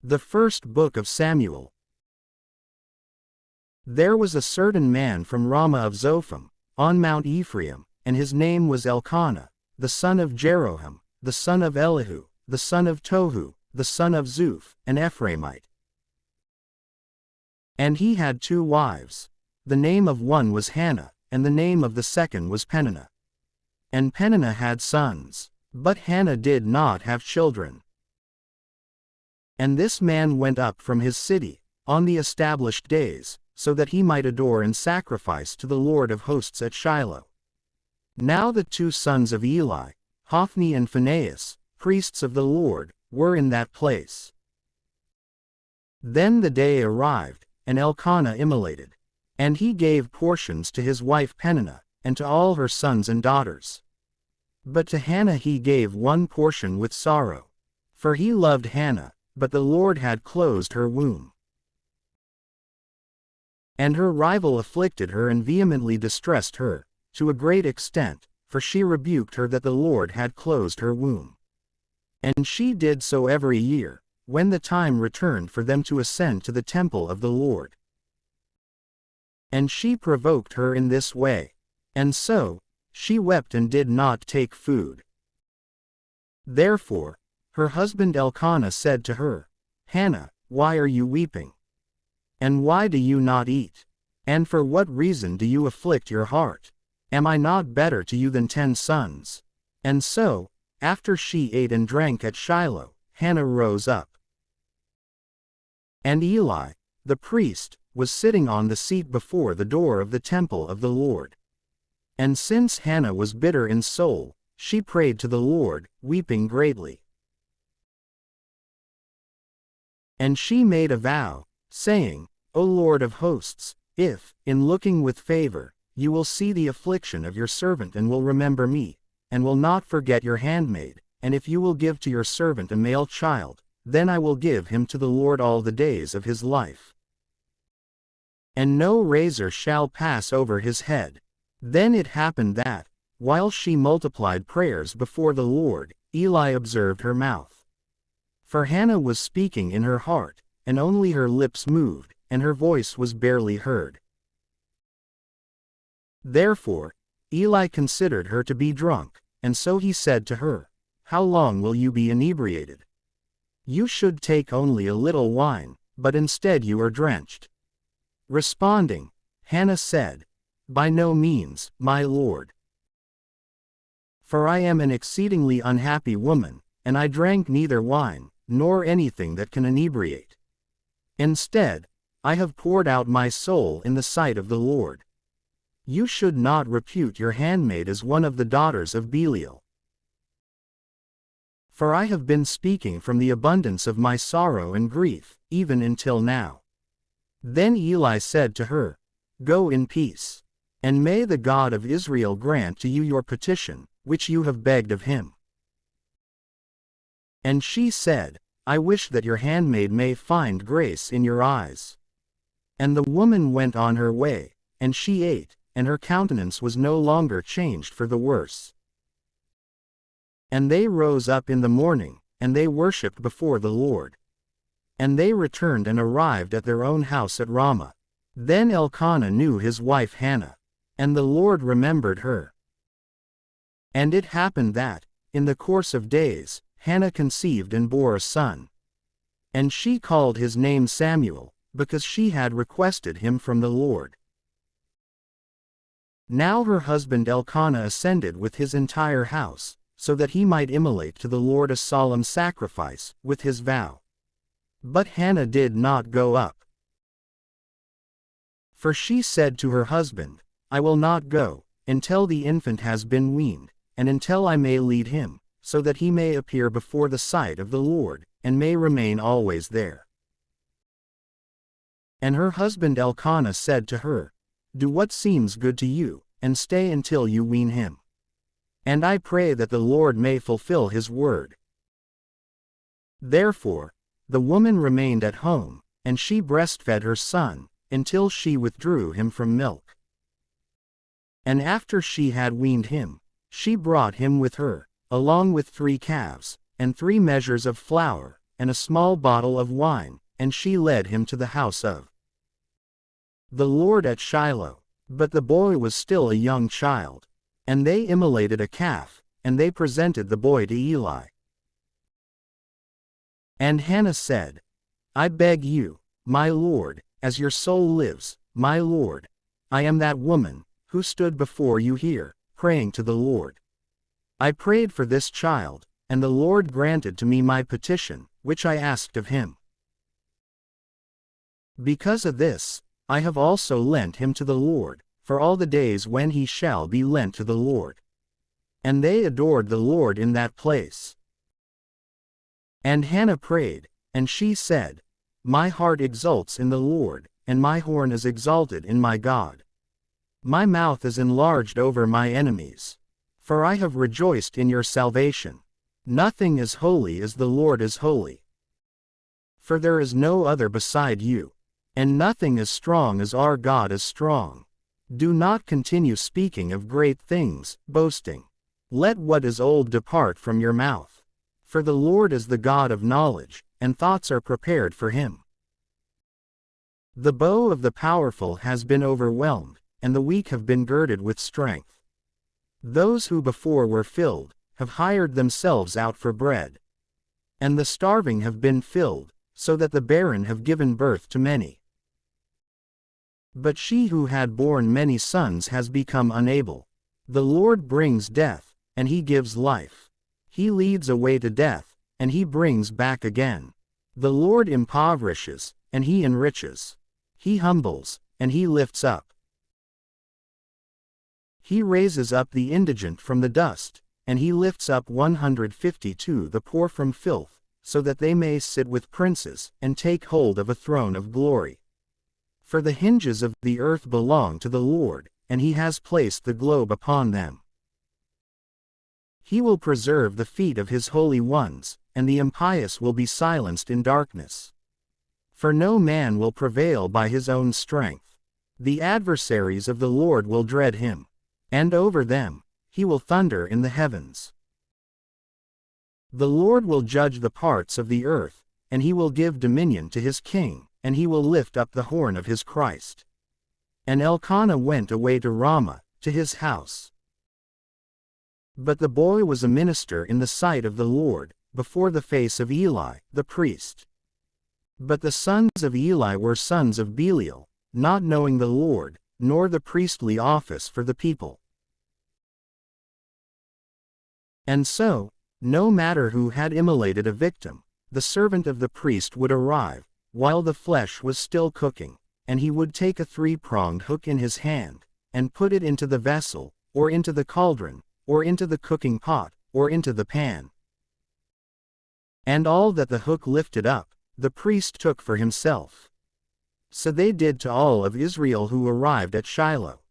The First Book of Samuel. There was a certain man from Ramah of Zophim, on Mount Ephraim, and his name was Elkanah, the son of Jeroham, the son of Elihu, the son of Tohu, the son of Zuph, an Ephraimite. And he had 2 wives. The name of one was Hannah, and the name of the second was Peninnah. And Peninnah had sons, but Hannah did not have children. And this man went up from his city, on the established days, so that he might adore and sacrifice to the Lord of hosts at Shiloh. Now the 2 sons of Eli, Hophni and Phinehas, priests of the Lord, were in that place. Then the day arrived, and Elkanah immolated. And he gave portions to his wife Peninnah, and to all her sons and daughters. But to Hannah he gave 1 portion with sorrow. For he loved Hannah, but the Lord had closed her womb. And her rival afflicted her and vehemently distressed her, to a great extent, for she rebuked her that the Lord had closed her womb. And she did so every year, when the time returned for them to ascend to the temple of the Lord. And she provoked her in this way. And so, she wept and did not take food. Therefore, her husband Elkanah said to her, Hannah, why are you weeping? And why do you not eat? And for what reason do you afflict your heart? Am I not better to you than 10 sons? And so, after she ate and drank at Shiloh, Hannah rose up. And Eli, the priest, was sitting on the seat before the door of the temple of the Lord. And since Hannah was bitter in soul, she prayed to the Lord, weeping greatly. And she made a vow, saying, O Lord of hosts, if, in looking with favor, you will see the affliction of your servant and will remember me, and will not forget your handmaid, and if you will give to your servant a male child, then I will give him to the Lord all the days of his life. And no razor shall pass over his head. Then it happened that, while she multiplied prayers before the Lord, Eli observed her mouth. For Hannah was speaking in her heart, and only her lips moved, and her voice was barely heard. Therefore, Eli considered her to be drunk, and so he said to her, How long will you be inebriated? You should take only a little wine, but instead you are drenched. Responding, Hannah said, By no means, my lord. For I am an exceedingly unhappy woman, and I drank neither wine, nor anything that can inebriate. Instead, I have poured out my soul in the sight of the Lord. You should not repute your handmaid as one of the daughters of Belial. For I have been speaking from the abundance of my sorrow and grief, even until now. Then Eli said to her, Go in peace. And may the God of Israel grant to you your petition, which you have begged of him. And she said, I wish that your handmaid may find grace in your eyes. And the woman went on her way, and she ate, and her countenance was no longer changed for the worse. And they rose up in the morning, and they worshipped before the Lord. And they returned and arrived at their own house at Ramah. Then Elkanah knew his wife Hannah, and the Lord remembered her. And it happened that, in the course of days, Hannah conceived and bore a son. And she called his name Samuel, because she had requested him from the Lord. Now her husband Elkanah ascended with his entire house, so that he might immolate to the Lord a solemn sacrifice, with his vow. But Hannah did not go up. For she said to her husband, I will not go, until the infant has been weaned, and until I may lead him, so that he may appear before the sight of the Lord, and may remain always there. And her husband Elkanah said to her, Do what seems good to you, and stay until you wean him. And I pray that the Lord may fulfill his word. Therefore, the woman remained at home, and she breastfed her son, until she withdrew him from milk. And after she had weaned him, she brought him with her, along with 3 calves, and 3 measures of flour, and a small bottle of wine, and she led him to the house of the Lord at Shiloh. But the boy was still a young child. And they immolated a calf, and they presented the boy to Eli. And Hannah said, I beg you, my lord, as your soul lives, my lord, I am that woman, who stood before you here, praying to the Lord. I prayed for this child, and the Lord granted to me my petition, which I asked of him. Because of this, I have also lent him to the Lord, for all the days when he shall be lent to the Lord. And they adored the Lord in that place. And Hannah prayed, and she said, My heart exults in the Lord, and my horn is exalted in my God. My mouth is enlarged over my enemies. For I have rejoiced in your salvation. Nothing is holy as the Lord is holy. For there is no other beside you. And nothing as strong as our God is strong. Do not continue speaking of great things, boasting. Let what is old depart from your mouth. For the Lord is the God of knowledge, and thoughts are prepared for him. The bow of the powerful has been overwhelmed, and the weak have been girded with strength. Those who before were filled, have hired themselves out for bread. And the starving have been filled, so that the barren have given birth to many. But she who had borne many sons has become unable. The Lord brings death, and he gives life. He leads away to death, and he brings back again. The Lord impoverishes, and he enriches. He humbles, and he lifts up. He raises up the indigent from the dust, and he lifts up 152 the poor from filth, so that they may sit with princes, and take hold of a throne of glory. For the hinges of the earth belong to the Lord, and he has placed the globe upon them. He will preserve the feet of his holy ones, and the impious will be silenced in darkness. For no man will prevail by his own strength. The adversaries of the Lord will dread him. And over them, he will thunder in the heavens. The Lord will judge the parts of the earth, and he will give dominion to his king, and he will lift up the horn of his Christ. And Elkanah went away to Ramah, to his house. But the boy was a minister in the sight of the Lord, before the face of Eli, the priest. But the sons of Eli were sons of Belial, not knowing the Lord, nor the priestly office for the people. And so, no matter who had immolated a victim, the servant of the priest would arrive, while the flesh was still cooking, and he would take a three-pronged hook in his hand, and put it into the vessel, or into the cauldron, or into the cooking pot, or into the pan. And all that the hook lifted up, the priest took for himself. So they did to all of Israel who arrived at Shiloh.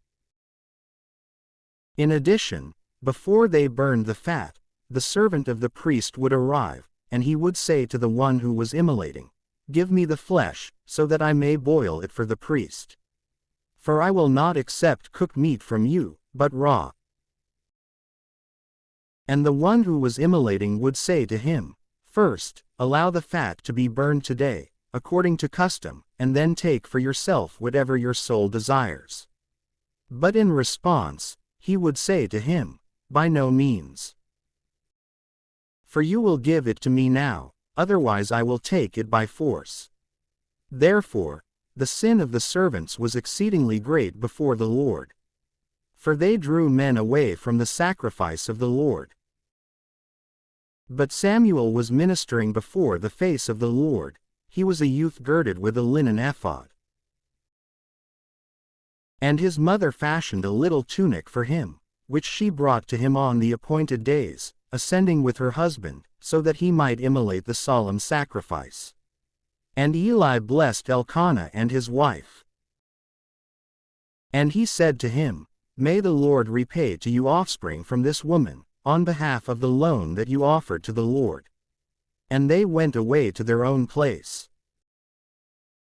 In addition, before they burned the fat, the servant of the priest would arrive, and he would say to the one who was immolating, Give me the flesh, so that I may boil it for the priest. For I will not accept cooked meat from you, but raw. And the one who was immolating would say to him, First, allow the fat to be burned today, according to custom, and then take for yourself whatever your soul desires. But in response, he would say to him, By no means. For you will give it to me now, otherwise I will take it by force. Therefore, the sin of the servants was exceedingly great before the Lord. For they drew men away from the sacrifice of the Lord. But Samuel was ministering before the face of the Lord. He was a youth girded with a linen ephod. And his mother fashioned a little tunic for him, which she brought to him on the appointed days, ascending with her husband, so that he might immolate the solemn sacrifice. And Eli blessed Elkanah and his wife. And he said to him, May the Lord repay to you offspring from this woman, on behalf of the loan that you offered to the Lord. And they went away to their own place.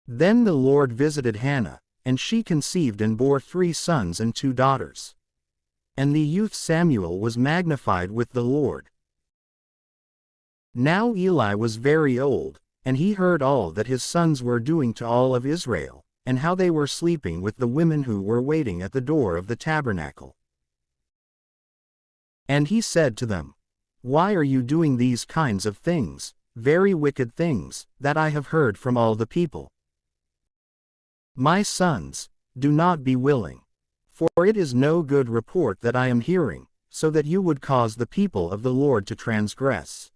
Then the Lord visited Hannah, and she conceived and bore 3 sons and 2 daughters. And the youth Samuel was magnified with the Lord. Now Eli was very old, and he heard all that his sons were doing to all of Israel, and how they were sleeping with the women who were waiting at the door of the tabernacle. And he said to them, "Why are you doing these kinds of things, very wicked things, that I have heard from all the people? My sons, do not be willing. For it is no good report that I am hearing, so that you would cause the people of the Lord to transgress.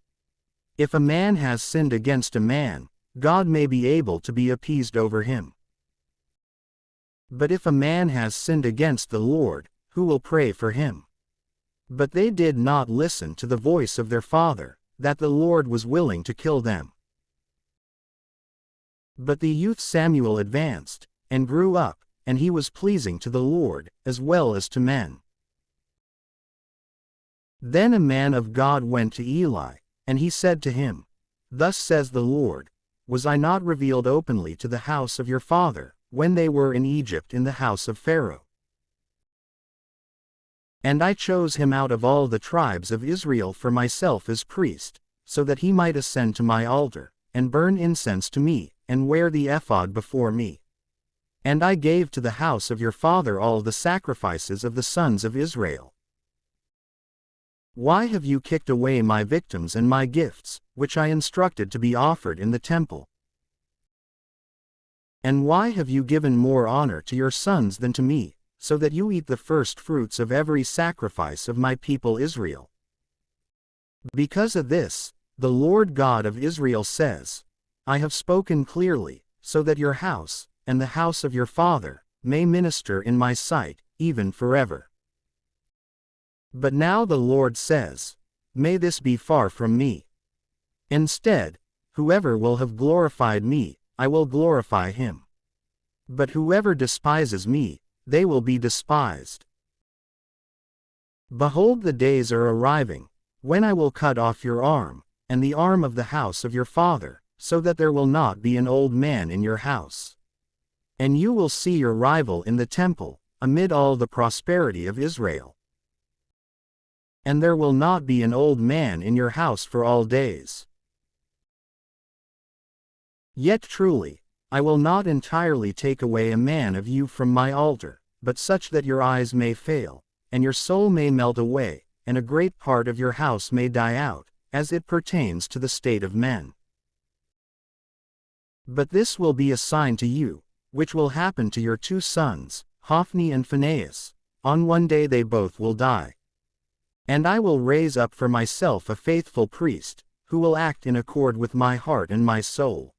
If a man has sinned against a man, God may be able to be appeased over him. But if a man has sinned against the Lord, who will pray for him?" But they did not listen to the voice of their father, that the Lord was willing to kill them. But the youth Samuel advanced, and grew up, and he was pleasing to the Lord, as well as to men. Then a man of God went to Eli, and he said to him, "Thus says the Lord, was I not revealed openly to the house of your father, when they were in Egypt in the house of Pharaoh? And I chose him out of all the tribes of Israel for myself as priest, so that he might ascend to my altar, and burn incense to me, and wear the ephod before me. And I gave to the house of your father all the sacrifices of the sons of Israel. Why have you kicked away my victims and my gifts, which I instructed to be offered in the temple? And why have you given more honor to your sons than to me, so that you eat the first fruits of every sacrifice of my people Israel? Because of this, the Lord God of Israel says, I have spoken clearly, so that your house, and the house of your father, may minister in my sight, even forever. But now the Lord says, may this be far from me. Instead, whoever will have glorified me, I will glorify him. But whoever despises me, they will be despised. Behold, the days are arriving, when I will cut off your arm, and the arm of the house of your father, so that there will not be an old man in your house. And you will see your rival in the temple, amid all the prosperity of Israel. And there will not be an old man in your house for all days. Yet truly, I will not entirely take away a man of you from my altar, but such that your eyes may fail, and your soul may melt away, and a great part of your house may die out, as it pertains to the state of men. But this will be a sign to you, which will happen to your two sons, Hophni and Phinehas. On one day they both will die. And I will raise up for myself a faithful priest, who will act in accord with my heart and my soul.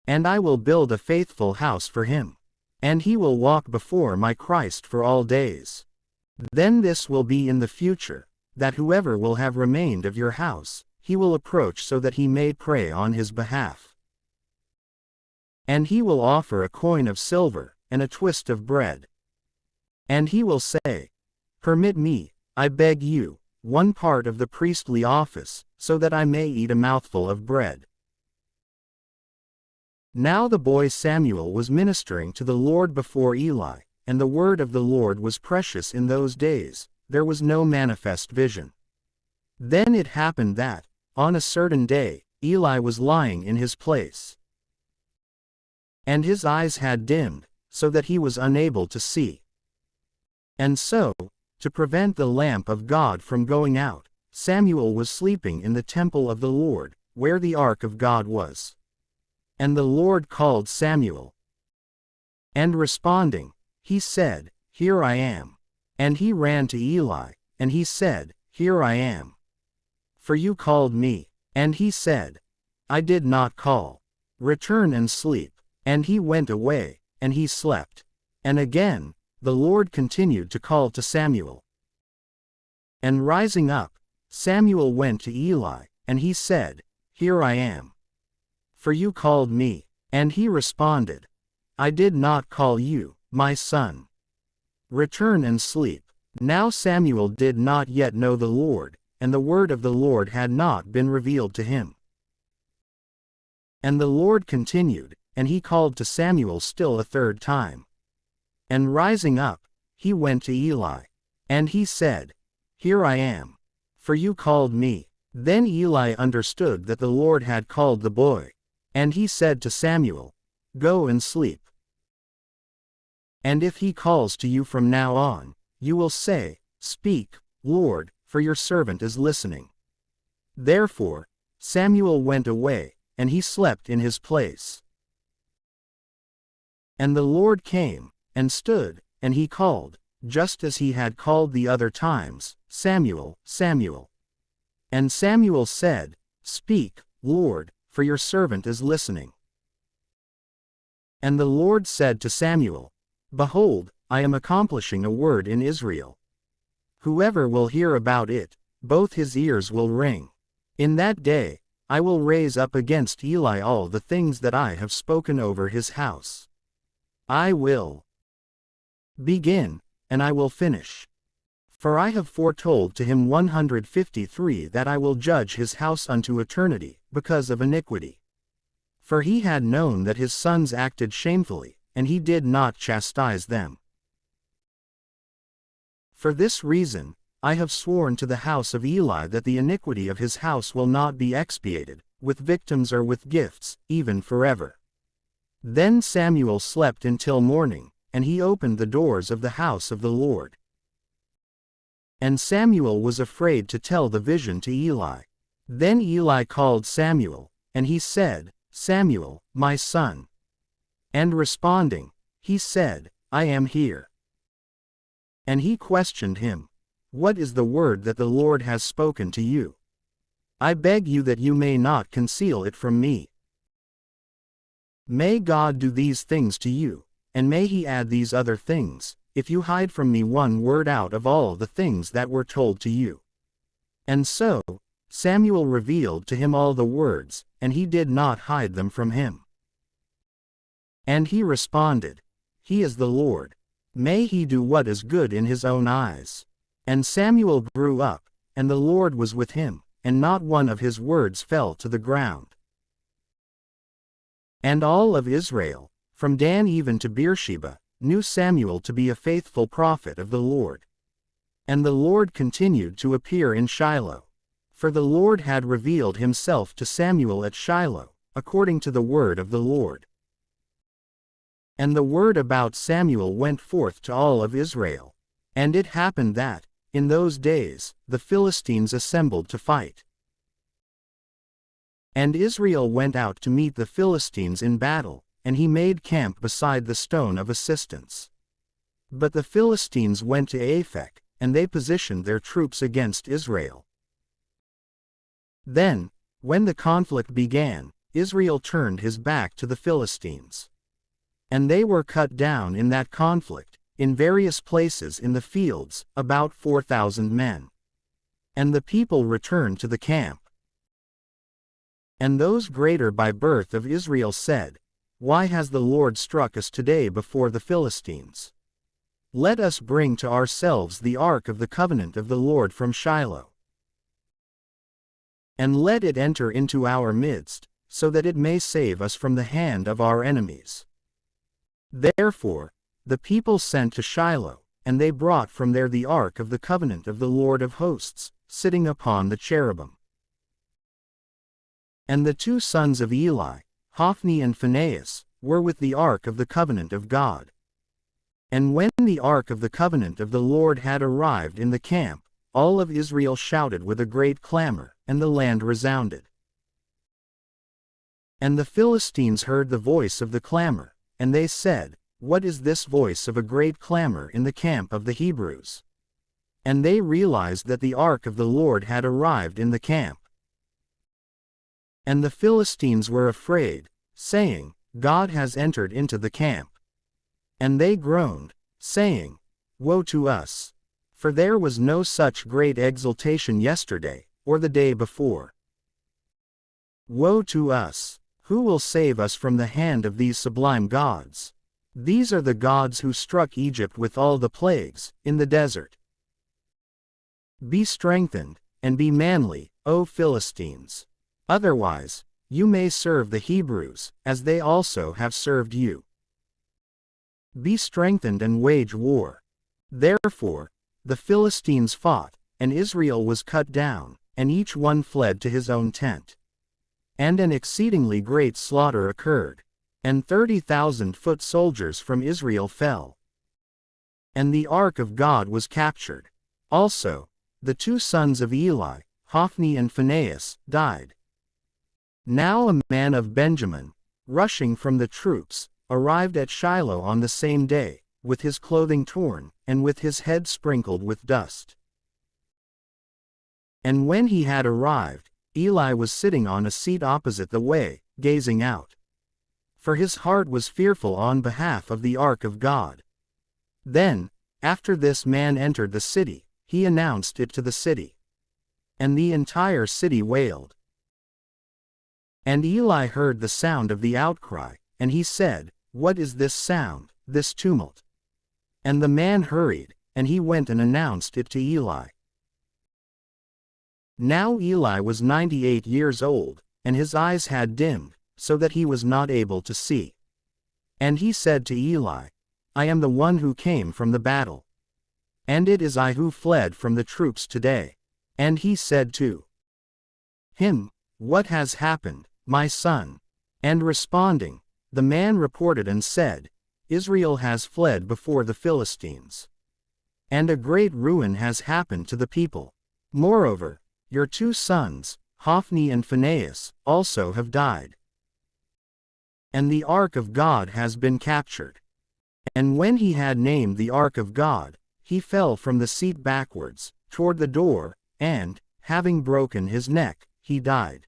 And I will build a faithful house for him. And he will walk before my Christ for all days. Then this will be in the future, that whoever will have remained of your house, he will approach so that he may pray on his behalf. And he will offer a coin of silver, and a twist of bread. And he will say, permit me, I beg you, one part of the priestly office, so that I may eat a mouthful of bread. Now the boy Samuel was ministering to the Lord before Eli, and the word of the Lord was precious in those days, there was no manifest vision. Then it happened that, on a certain day, Eli was lying in his place. And his eyes had dimmed, so that he was unable to see. And so, to prevent the lamp of God from going out, Samuel was sleeping in the temple of the Lord, where the ark of God was. And the Lord called Samuel. And responding, he said, Here I am. And he ran to Eli, and he said, Here I am. For you called me. And he said, I did not call. Return and sleep. And he went away, and he slept. And again, the Lord continued to call to Samuel. And rising up, Samuel went to Eli, and he said, Here I am. For you called me. And he responded, I did not call you, my son. Return and sleep. Now Samuel did not yet know the Lord, and the word of the Lord had not been revealed to him. And the Lord continued, and he called to Samuel still a third time. And rising up, he went to Eli. And he said, Here I am. For you called me. Then Eli understood that the Lord had called the boy. And he said to Samuel, "Go and sleep. And if he calls to you from now on, you will say, 'Speak, Lord, for your servant is listening.'" Therefore, Samuel went away, and he slept in his place. And the Lord came, and stood, and he called, just as he had called the other times, "Samuel, Samuel." And Samuel said, "Speak, Lord, for your servant is listening." And the Lord said to Samuel, "Behold, I am accomplishing a word in Israel. Whoever will hear about it, both his ears will ring. In that day, I will raise up against Eli all the things that I have spoken over his house. I will begin, and I will finish. For I have foretold to him 153 that I will judge his house unto eternity, because of iniquity. For he had known that his sons acted shamefully, and he did not chastise them. For this reason, I have sworn to the house of Eli that the iniquity of his house will not be expiated, with victims or with gifts, even forever." Then Samuel slept until morning, and he opened the doors of the house of the Lord. And Samuel was afraid to tell the vision to Eli. Then Eli called Samuel, and he said, "Samuel, my son." And responding, he said, "I am here." And he questioned him, "What is the word that the Lord has spoken to you? I beg you that you may not conceal it from me. May God do these things to you, and may he add these other things, if you hide from me one word out of all the things that were told to you." And so, Samuel revealed to him all the words, and he did not hide them from him. And he responded, "He is the Lord. May he do what is good in his own eyes." And Samuel grew up, and the Lord was with him, and not one of his words fell to the ground. And all of Israel, from Dan even to Beersheba, knew Samuel to be a faithful prophet of the Lord. And the Lord continued to appear in Shiloh. For the Lord had revealed himself to Samuel at Shiloh, according to the word of the Lord. And the word about Samuel went forth to all of Israel. And it happened that, in those days, the Philistines assembled to fight. And Israel went out to meet the Philistines in battle, and he made camp beside the stone of assistance. But the Philistines went to Aphek, and they positioned their troops against Israel. Then, when the conflict began, Israel turned his back to the Philistines. And they were cut down in that conflict, in various places in the fields, about 4,000 men. And the people returned to the camp. And those greater by birth of Israel said, "Why has the Lord struck us today before the Philistines? Let us bring to ourselves the ark of the covenant of the Lord from Shiloh. And let it enter into our midst, so that it may save us from the hand of our enemies." Therefore, the people sent to Shiloh, and they brought from there the ark of the covenant of the Lord of hosts, sitting upon the cherubim. And the two sons of Eli, Hophni and Phinehas, were with the ark of the covenant of God. And when the ark of the covenant of the Lord had arrived in the camp, all of Israel shouted with a great clamor, and the land resounded. And the Philistines heard the voice of the clamor, and they said, "What is this voice of a great clamor in the camp of the Hebrews?" And they realized that the ark of the Lord had arrived in the camp. And the Philistines were afraid, saying, "God has entered into the camp." And they groaned, saying, "Woe to us! For there was no such great exultation yesterday, or the day before. Woe to us! Who will save us from the hand of these sublime gods? These are the gods who struck Egypt with all the plagues, in the desert. Be strengthened, and be manly, O Philistines. Otherwise, you may serve the Hebrews, as they also have served you. Be strengthened and wage war." Therefore, the Philistines fought, and Israel was cut down, and each one fled to his own tent. And an exceedingly great slaughter occurred, and 30,000 foot soldiers from Israel fell. And the ark of God was captured. Also, the two sons of Eli, Hophni and Phinehas, died. Now a man of Benjamin, rushing from the troops, arrived at Shiloh on the same day, with his clothing torn, and with his head sprinkled with dust. And when he had arrived, Eli was sitting on a seat opposite the way, gazing out. For his heart was fearful on behalf of the ark of God. Then, after this man entered the city, he announced it to the city. And the entire city wailed. And Eli heard the sound of the outcry, and he said, "What is this sound, this tumult?" And the man hurried, and he went and announced it to Eli. Now Eli was 98 years old, and his eyes had dimmed, so that he was not able to see. And he said to Eli, "I am the one who came from the battle. And it is I who fled from the troops today." And he said to him, "What has happened, my son?" And responding, the man reported and said, "Israel has fled before the Philistines. And a great ruin has happened to the people. Moreover, your two sons, Hophni and Phinehas, also have died. And the ark of God has been captured." And when he had named the ark of God, he fell from the seat backwards, toward the door, and, having broken his neck, he died.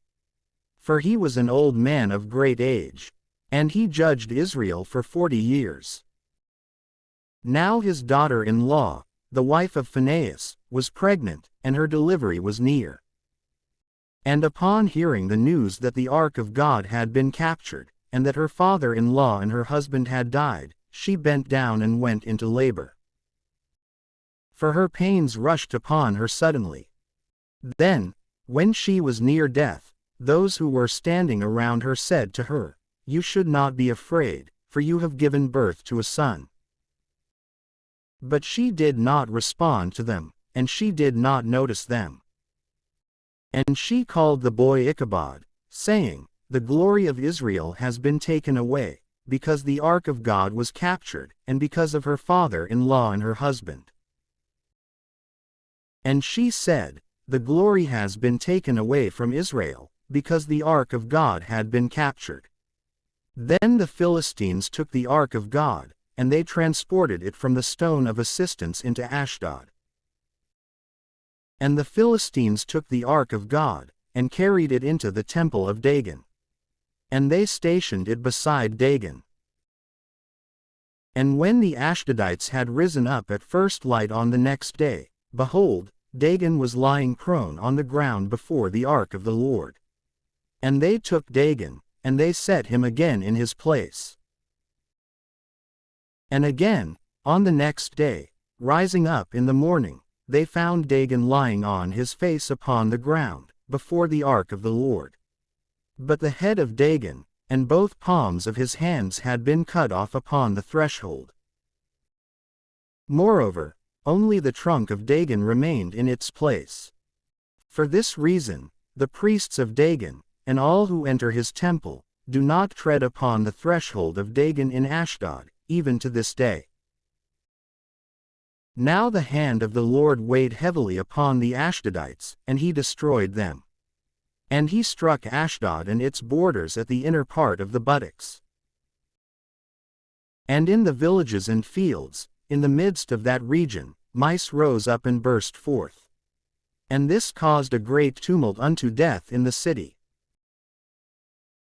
For he was an old man of great age. And he judged Israel for 40 years. Now his daughter-in-law, the wife of Phinehas, was pregnant, and her delivery was near. And upon hearing the news that the ark of God had been captured, and that her father-in-law and her husband had died, she bent down and went into labor. For her pains rushed upon her suddenly. Then, when she was near death, those who were standing around her said to her, "You should not be afraid, for you have given birth to a son." But she did not respond to them, and she did not notice them. And she called the boy Ichabod, saying, "The glory of Israel has been taken away, because the ark of God was captured, and because of her father-in-law and her husband." And she said, "The glory has been taken away from Israel, because the ark of God had been captured." Then the Philistines took the ark of God, and they transported it from the stone of assistance into Ashdod. And the Philistines took the ark of God, and carried it into the temple of Dagon. And they stationed it beside Dagon. And when the Ashdodites had risen up at first light on the next day, behold, Dagon was lying prone on the ground before the ark of the Lord. And they took Dagon, and they set him again in his place. And again, on the next day, rising up in the morning, they found Dagon lying on his face upon the ground, before the ark of the Lord. But the head of Dagon, and both palms of his hands had been cut off upon the threshold. Moreover, only the trunk of Dagon remained in its place. For this reason, the priests of Dagon, and all who enter his temple, do not tread upon the threshold of Dagon in Ashdod, even to this day. Now the hand of the Lord weighed heavily upon the Ashdodites, and he destroyed them. And he struck Ashdod and its borders at the inner part of the buttocks. And in the villages and fields, in the midst of that region, mice rose up and burst forth. And this caused a great tumult unto death in the city.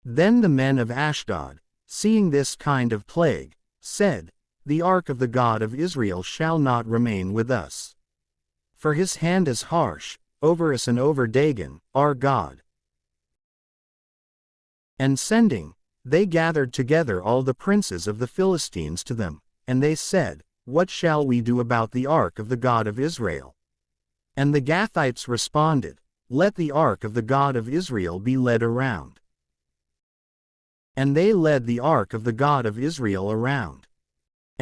Then the men of Ashdod, seeing this kind of plague, said, "The ark of the God of Israel shall not remain with us. For his hand is harsh, over us and over Dagon, our God." And sending, they gathered together all the princes of the Philistines to them, and they said, "What shall we do about the ark of the God of Israel?" And the Gathites responded, "Let the ark of the God of Israel be led around." And they led the ark of the God of Israel around.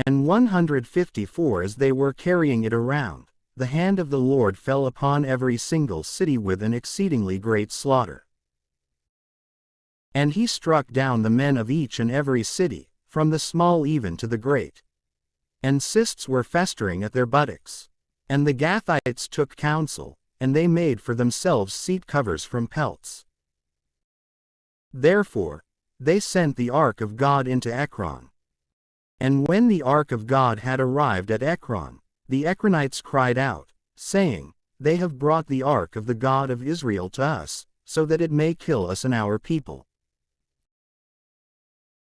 And 154 as they were carrying it around, the hand of the Lord fell upon every single city with an exceedingly great slaughter. And he struck down the men of each and every city, from the small even to the great. And cysts were festering at their buttocks. And the Gathites took counsel, and they made for themselves seat covers from pelts. Therefore, they sent the ark of God into Ekron. And when the ark of God had arrived at Ekron, the Ekronites cried out, saying, They have brought the ark of the God of Israel to us, so that it may kill us and our people.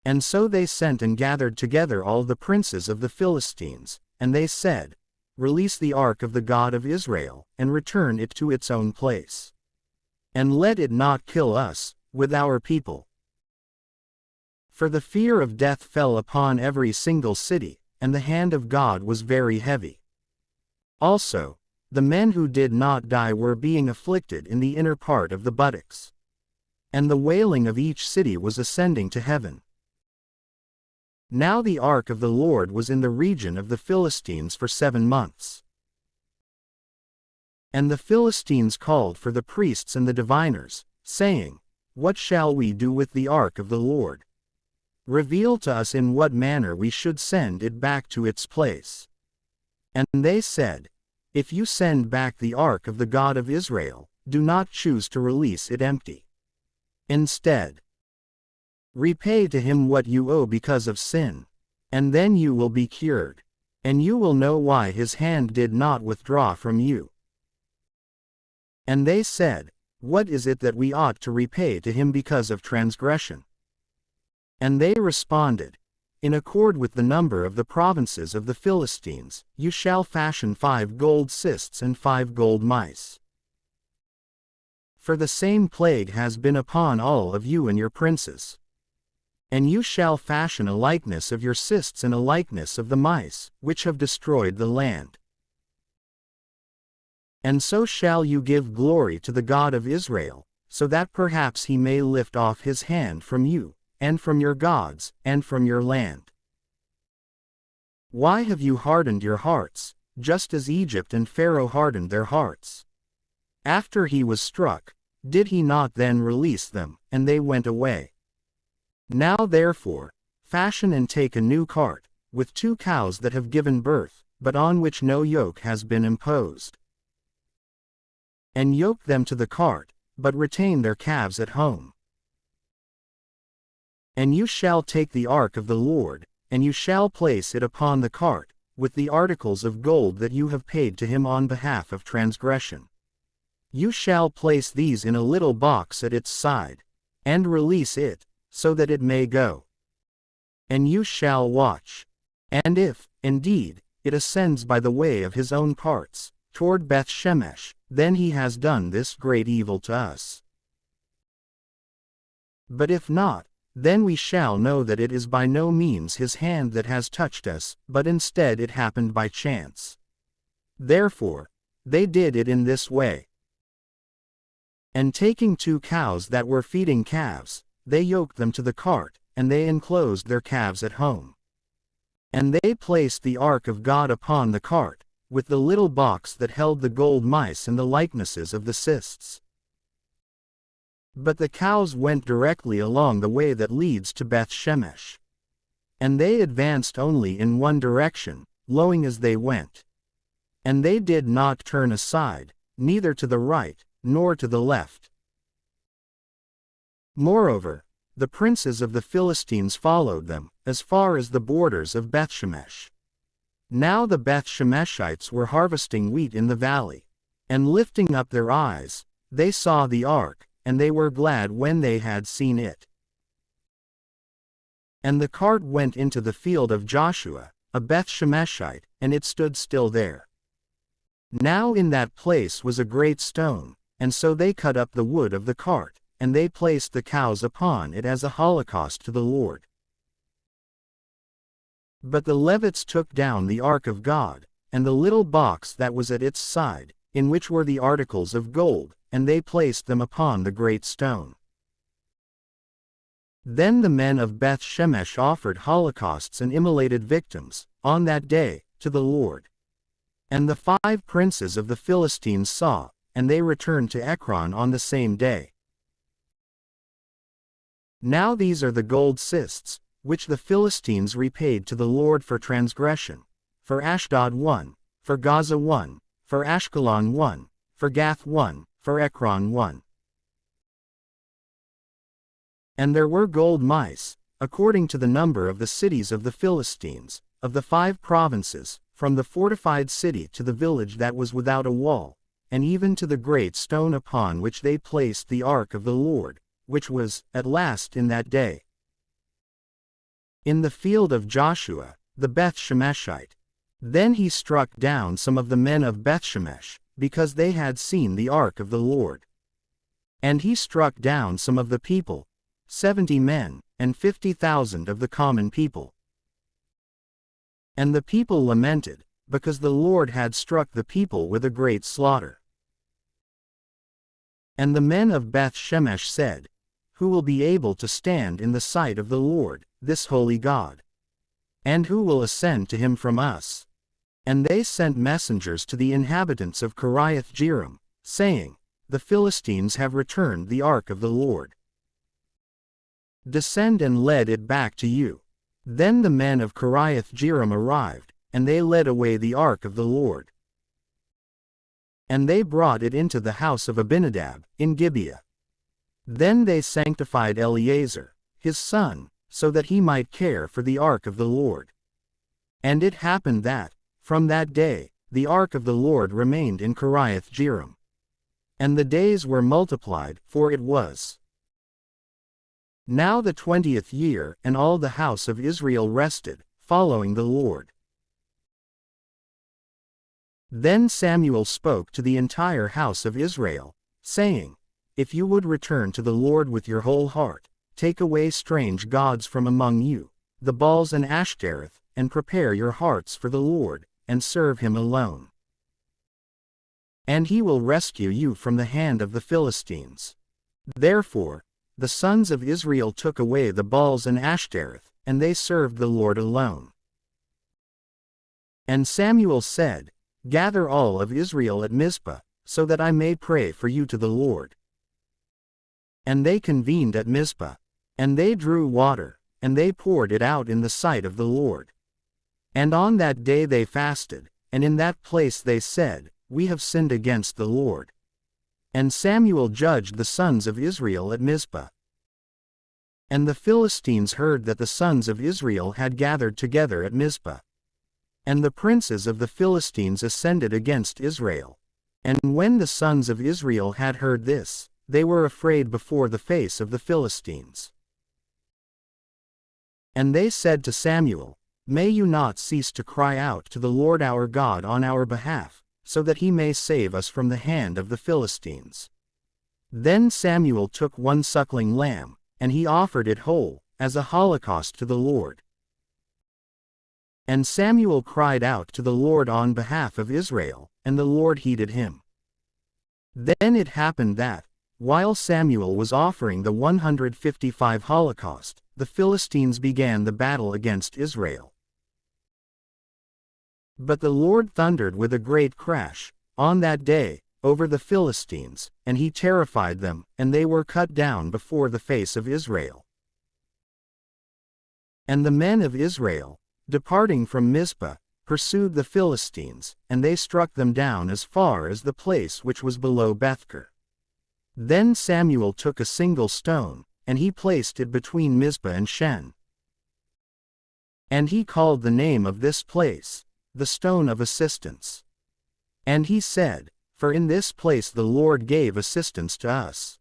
And so they sent and gathered together all the princes of the Philistines, and they said, Release the ark of the God of Israel, and return it to its own place. And let it not kill us, with our people. For the fear of death fell upon every single city, and the hand of God was very heavy. Also, the men who did not die were being afflicted in the inner part of the buttocks. And the wailing of each city was ascending to heaven. Now the ark of the Lord was in the region of the Philistines for 7 months. And the Philistines called for the priests and the diviners, saying, What shall we do with the ark of the Lord? Reveal to us in what manner we should send it back to its place. And they said, If you send back the ark of the God of Israel, do not choose to release it empty. Instead, repay to him what you owe because of sin, and then you will be cured, and you will know why his hand did not withdraw from you. And they said, What is it that we ought to repay to him because of transgression? And they responded, In accord with the number of the provinces of the Philistines, you shall fashion 5 gold cysts and 5 gold mice. For the same plague has been upon all of you and your princes. And you shall fashion a likeness of your cysts and a likeness of the mice, which have destroyed the land. And so shall you give glory to the God of Israel, so that perhaps he may lift off his hand from you, and from your gods, and from your land. Why have you hardened your hearts, just as Egypt and Pharaoh hardened their hearts? After he was struck, did he not then release them, and they went away? Now therefore, fashion and take a new cart, with 2 cows that have given birth, but on which no yoke has been imposed. And yoke them to the cart, but retain their calves at home. And you shall take the ark of the Lord, and you shall place it upon the cart, with the articles of gold that you have paid to him on behalf of transgression. You shall place these in a little box at its side, and release it, so that it may go. And you shall watch. And if, indeed, it ascends by the way of his own parts, toward Beth Shemesh, then he has done this great evil to us. But if not, then we shall know that it is by no means his hand that has touched us, but instead it happened by chance. Therefore, they did it in this way. And taking 2 cows that were feeding calves, they yoked them to the cart, and they enclosed their calves at home. And they placed the ark of God upon the cart, with the little box that held the gold mice and the likenesses of the cysts. But the cows went directly along the way that leads to Beth Shemesh. And they advanced only in one direction, lowing as they went. And they did not turn aside, neither to the right, nor to the left. Moreover, the princes of the Philistines followed them, as far as the borders of Bethshemesh. Now the Bethshemeshites were harvesting wheat in the valley, and lifting up their eyes, they saw the ark, and they were glad when they had seen it. And the cart went into the field of Joshua, a Bethshemeshite, and it stood still there. Now in that place was a great stone, and so they cut up the wood of the cart, and they placed the cows upon it as a holocaust to the Lord. But the Levites took down the ark of God, and the little box that was at its side, in which were the articles of gold, and they placed them upon the great stone. Then the men of Beth Shemesh offered holocausts and immolated victims, on that day, to the Lord. And the 5 princes of the Philistines saw, and they returned to Ekron on the same day. Now these are the gold cists, which the Philistines repaid to the Lord for transgression: for Ashdod 1, for Gaza 1, for Ashkelon 1, for Gath 1, for Ekron 1. And there were gold mice, according to the number of the cities of the Philistines, of the 5 provinces, from the fortified city to the village that was without a wall, and even to the great stone upon which they placed the ark of the Lord, which was, at last in that day, in the field of Joshua, the Beth-Shemeshite. Then he struck down some of the men of Bethshemesh, because they had seen the ark of the Lord. And he struck down some of the people, 70 men, and 50,000 of the common people. And the people lamented, because the Lord had struck the people with a great slaughter. And the men of Beth-Shemesh said, Who will be able to stand in the sight of the Lord, this holy God? And who will ascend to him from us? And they sent messengers to the inhabitants of Kiriath-Jearim, saying, The Philistines have returned the ark of the Lord. Descend and lead it back to you. Then the men of Kiriath-Jearim arrived, and they led away the ark of the Lord. And they brought it into the house of Abinadab, in Gibeah. Then they sanctified Eleazar, his son, so that he might care for the ark of the Lord. And it happened that, from that day, the ark of the Lord remained in Kiriath-Jearim. And the days were multiplied, for it was now the 20th year, and all the house of Israel rested, following the Lord. Then Samuel spoke to the entire house of Israel, saying, If you would return to the Lord with your whole heart, take away strange gods from among you, the Baals and Ashtoreth, and prepare your hearts for the Lord, and serve him alone. And he will rescue you from the hand of the Philistines. Therefore, the sons of Israel took away the Baals and Ashtoreth, and they served the Lord alone. And Samuel said, Gather all of Israel at Mizpah, so that I may pray for you to the Lord. And they convened at Mizpah. And they drew water, and they poured it out in the sight of the Lord. And on that day they fasted, and in that place they said, We have sinned against the Lord. And Samuel judged the sons of Israel at Mizpah. And the Philistines heard that the sons of Israel had gathered together at Mizpah. And the princes of the Philistines ascended against Israel. And when the sons of Israel had heard this, they were afraid before the face of the Philistines. And they said to Samuel, May you not cease to cry out to the Lord our God on our behalf, so that he may save us from the hand of the Philistines. Then Samuel took one suckling lamb, and he offered it whole, as a holocaust to the Lord. And Samuel cried out to the Lord on behalf of Israel, and the Lord heeded him. Then it happened that, while Samuel was offering the 155 holocaust, the Philistines began the battle against Israel. But the Lord thundered with a great crash, on that day, over the Philistines, and he terrified them, and they were cut down before the face of Israel. And the men of Israel, departing from Mizpah, pursued the Philistines, and they struck them down as far as the place which was below Bethkar. Then Samuel took a single stone, and he placed it between Mizpah and Shen. And he called the name of this place, the stone of assistance. And he said, For in this place the Lord gave assistance to us.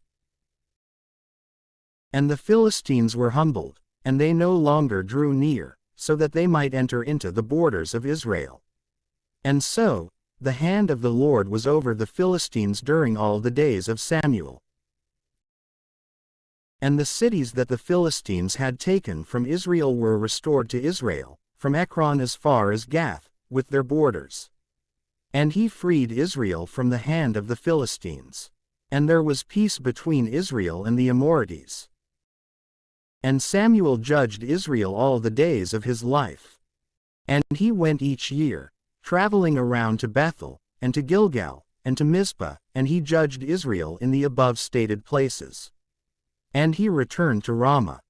And the Philistines were humbled, and they no longer drew near, so that they might enter into the borders of Israel. And so, the hand of the Lord was over the Philistines during all the days of Samuel. And the cities that the Philistines had taken from Israel were restored to Israel, from Ekron as far as Gath, with their borders. And he freed Israel from the hand of the Philistines. And there was peace between Israel and the Amorites. And Samuel judged Israel all the days of his life. And he went each year, traveling around to Bethel, and to Gilgal, and to Mizpah, and he judged Israel in the above stated places. And he returned to Ramah.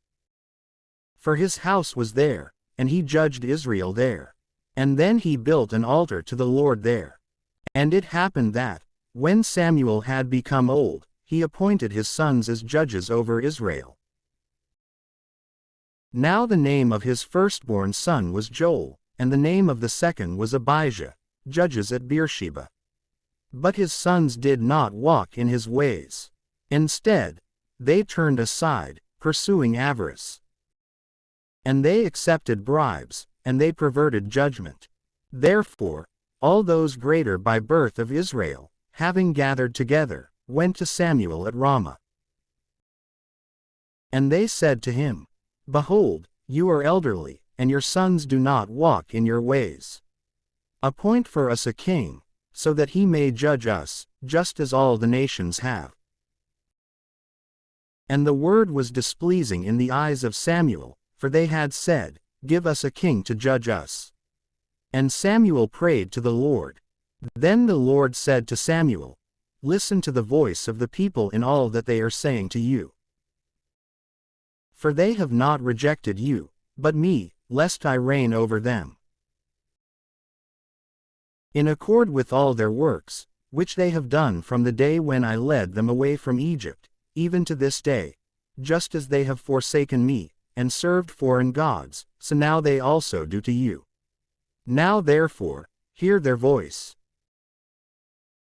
For his house was there, and he judged Israel there. And then he built an altar to the Lord there. And it happened that, when Samuel had become old, he appointed his sons as judges over Israel. Now the name of his firstborn son was Joel, and the name of the second was Abijah, judges at Beersheba. But his sons did not walk in his ways. Instead, they turned aside, pursuing avarice. And they accepted bribes, and they perverted judgment. Therefore, all those greater by birth of Israel, having gathered together, went to Samuel at Ramah. And they said to him, Behold, you are elderly, and your sons do not walk in your ways. Appoint for us a king, so that he may judge us, just as all the nations have. And the word was displeasing in the eyes of Samuel, for they had said, Give us a king to judge us. And Samuel prayed to the Lord. Then the Lord said to Samuel, Listen to the voice of the people in all that they are saying to you. For they have not rejected you, but me, lest I reign over them. In accord with all their works, which they have done from the day when I led them away from Egypt, even to this day, just as they have forsaken me, and served foreign gods, so now they also do to you. Now therefore, hear their voice.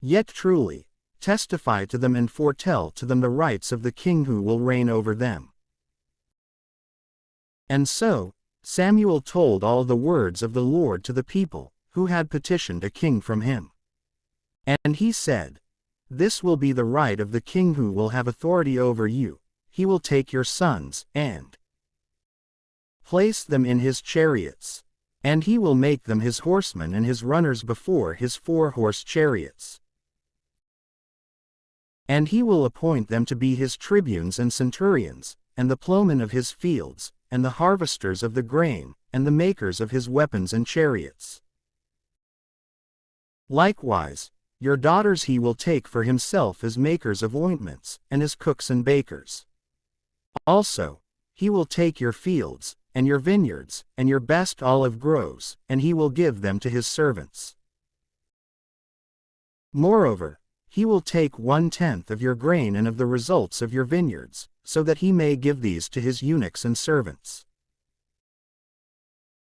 Yet truly, testify to them and foretell to them the rights of the king who will reign over them. And so, Samuel told all the words of the Lord to the people, who had petitioned a king from him. And he said, This will be the right of the king who will have authority over you. He will take your sons, and place them in his chariots. And he will make them his horsemen and his runners before his 4-horse chariots. And he will appoint them to be his tribunes and centurions, and the plowmen of his fields, and the harvesters of the grain, and the makers of his weapons and chariots. Likewise, your daughters he will take for himself as makers of ointments, and as cooks and bakers. Also, he will take your fields, and your vineyards, and your best olive groves, and he will give them to his servants. Moreover, he will take 1/10 of your grain and of the results of your vineyards, so that he may give these to his eunuchs and servants.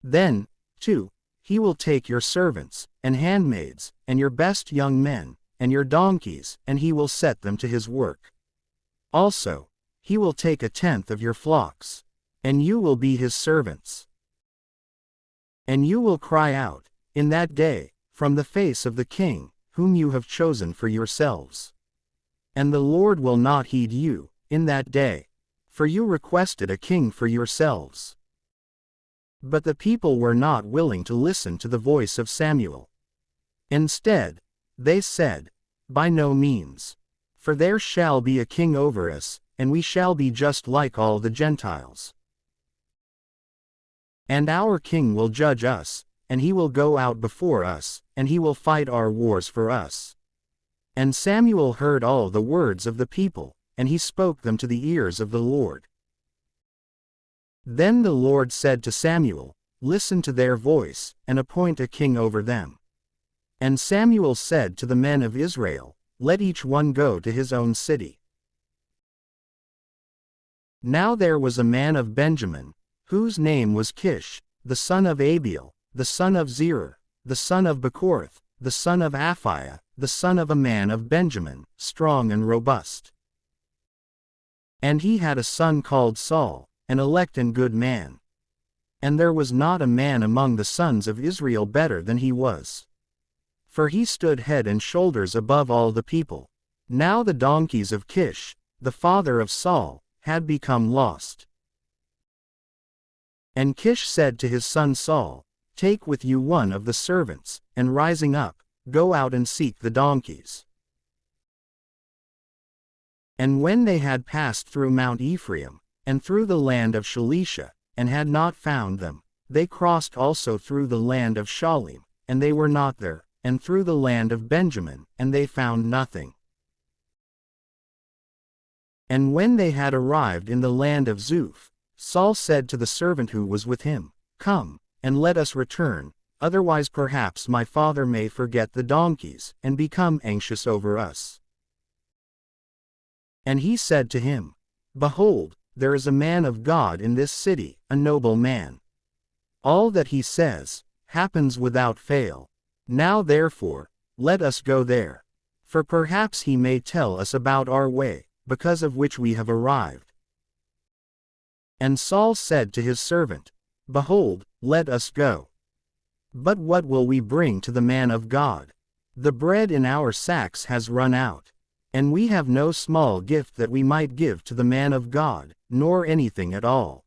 Then, too, he will take your servants, and handmaids, and your best young men, and your donkeys, and he will set them to his work. Also, he will take 1/10 of your flocks, and you will be his servants. And you will cry out, in that day, from the face of the king, whom you have chosen for yourselves. And the Lord will not heed you, in that day, for you requested a king for yourselves. But the people were not willing to listen to the voice of Samuel. Instead, they said, By no means. For there shall be a king over us, and we shall be just like all the Gentiles. And our king will judge us, and he will go out before us, and he will fight our wars for us. And Samuel heard all the words of the people, and he spoke them to the ears of the Lord. Then the Lord said to Samuel, Listen to their voice, and appoint a king over them. And Samuel said to the men of Israel, Let each one go to his own city. Now there was a man of Benjamin, whose name was Kish, the son of Abiel, the son of Zerah, the son of Bechorath, the son of Aphiah, the son of a man of Benjamin, strong and robust. And he had a son called Saul, an elect and good man. And there was not a man among the sons of Israel better than he was. For he stood head and shoulders above all the people. Now the donkeys of Kish, the father of Saul, had become lost. And Kish said to his son Saul, Take with you one of the servants, and rising up, go out and seek the donkeys. And when they had passed through Mount Ephraim, and through the land of Shalisha, and had not found them, they crossed also through the land of Shalim, and they were not there, and through the land of Benjamin, and they found nothing. And when they had arrived in the land of Zuph, Saul said to the servant who was with him, Come, and let us return, otherwise perhaps my father may forget the donkeys, and become anxious over us. And he said to him, Behold, there is a man of God in this city, a noble man. All that he says happens without fail. Now therefore, let us go there. For perhaps he may tell us about our way, because of which we have arrived. And Saul said to his servant, Behold, let us go. But what will we bring to the man of God? The bread in our sacks has run out, and we have no small gift that we might give to the man of God, nor anything at all.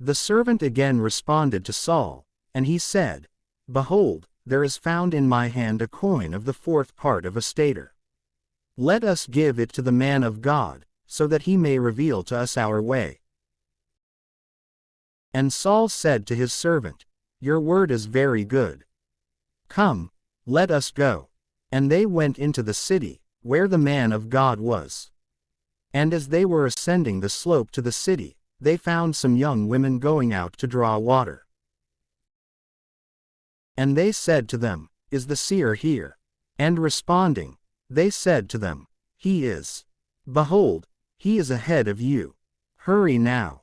The servant again responded to Saul, and he said, Behold, there is found in my hand a coin of the 4th part of a stater. Let us give it to the man of God, so that he may reveal to us our way. And Saul said to his servant, Your word is very good. Come, let us go. And they went into the city, where the man of God was. And as they were ascending the slope to the city, they found some young women going out to draw water. And they said to them, Is the seer here? And responding, they said to them, He is. Behold, he is ahead of you. Hurry now.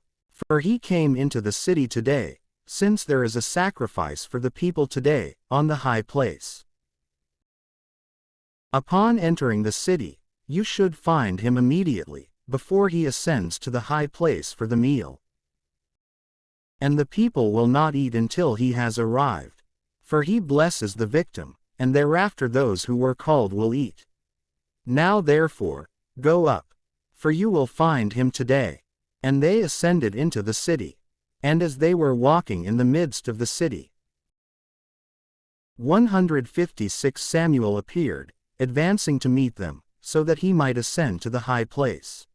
For he came into the city today, since there is a sacrifice for the people today, on the high place. Upon entering the city, you should find him immediately, before he ascends to the high place for the meal. And the people will not eat until he has arrived. For he blesses the victim, and thereafter those who were called will eat. Now therefore, go up, for you will find him today. And they ascended into the city. And as they were walking in the midst of the city, 156 Samuel appeared, advancing to meet them, so that he might ascend to the high place.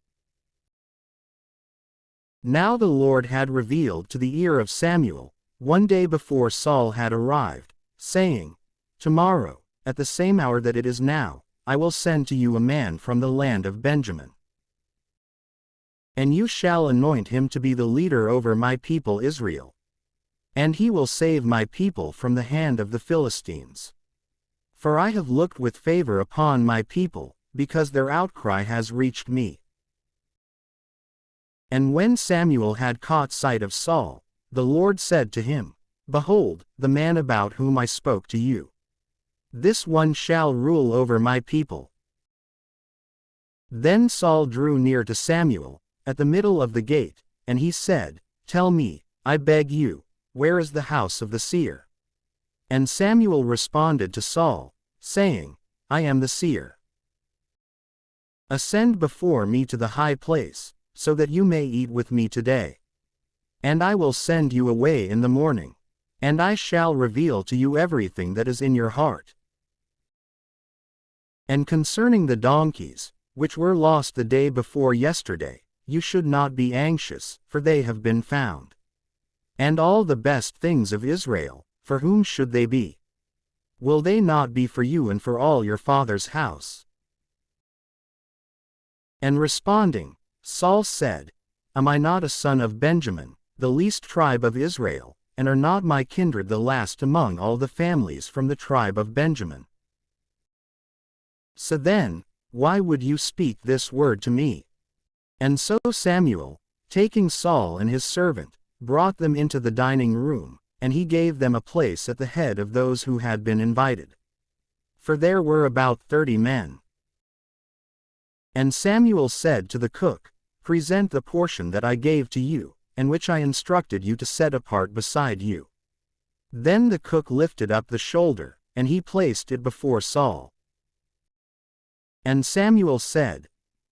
Now the Lord had revealed to the ear of Samuel, one day before Saul had arrived, saying, Tomorrow, at the same hour that it is now, I will send to you a man from the land of Benjamin. And you shall anoint him to be the leader over my people Israel. And he will save my people from the hand of the Philistines. For I have looked with favor upon my people, because their outcry has reached me. And when Samuel had caught sight of Saul, the Lord said to him, Behold, the man about whom I spoke to you. This one shall rule over my people. Then Saul drew near to Samuel, at the middle of the gate, and he said, Tell me, I beg you, where is the house of the seer? And Samuel responded to Saul, saying, I am the seer. Ascend before me to the high place, so that you may eat with me today. And I will send you away in the morning, and I shall reveal to you everything that is in your heart. And concerning the donkeys, which were lost the day before yesterday, you should not be anxious, for they have been found. And all the best things of Israel, for whom should they be? Will they not be for you and for all your father's house? And responding, Saul said, Am I not a son of Benjamin, the least tribe of Israel, and are not my kindred the last among all the families from the tribe of Benjamin? So then, why would you speak this word to me? And so Samuel, taking Saul and his servant, brought them into the dining room, and he gave them a place at the head of those who had been invited. For there were about 30 men. And Samuel said to the cook, Present the portion that I gave to you, and which I instructed you to set apart beside you. Then the cook lifted up the shoulder, and he placed it before Saul. And Samuel said,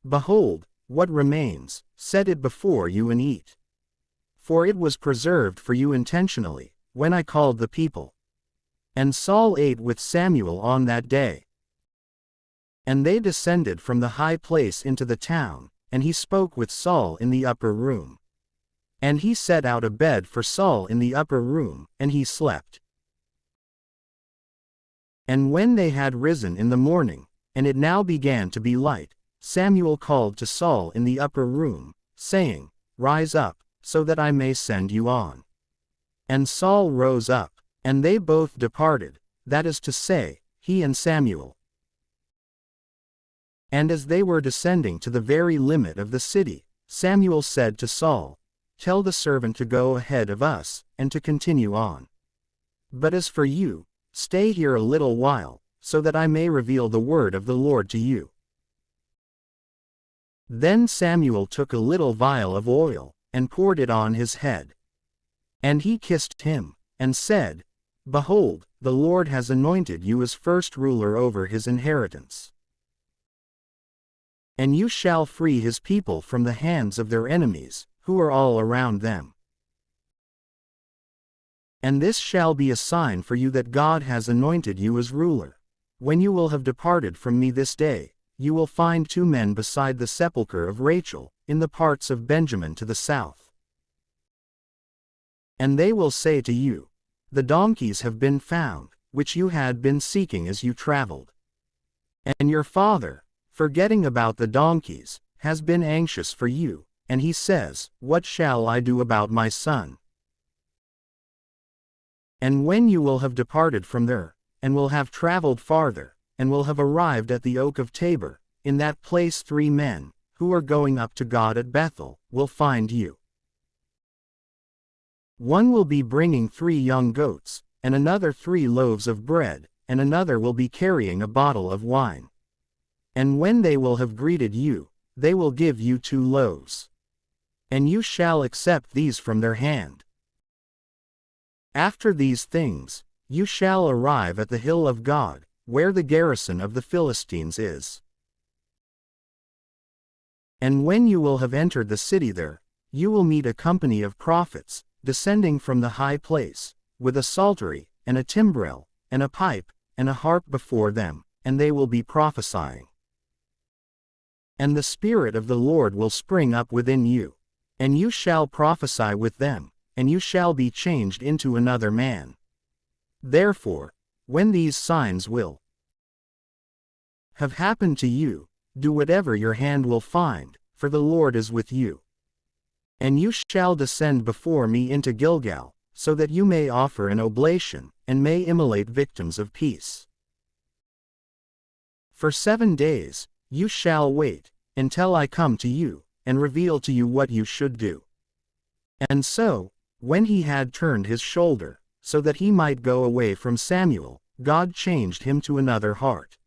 Behold, what remains, set it before you and eat. For it was preserved for you intentionally, when I called the people. And Saul ate with Samuel on that day. And they descended from the high place into the town, and he spoke with Saul in the upper room. And he set out a bed for Saul in the upper room, and he slept. And when they had risen in the morning, and it now began to be light, Samuel called to Saul in the upper room, saying, Rise up, so that I may send you on. And Saul rose up, and they both departed, that is to say, he and Samuel. And as they were descending to the very limit of the city, Samuel said to Saul, Tell the servant to go ahead of us, and to continue on. But as for you, stay here a little while, so that I may reveal the word of the Lord to you. Then Samuel took a little vial of oil, and poured it on his head. And he kissed him, and said, Behold, the Lord has anointed you as first ruler over his inheritance. And you shall free his people from the hands of their enemies, who are all around them. And this shall be a sign for you that God has anointed you as ruler. When you will have departed from me this day, you will find 2 men beside the sepulchre of Rachel, in the parts of Benjamin to the south. And they will say to you, The donkeys have been found, which you had been seeking as you traveled. And your father, forgetting about the donkeys, has been anxious for you, and he says, What shall I do about my son? And when you will have departed from there, and will have traveled farther, and will have arrived at the oak of Tabor, in that place 3 men, who are going up to God at Bethel, will find you. One will be bringing 3 young goats, and another 3 loaves of bread, and another will be carrying a bottle of wine. And when they will have greeted you, they will give you 2 loaves. And you shall accept these from their hand. After these things, you shall arrive at the hill of God, where the garrison of the Philistines is. And when you will have entered the city there, you will meet a company of prophets, descending from the high place, with a psaltery, and a timbrel, and a pipe, and a harp before them, and they will be prophesying. And the Spirit of the Lord will spring up within you, and you shall prophesy with them, and you shall be changed into another man. Therefore, when these signs will have happened to you, do whatever your hand will find, for the Lord is with you. And you shall descend before me into Gilgal, so that you may offer an oblation, and may immolate victims of peace. For 7 days, you shall wait, until I come to you, and reveal to you what you should do. And so, when he had turned his shoulder, so that he might go away from Samuel, God changed him to another heart.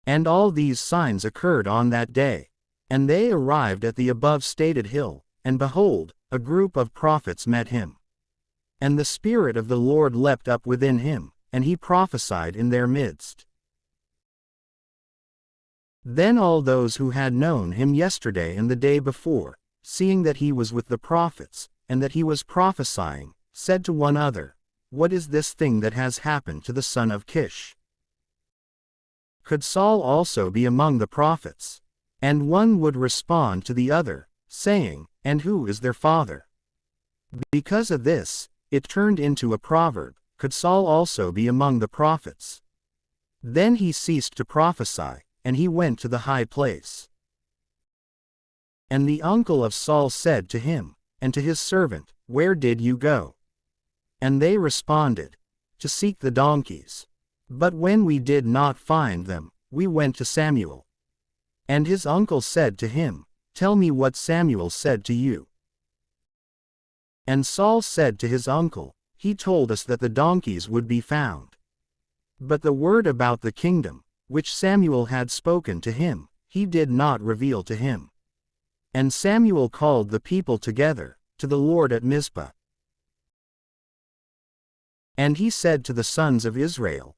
And all these signs occurred on that day. And they arrived at the above stated hill, and behold, a group of prophets met him. And the Spirit of the Lord leapt up within him, and he prophesied in their midst. Then all those who had known him yesterday and the day before, seeing that he was with the prophets, and that he was prophesying, said to one another, What is this thing that has happened to the son of Kish? Could Saul also be among the prophets? And one would respond to the other, saying, And who is their father? Because of this, it turned into a proverb, Could Saul also be among the prophets? Then he ceased to prophesy, and he went to the high place. And the uncle of Saul said to him, and to his servant, Where did you go? And they responded, To seek the donkeys. But when we did not find them, we went to Samuel. And his uncle said to him, Tell me what Samuel said to you. And Saul said to his uncle, He told us that the donkeys would be found. But the word about the kingdom, which Samuel had spoken to him, he did not reveal to him. And Samuel called the people together, to the Lord at Mizpah. And he said to the sons of Israel,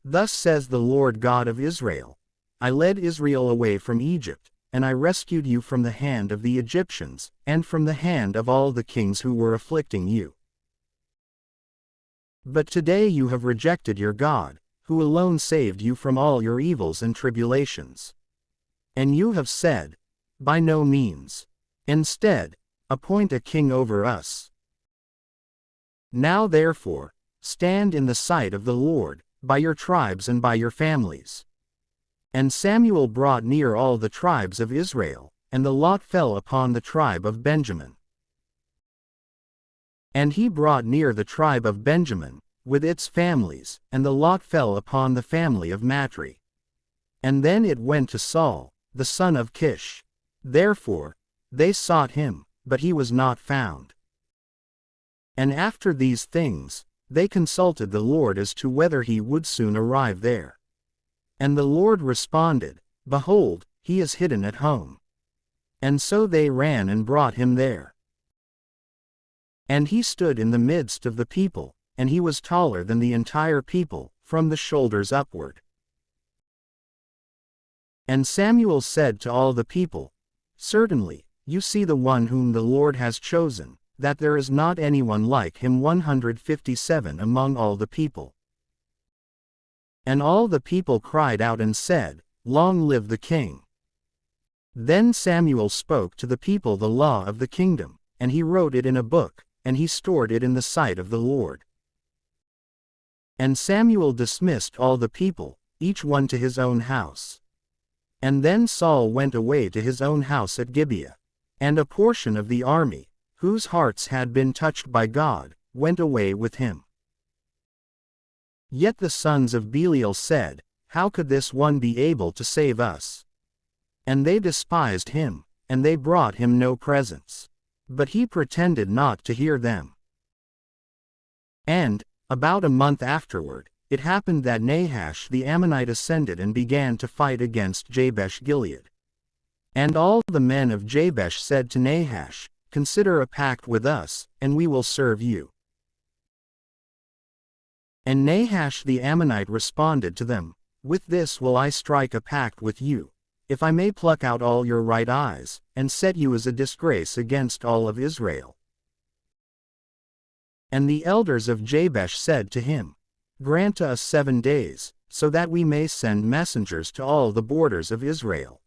Thus says the Lord God of Israel, I led Israel away from Egypt, and I rescued you from the hand of the Egyptians, and from the hand of all the kings who were afflicting you. But today you have rejected your God, who alone saved you from all your evils and tribulations. And you have said, By no means. Instead, appoint a king over us. Now therefore, stand in the sight of the Lord, by your tribes and by your families. And Samuel brought near all the tribes of Israel, and the lot fell upon the tribe of Benjamin. And he brought near the tribe of Benjamin, with its families, and the lot fell upon the family of Matri. And then it went to Saul, the son of Kish. Therefore, they sought him, but he was not found. And after these things, they consulted the Lord as to whether he would soon arrive there. And the Lord responded, Behold, he is hidden at home. And so they ran and brought him there. And he stood in the midst of the people, and he was taller than the entire people, from the shoulders upward. And Samuel said to all the people, Certainly, you see the one whom the Lord has chosen, that there is not anyone like him. 157 among all the people. And all the people cried out and said, Long live the king. Then Samuel spoke to the people the law of the kingdom, and he wrote it in a book, and he stored it in the sight of the Lord. And Samuel dismissed all the people, each one to his own house. And then Saul went away to his own house at Gibeah. And a portion of the army, whose hearts had been touched by God, went away with him. Yet the sons of Belial said, How could this one be able to save us? And they despised him, and they brought him no presents. But he pretended not to hear them. And, about a month afterward, it happened that Nahash the Ammonite ascended and began to fight against Jabesh Gilead. And all the men of Jabesh said to Nahash, Consider a pact with us, and we will serve you. And Nahash the Ammonite responded to them, With this will I strike a pact with you, if I may pluck out all your right eyes, and set you as a disgrace against all of Israel. And the elders of Jabesh said to him, Grant us 7 days, so that we may send messengers to all the borders of Israel.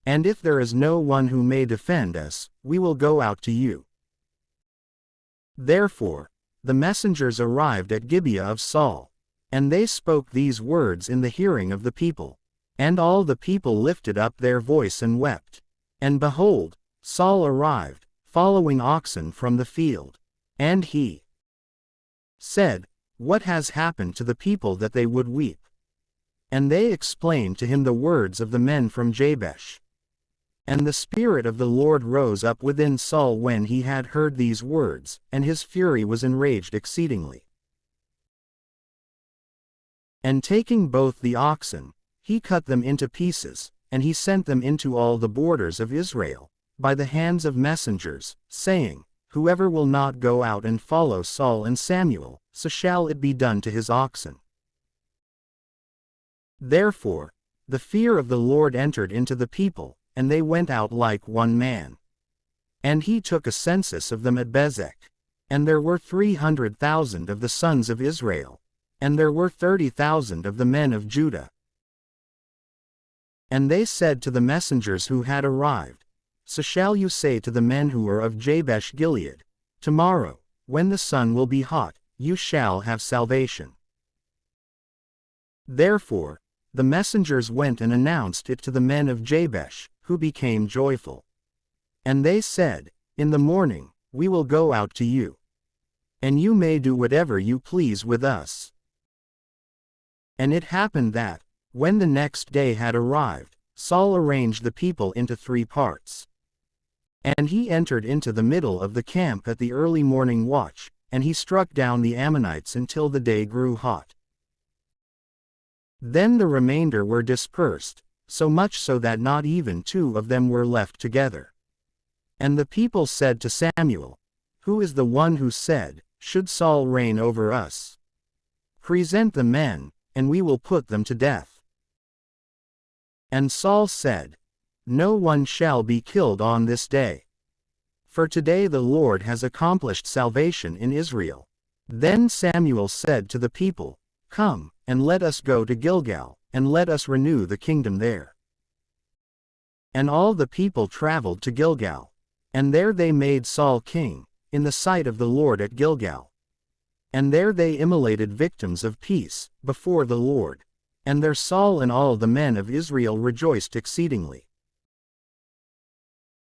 And if there is no one who may defend us, we will go out to you. Therefore, the messengers arrived at Gibeah of Saul. And they spoke these words in the hearing of the people. And all the people lifted up their voice and wept. And behold, Saul arrived, following oxen from the field. And he said, What has happened to the people that they would weep? And they explained to him the words of the men from Jabesh. And the Spirit of the Lord rose up within Saul when he had heard these words, and his fury was enraged exceedingly. And taking both the oxen, he cut them into pieces, and he sent them into all the borders of Israel, by the hands of messengers, saying, Whoever will not go out and follow Saul and Samuel, so shall it be done to his oxen. Therefore, the fear of the Lord entered into the people, and they went out like one man. And he took a census of them at Bezek. And there were 300,000 of the sons of Israel. And there were 30,000 of the men of Judah. And they said to the messengers who had arrived, So shall you say to the men who are of Jabesh Gilead, Tomorrow, when the sun will be hot, you shall have salvation. Therefore, the messengers went and announced it to the men of Jabesh, who became joyful. And they said, In the morning, we will go out to you. And you may do whatever you please with us. And it happened that, when the next day had arrived, Saul arranged the people into 3 parts. And he entered into the middle of the camp at the early morning watch, and he struck down the Ammonites until the day grew hot. Then the remainder were dispersed, so much so that not even 2 of them were left together. And the people said to Samuel, Who is the one who said, Should Saul reign over us? Present the men, and we will put them to death. And Saul said, No one shall be killed on this day. For today the Lord has accomplished salvation in Israel. Then Samuel said to the people, Come, and let us go to Gilgal, and let us renew the kingdom there. And all the people traveled to Gilgal. And there they made Saul king, in the sight of the Lord at Gilgal. And there they immolated victims of peace, before the Lord. And there Saul and all the men of Israel rejoiced exceedingly.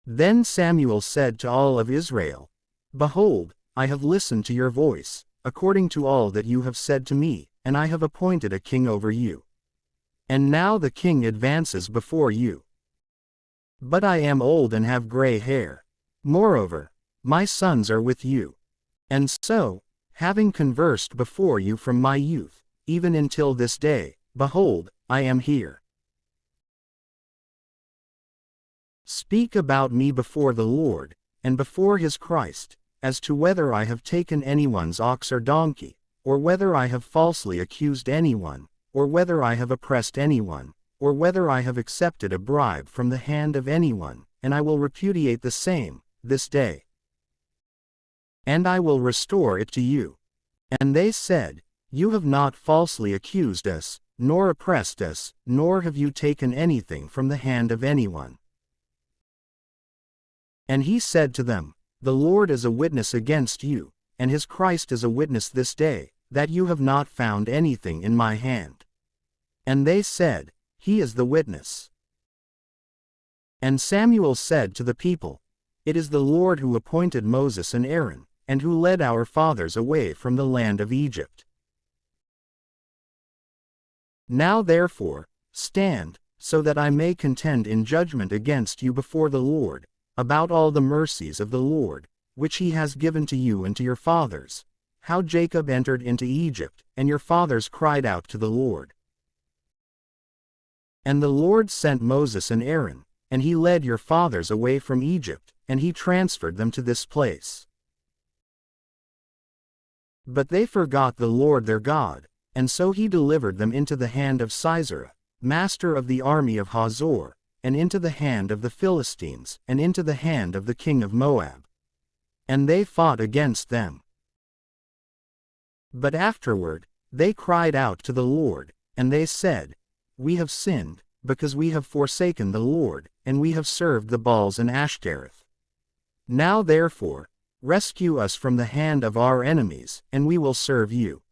Then Samuel said to all of Israel, Behold, I have listened to your voice, according to all that you have said to me, and I have appointed a king over you. And now the king advances before you. But I am old and have gray hair. Moreover, my sons are with you. And so, having conversed before you from my youth, even until this day, behold, I am here. Speak about me before the Lord, and before his Christ, as to whether I have taken anyone's ox or donkey, or whether I have falsely accused anyone, or whether I have oppressed anyone, or whether I have accepted a bribe from the hand of anyone, and I will repudiate the same, this day. And I will restore it to you. And they said, You have not falsely accused us, nor oppressed us, nor have you taken anything from the hand of anyone. And he said to them, The Lord is a witness against you, and his Christ is a witness this day, that you have not found anything in my hand. And they said, He is the witness. And Samuel said to the people, It is the Lord who appointed Moses and Aaron, and who led our fathers away from the land of Egypt. Now therefore, stand, so that I may contend in judgment against you before the Lord, about all the mercies of the Lord, which he has given to you and to your fathers, how Jacob entered into Egypt, and your fathers cried out to the Lord. And the Lord sent Moses and Aaron, and he led your fathers away from Egypt, and he transferred them to this place. But they forgot the Lord their God, and so he delivered them into the hand of Sisera, master of the army of Hazor, and into the hand of the Philistines, and into the hand of the king of Moab. And they fought against them. But afterward, they cried out to the Lord, and they said, We have sinned, because we have forsaken the Lord, and we have served the Baals and Ashtoreth. Now therefore, rescue us from the hand of our enemies, and we will serve you.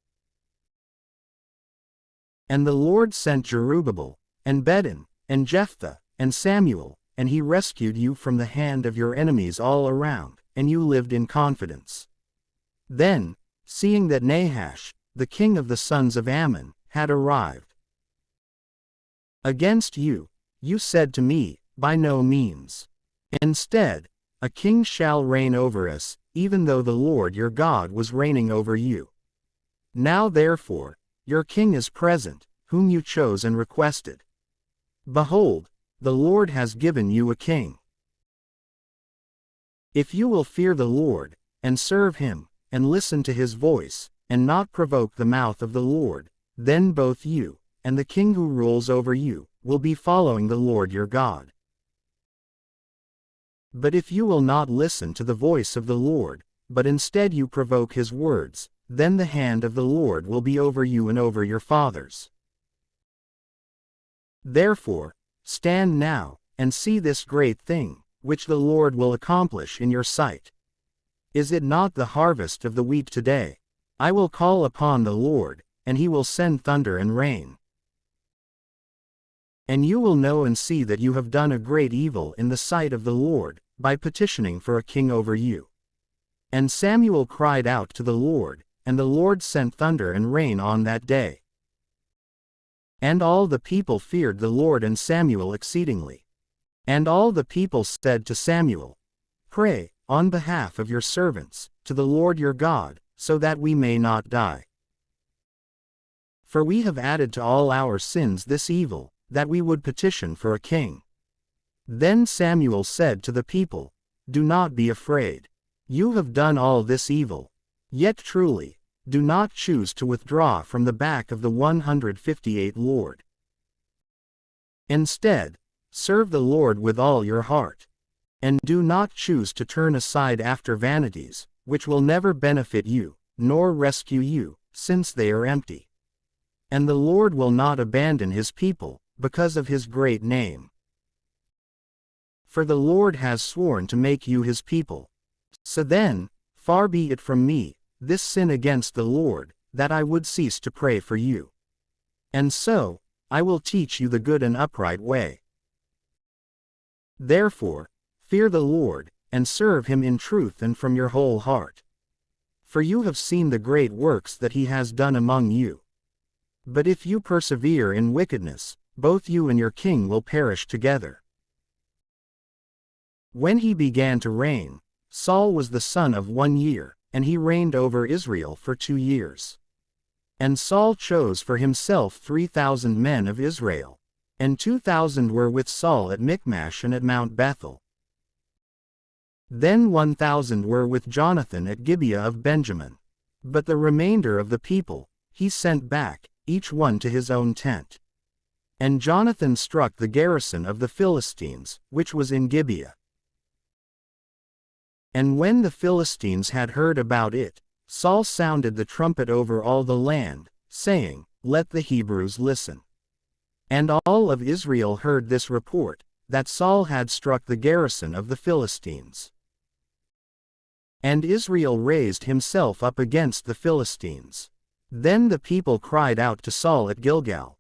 And the Lord sent Jerubbaal, and Bedan, and Jephthah, and Samuel, and he rescued you from the hand of your enemies all around, and you lived in confidence. Then, seeing that Nahash, the king of the sons of Ammon, had arrived against you, you said to me, By no means. Instead, a king shall reign over us, even though the Lord your God was reigning over you. Now therefore, your king is present, whom you chose and requested. Behold, the Lord has given you a king. If you will fear the Lord, and serve him, and listen to his voice, and not provoke the mouth of the Lord, then both you, and the king who rules over you, will be following the Lord your God. But if you will not listen to the voice of the Lord, but instead you provoke his words, then the hand of the Lord will be over you and over your fathers. Therefore, stand now, and see this great thing, which the Lord will accomplish in your sight. Is it not the harvest of the wheat today? I will call upon the Lord, and he will send thunder and rain. And you will know and see that you have done a great evil in the sight of the Lord, by petitioning for a king over you. And Samuel cried out to the Lord, and the Lord sent thunder and rain on that day. And all the people feared the Lord and Samuel exceedingly. And all the people said to Samuel, Pray, on behalf of your servants, to the Lord your God, so that we may not die. For we have added to all our sins this evil, that we would petition for a king. Then Samuel said to the people, Do not be afraid. You have done all this evil. Yet truly, do not choose to withdraw from the back of the 158 Lord. Instead, serve the Lord with all your heart. And do not choose to turn aside after vanities, which will never benefit you, nor rescue you, since they are empty. And the Lord will not abandon his people, because of his great name. For the Lord has sworn to make you his people. So then, far be it from me, this sin against the Lord, that I would cease to pray for you. And so, I will teach you the good and upright way. Therefore, fear the Lord, and serve him in truth and from your whole heart. For you have seen the great works that he has done among you. But if you persevere in wickedness, both you and your king will perish together. When he began to reign, Saul was the son of 1 year, and he reigned over Israel for 2 years. And Saul chose for himself 3,000 men of Israel, and 2,000 were with Saul at Michmash and at Mount Bethel. Then 1,000 were with Jonathan at Gibeah of Benjamin. But the remainder of the people he sent back, each one to his own tent. And Jonathan struck the garrison of the Philistines, which was in Gibeah. And when the Philistines had heard about it, Saul sounded the trumpet over all the land, saying, Let the Hebrews listen. And all of Israel heard this report, that Saul had struck the garrison of the Philistines. And Israel raised himself up against the Philistines. Then the people cried out to Saul at Gilgal.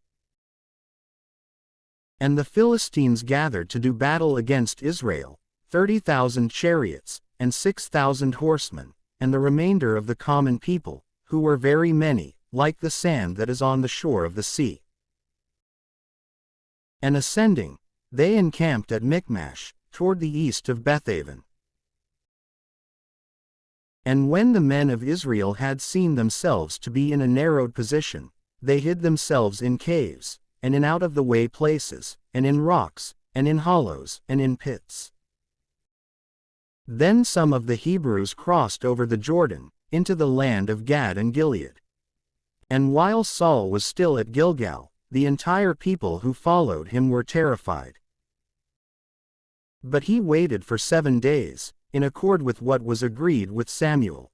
And the Philistines gathered to do battle against Israel, 30,000 chariots, and 6,000 horsemen, and the remainder of the common people, who were very many, like the sand that is on the shore of the sea. And ascending, they encamped at Michmash, toward the east of Bethaven. And when the men of Israel had seen themselves to be in a narrowed position, they hid themselves in caves, and in out-of-the-way places, and in rocks, and in hollows, and in pits. Then some of the Hebrews crossed over the Jordan, into the land of Gad and Gilead. And while Saul was still at Gilgal, the entire people who followed him were terrified. But he waited for 7 days, in accord with what was agreed with Samuel.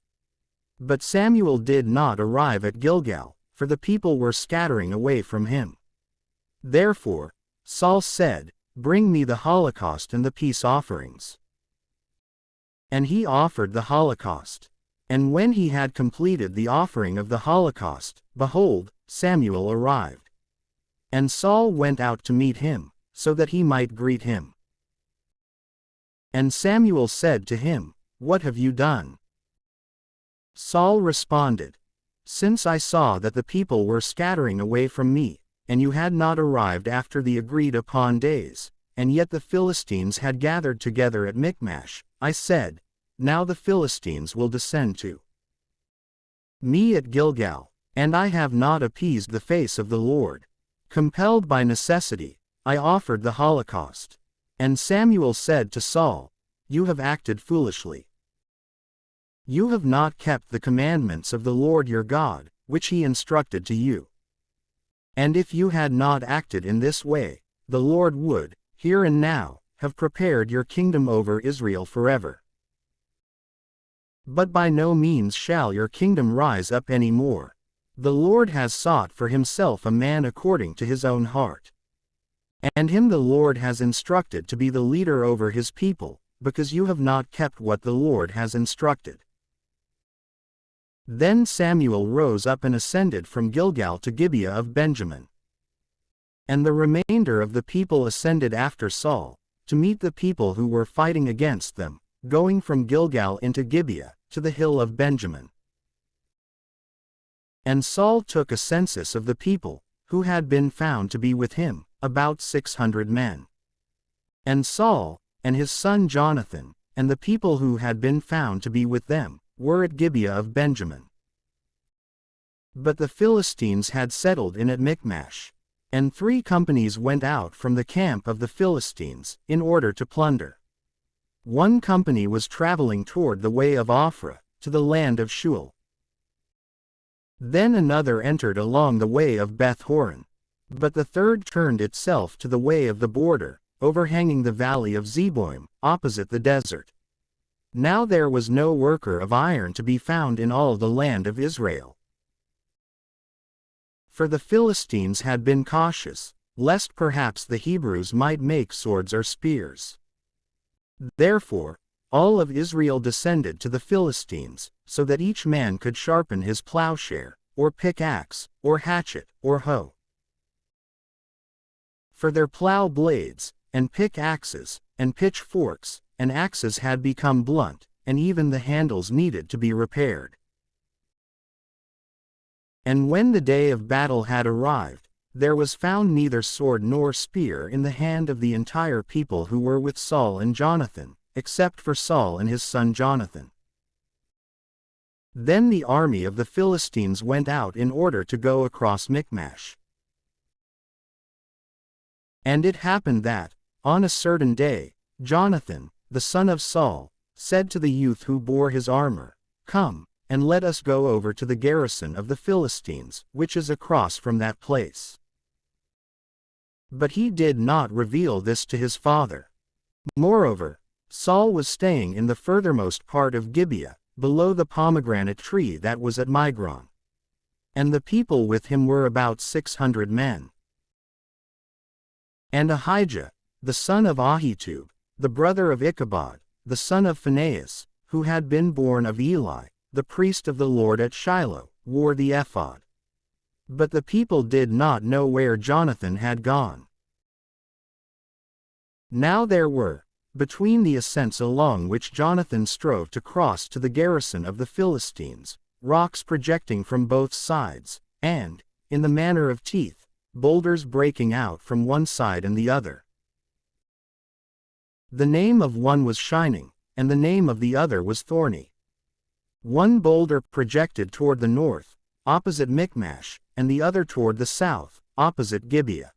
But Samuel did not arrive at Gilgal, for the people were scattering away from him. Therefore, Saul said, Bring me the holocaust and the peace offerings. And he offered the holocaust. And when he had completed the offering of the holocaust, behold, Samuel arrived. And Saul went out to meet him, so that he might greet him. And Samuel said to him, What have you done? Saul responded, Since I saw that the people were scattering away from me, and you had not arrived after the agreed-upon days, and yet the Philistines had gathered together at Michmash, I said, Now the Philistines will descend to me at Gilgal, and I have not appeased the face of the Lord. Compelled by necessity, I offered the holocaust. And Samuel said to Saul, You have acted foolishly. You have not kept the commandments of the Lord your God, which he instructed to you. And if you had not acted in this way, the Lord would, here and now, have prepared your kingdom over Israel forever. But by no means shall your kingdom rise up any more. The Lord has sought for himself a man according to his own heart. And him the Lord has instructed to be the leader over his people, because you have not kept what the Lord has instructed. Then Samuel rose up and ascended from Gilgal to Gibeah of Benjamin. And the remainder of the people ascended after Saul, to meet the people who were fighting against them, going from Gilgal into Gibeah, to the hill of Benjamin. And Saul took a census of the people, who had been found to be with him, about 600 men. And Saul, and his son Jonathan, and the people who had been found to be with them, were at Gibeah of Benjamin. But the Philistines had settled in at Michmash, and 3 companies went out from the camp of the Philistines, in order to plunder. 1 company was traveling toward the way of Ophrah, to the land of Shual. Then another entered along the way of Beth-horon. But the third turned itself to the way of the border, overhanging the valley of Zeboim, opposite the desert. Now there was no worker of iron to be found in all the land of Israel. For the Philistines had been cautious, lest perhaps the Hebrews might make swords or spears. Therefore, all of Israel descended to the Philistines, so that each man could sharpen his plowshare, or pickaxe, or hatchet, or hoe. For their plow blades, and pickaxes, and pitchforks, and axes had become blunt, and even the handles needed to be repaired. And when the day of battle had arrived, there was found neither sword nor spear in the hand of the entire people who were with Saul and Jonathan, except for Saul and his son Jonathan. Then the army of the Philistines went out in order to go across Michmash. And it happened that, on a certain day, Jonathan, the son of Saul, said to the youth who bore his armor, "Come, and let us go over to the garrison of the Philistines, which is across from that place." But he did not reveal this to his father. Moreover, Saul was staying in the furthermost part of Gibeah, below the pomegranate tree that was at Migron. And the people with him were about 600 men. And Ahijah, the son of Ahitub, the brother of Ichabod, the son of Phinehas, who had been born of Eli, the priest of the Lord at Shiloh, wore the ephod. But the people did not know where Jonathan had gone. Now there were, between the ascents along which Jonathan strove to cross to the garrison of the Philistines, rocks projecting from both sides, and, in the manner of teeth, boulders breaking out from one side and the other. The name of one was Shining, and the name of the other was Thorny. One boulder projected toward the north, opposite Michmash, and the other toward the south, opposite Gibeah.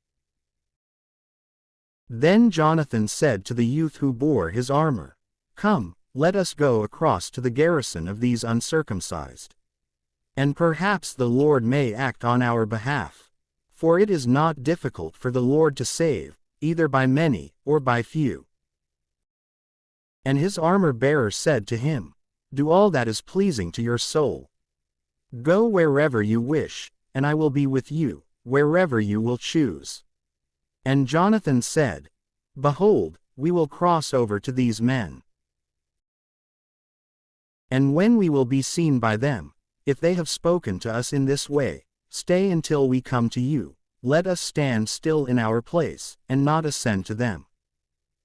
Then Jonathan said to the youth who bore his armor, "Come, let us go across to the garrison of these uncircumcised. And perhaps the Lord may act on our behalf. For it is not difficult for the Lord to save, either by many, or by few." And his armor-bearer said to him, "Do all that is pleasing to your soul. Go wherever you wish, and I will be with you, wherever you will choose." And Jonathan said, "Behold, we will cross over to these men. And when we will be seen by them, if they have spoken to us in this way, stay until we come to you, let us stand still in our place, and not ascend to them.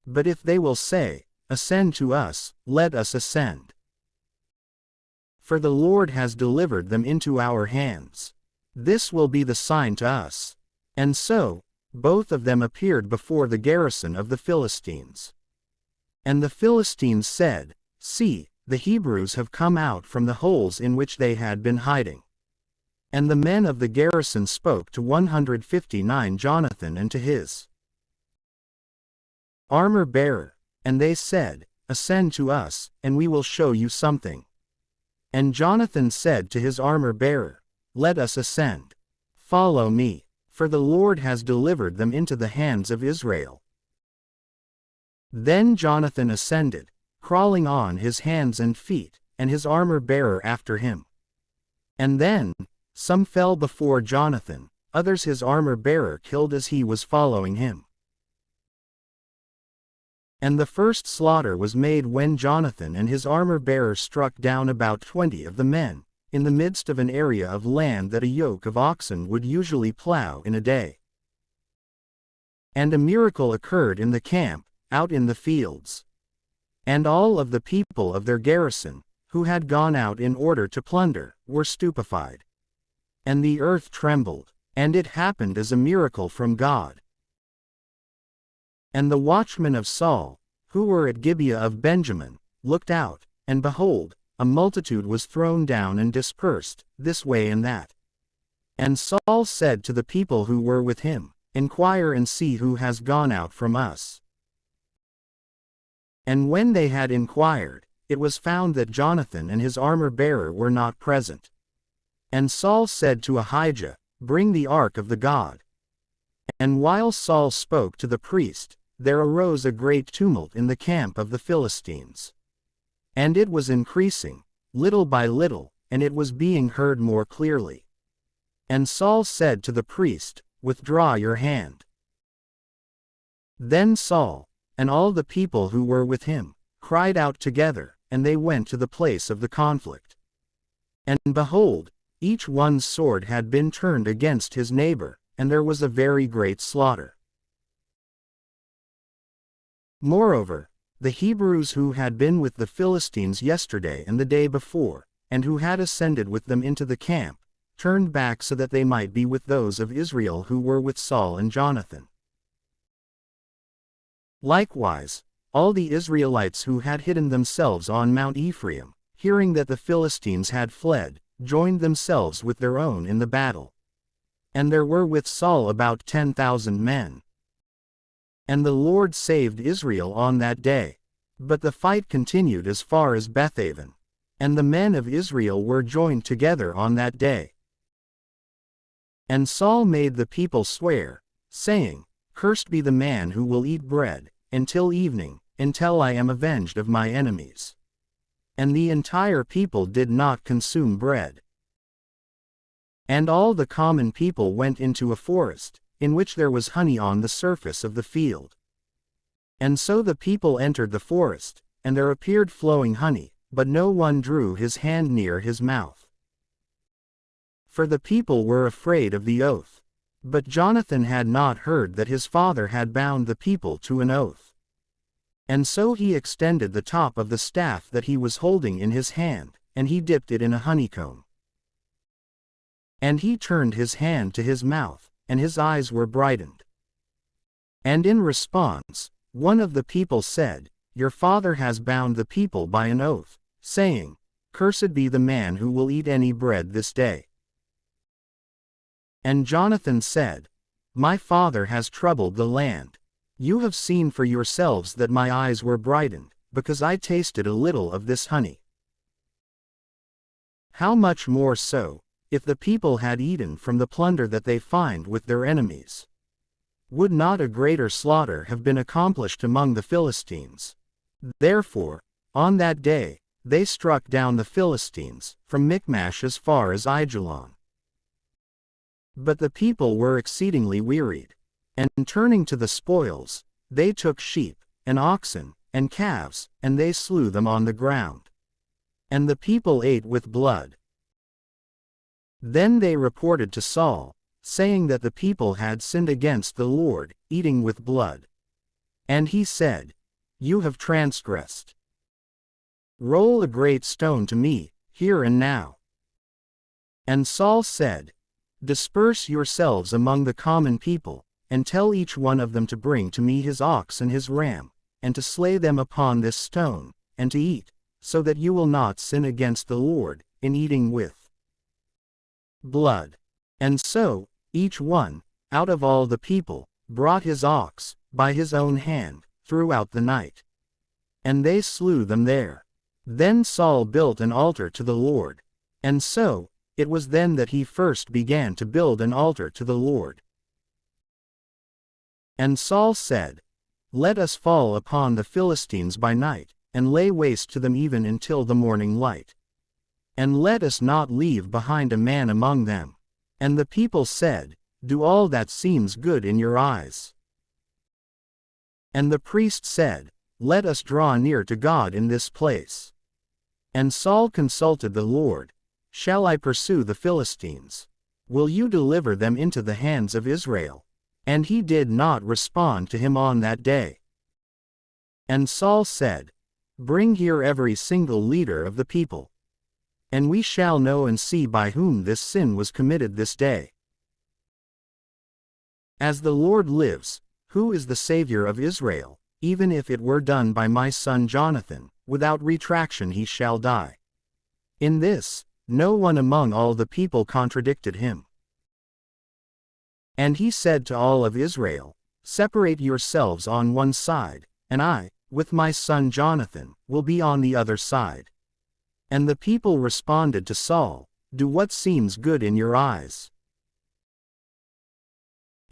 But if they will say, Ascend to us, let us ascend. For the Lord has delivered them into our hands. This will be the sign to us." And so, both of them appeared before the garrison of the Philistines. And the Philistines said, "See, the Hebrews have come out from the holes in which they had been hiding." And the men of the garrison spoke to 159 Jonathan and to his armor-bearer, and they said, "Ascend to us, and we will show you something." And Jonathan said to his armor-bearer, "Let us ascend. Follow me, for the Lord has delivered them into the hands of Israel." Then Jonathan ascended, crawling on his hands and feet, and his armor-bearer after him. And then, some fell before Jonathan, others his armor-bearer killed as he was following him. And the first slaughter was made when Jonathan and his armor-bearer struck down about 20 of the men, in the midst of an area of land that a yoke of oxen would usually plow in a day. And a miracle occurred in the camp, out in the fields. And all of the people of their garrison, who had gone out in order to plunder, were stupefied. And the earth trembled, and it happened as a miracle from God. And the watchmen of Saul, who were at Gibeah of Benjamin, looked out, and behold, a multitude was thrown down and dispersed, this way and that. And Saul said to the people who were with him, "Inquire and see who has gone out from us." And when they had inquired, it was found that Jonathan and his armor-bearer were not present. And Saul said to Ahijah, "Bring the ark of the God." And while Saul spoke to the priest, there arose a great tumult in the camp of the Philistines. And it was increasing, little by little, and it was being heard more clearly. And Saul said to the priest, "Withdraw your hand." Then Saul, and all the people who were with him, cried out together, and they went to the place of the conflict. And behold, each one's sword had been turned against his neighbor, and there was a very great slaughter. Moreover, the Hebrews who had been with the Philistines yesterday and the day before, and who had ascended with them into the camp, turned back so that they might be with those of Israel who were with Saul and Jonathan. Likewise, all the Israelites who had hidden themselves on Mount Ephraim, hearing that the Philistines had fled, joined themselves with their own in the battle. And there were with Saul about 10,000 men. And the Lord saved Israel on that day. But the fight continued as far as Bethaven. And the men of Israel were joined together on that day. And Saul made the people swear, saying, Cursed be the man who will eat bread, until evening, until I am avenged of my enemies. And the entire people did not consume bread. And all the common people went into a forest, in which there was honey on the surface of the field. And so the people entered the forest, and there appeared flowing honey, but no one drew his hand near his mouth. For the people were afraid of the oath. But Jonathan had not heard that his father had bound the people to an oath. And so he extended the top of the staff that he was holding in his hand, and he dipped it in a honeycomb. And he turned his hand to his mouth, and his eyes were brightened. And in response, one of the people said, Your father has bound the people by an oath, saying, Cursed be the man who will eat any bread this day. And Jonathan said, My father has troubled the land. You have seen for yourselves that my eyes were brightened, because I tasted a little of this honey. How much more so, if the people had eaten from the plunder that they find with their enemies? Would not a greater slaughter have been accomplished among the Philistines? Therefore, on that day, they struck down the Philistines, from Michmash as far as Aijalon. But the people were exceedingly wearied. And turning to the spoils, they took sheep, and oxen, and calves, and they slew them on the ground. And the people ate with blood. Then they reported to Saul, saying that the people had sinned against the Lord, eating with blood. And he said, You have transgressed. Roll a great stone to me, here and now. And Saul said, Disperse yourselves among the common people, and tell each one of them to bring to me his ox and his ram, and to slay them upon this stone, and to eat, so that you will not sin against the Lord, in eating with blood. And so, each one, out of all the people, brought his ox, by his own hand, throughout the night. And they slew them there. Then Saul built an altar to the Lord. And so, it was then that he first began to build an altar to the Lord. And Saul said, Let us fall upon the Philistines by night, and lay waste to them even until the morning light. And let us not leave behind a man among them. And the people said, Do all that seems good in your eyes. And the priest said, Let us draw near to God in this place. And Saul consulted the Lord, Shall I pursue the Philistines? Will you deliver them into the hands of Israel? And he did not respond to him on that day. And Saul said, Bring here every single leader of the people. And we shall know and see by whom this sin was committed this day. As the Lord lives, who is the Savior of Israel, even if it were done by my son Jonathan, without retraction he shall die. In this, no one among all the people contradicted him. And he said to all of Israel, Separate yourselves on one side, and I, with my son Jonathan, will be on the other side. And the people responded to Saul, Do what seems good in your eyes.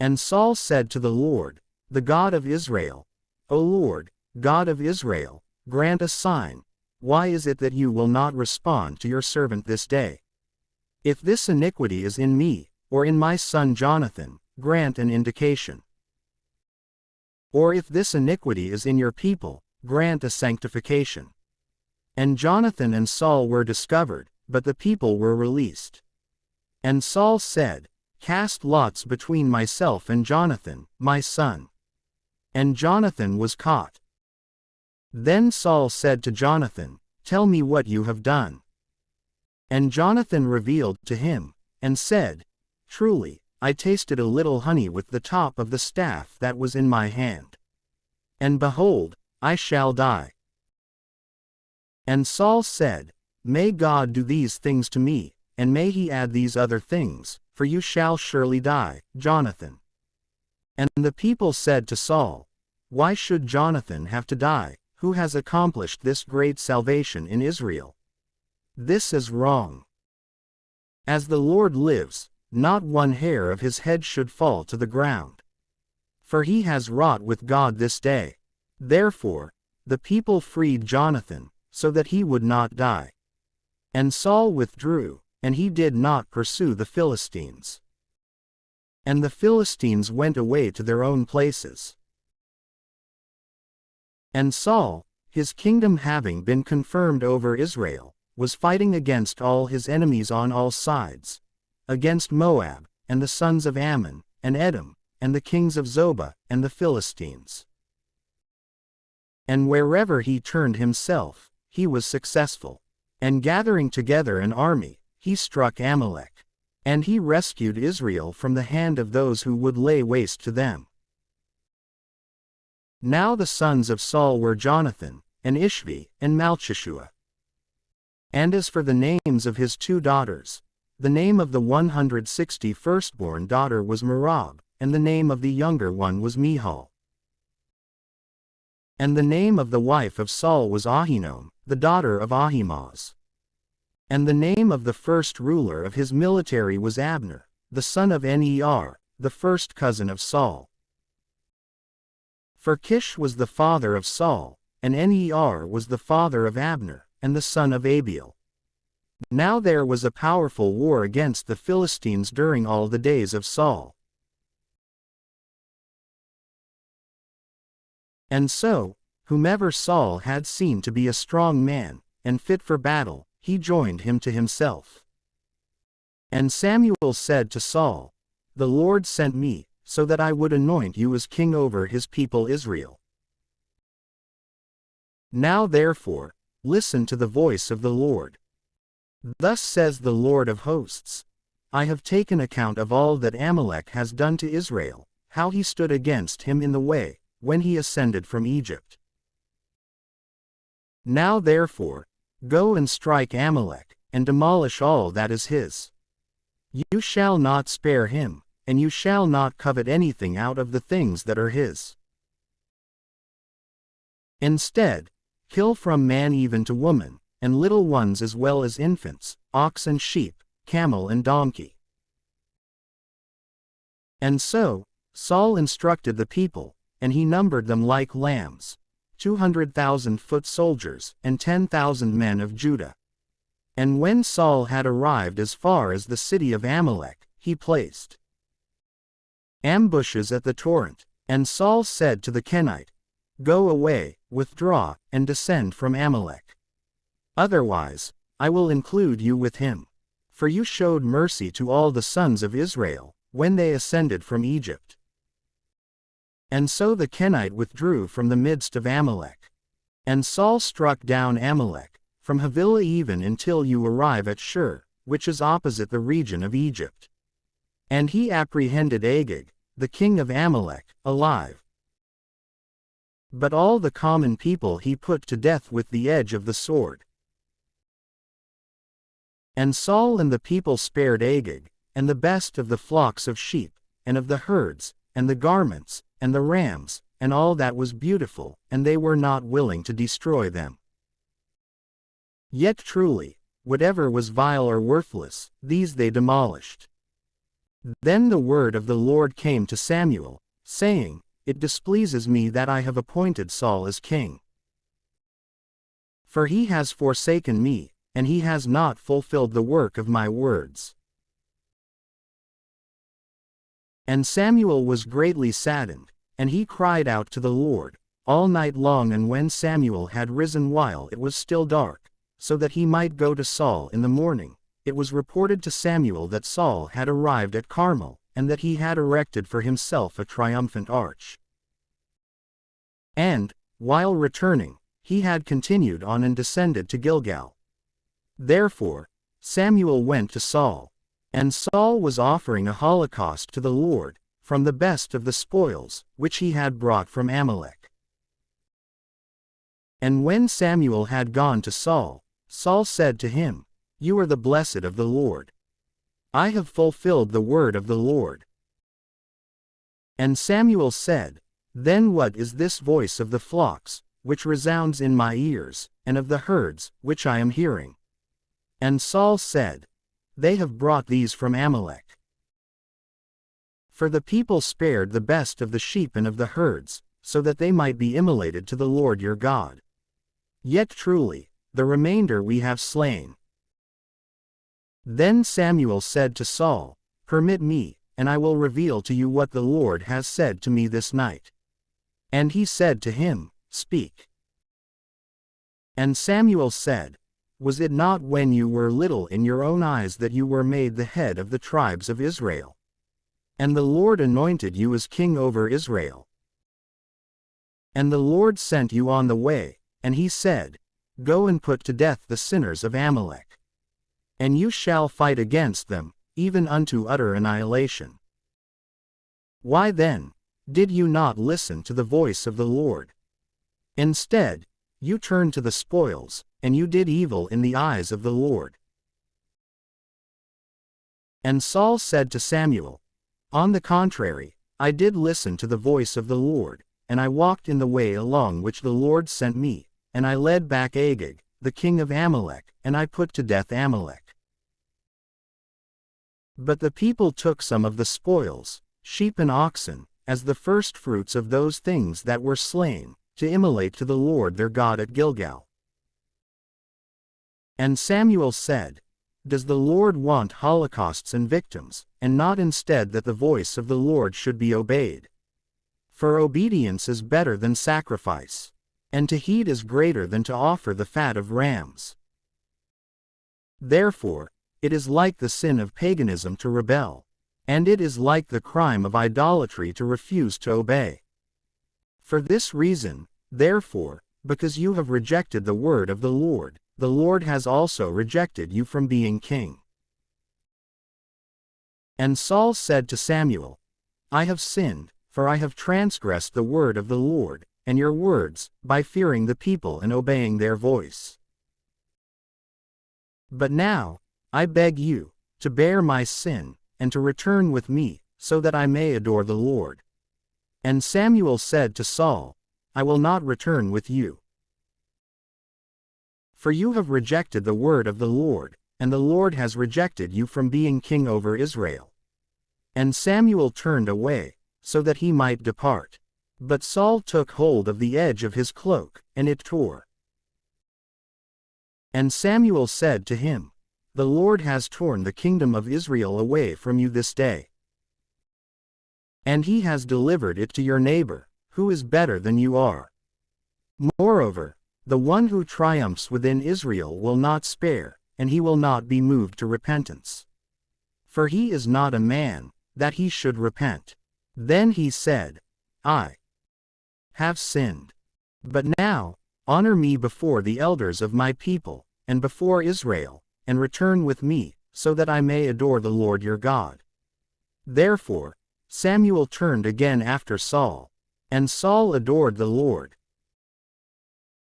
And Saul said to the Lord, the God of Israel, O Lord, God of Israel, grant a sign. Why is it that you will not respond to your servant this day? If this iniquity is in me, or in my son Jonathan, grant an indication. Or if this iniquity is in your people, grant a sanctification. And Jonathan and Saul were discovered, but the people were released. And Saul said, "Cast lots between myself and Jonathan, my son." And Jonathan was caught. Then Saul said to Jonathan, "Tell me what you have done." And Jonathan revealed to him, and said, "Truly, I tasted a little honey with the top of the staff that was in my hand. And behold, I shall die." And Saul said, "May God do these things to me, and may he add these other things, for you shall surely die, Jonathan." And the people said to Saul, "Why should Jonathan have to die, who has accomplished this great salvation in Israel? This is wrong. As the Lord lives, not one hair of his head should fall to the ground. For he has wrought with God this day." Therefore, the people freed Jonathan, so that he would not die. And Saul withdrew, and he did not pursue the Philistines. And the Philistines went away to their own places. And Saul, his kingdom having been confirmed over Israel, was fighting against all his enemies on all sides, against Moab, and the sons of Ammon, and Edom, and the kings of Zobah, and the Philistines. And wherever he turned himself, he was successful. And gathering together an army, he struck Amalek. And he rescued Israel from the hand of those who would lay waste to them. Now the sons of Saul were Jonathan, and Ishvi, and Malchishua. And as for the names of his 2 daughters, the name of the 160 firstborn daughter was Merab, and the name of the younger one was Michal. And the name of the wife of Saul was Ahinoam, the daughter of Ahimaaz. And the name of the first ruler of his military was Abner, the son of Ner, the first cousin of Saul. For Kish was the father of Saul, and Ner was the father of Abner, and the son of Abiel. Now there was a powerful war against the Philistines during all the days of Saul. And so, whomever Saul had seen to be a strong man, and fit for battle, he joined him to himself. And Samuel said to Saul, "The Lord sent me, so that I would anoint you as king over his people Israel. Now therefore, listen to the voice of the Lord. Thus says the Lord of hosts, I have taken account of all that Amalek has done to Israel, how he stood against him in the way, when he ascended from Egypt. Now therefore, go and strike Amalek, and demolish all that is his. You shall not spare him, and you shall not covet anything out of the things that are his. Instead, kill from man even to woman, and little ones as well as infants, ox and sheep, camel and donkey." And so, Saul instructed the people, and he numbered them like lambs, 200,000 foot soldiers, and 10,000 men of Judah. And when Saul had arrived as far as the city of Amalek, he placed ambushes at the torrent, and Saul said to the Kenite, "Go away, withdraw, and descend from Amalek. Otherwise, I will include you with him. For you showed mercy to all the sons of Israel, when they ascended from Egypt." And so the Kenite withdrew from the midst of Amalek. And Saul struck down Amalek, from Havilah even until you arrive at Shur, which is opposite the region of Egypt. And he apprehended Agag, the king of Amalek, alive. But all the common people he put to death with the edge of the sword. And Saul and the people spared Agag, and the best of the flocks of sheep, and of the herds, and the garments, and the rams, and all that was beautiful, and they were not willing to destroy them. Yet truly, whatever was vile or worthless, these they demolished. Then the word of the Lord came to Samuel, saying, It displeases me that I have appointed Saul as king. For he has forsaken me, and he has not fulfilled the work of my words. And Samuel was greatly saddened, and he cried out to the Lord all night long. And when Samuel had risen while it was still dark, so that he might go to Saul in the morning. It was reported to Samuel that Saul had arrived at Carmel, and that he had erected for himself a triumphant arch. And, while returning, he had continued on and descended to Gilgal. Therefore, Samuel went to Saul. And Saul was offering a holocaust to the Lord, from the best of the spoils, which he had brought from Amalek. And when Samuel had gone to Saul, Saul said to him, "You are the blessed of the Lord. I have fulfilled the word of the Lord." And Samuel said, "Then what is this voice of the flocks, which resounds in my ears, and of the herds, which I am hearing?" And Saul said, "They have brought these from Amalek." For the people spared the best of the sheep and of the herds, so that they might be immolated to the Lord your God. Yet truly, the remainder we have slain. Then Samuel said to Saul, "Permit me, and I will reveal to you what the Lord has said to me this night." And he said to him, "Speak." And Samuel said, "Was it not when you were little in your own eyes that you were made the head of the tribes of Israel? And the Lord anointed you as king over Israel. And the Lord sent you on the way, and he said, 'Go and put to death the sinners of Amalek. And you shall fight against them, even unto utter annihilation.' Why then, did you not listen to the voice of the Lord? Instead, you turned to the spoils, and you did evil in the eyes of the Lord." And Saul said to Samuel, "On the contrary, I did listen to the voice of the Lord, and I walked in the way along which the Lord sent me, and I led back Agag, the king of Amalek, and I put to death Amalek. But the people took some of the spoils, sheep and oxen, as the firstfruits of those things that were slain, to immolate to the Lord their God at Gilgal." And Samuel said, "Does the Lord want holocausts and victims, and not instead that the voice of the Lord should be obeyed? For obedience is better than sacrifice, and to heed is greater than to offer the fat of rams. Therefore, it is like the sin of paganism to rebel, and it is like the crime of idolatry to refuse to obey. For this reason, therefore, because you have rejected the word of the Lord has also rejected you from being king." And Saul said to Samuel, "I have sinned, for I have transgressed the word of the Lord, and your words, by fearing the people and obeying their voice. But now, I beg you, to bear my sin, and to return with me, so that I may adore the Lord." And Samuel said to Saul, "I will not return with you. For you have rejected the word of the Lord, and the Lord has rejected you from being king over Israel." And Samuel turned away, so that he might depart. But Saul took hold of the edge of his cloak, and it tore. And Samuel said to him, "The Lord has torn the kingdom of Israel away from you this day. And he has delivered it to your neighbor, who is better than you are. Moreover, the one who triumphs within Israel will not spare, and he will not be moved to repentance. For he is not a man, that he should repent." Then he said, "I have sinned. But now, honor me before the elders of my people, and before Israel, and return with me, so that I may adore the Lord your God." Therefore, Samuel turned again after Saul, and Saul adored the Lord.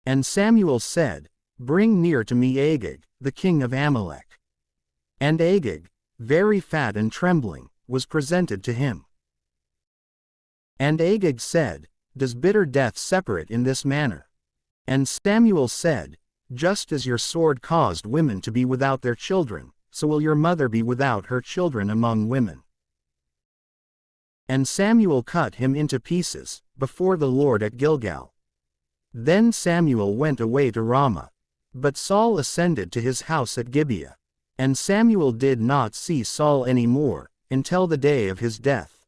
And Samuel said, "Bring near to me Agag, the king of Amalek." And Agag, very fat and trembling, was presented to him. And Agag said, "Does bitter death separate in this manner?" And Samuel said, "Just as your sword caused women to be without their children, so will your mother be without her children among women." And Samuel cut him into pieces, before the Lord at Gilgal. Then Samuel went away to Ramah. But Saul ascended to his house at Gibeah. And Samuel did not see Saul any more, until the day of his death.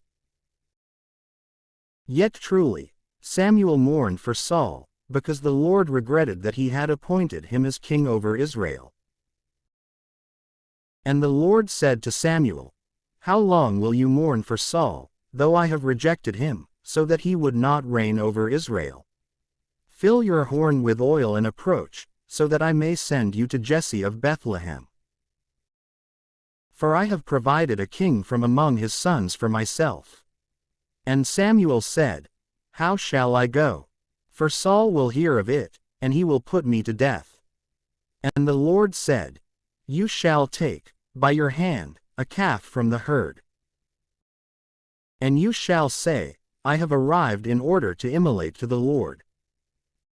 Yet truly, Samuel mourned for Saul, because the Lord regretted that he had appointed him as king over Israel. And the Lord said to Samuel, "How long will you mourn for Saul, though I have rejected him, so that he would not reign over Israel? Fill your horn with oil and approach, so that I may send you to Jesse of Bethlehem. For I have provided a king from among his sons for myself." And Samuel said, "How shall I go? For Saul will hear of it, and he will put me to death." And the Lord said, "You shall take, by your hand, a calf from the herd. And you shall say, I have arrived in order to immolate to the Lord.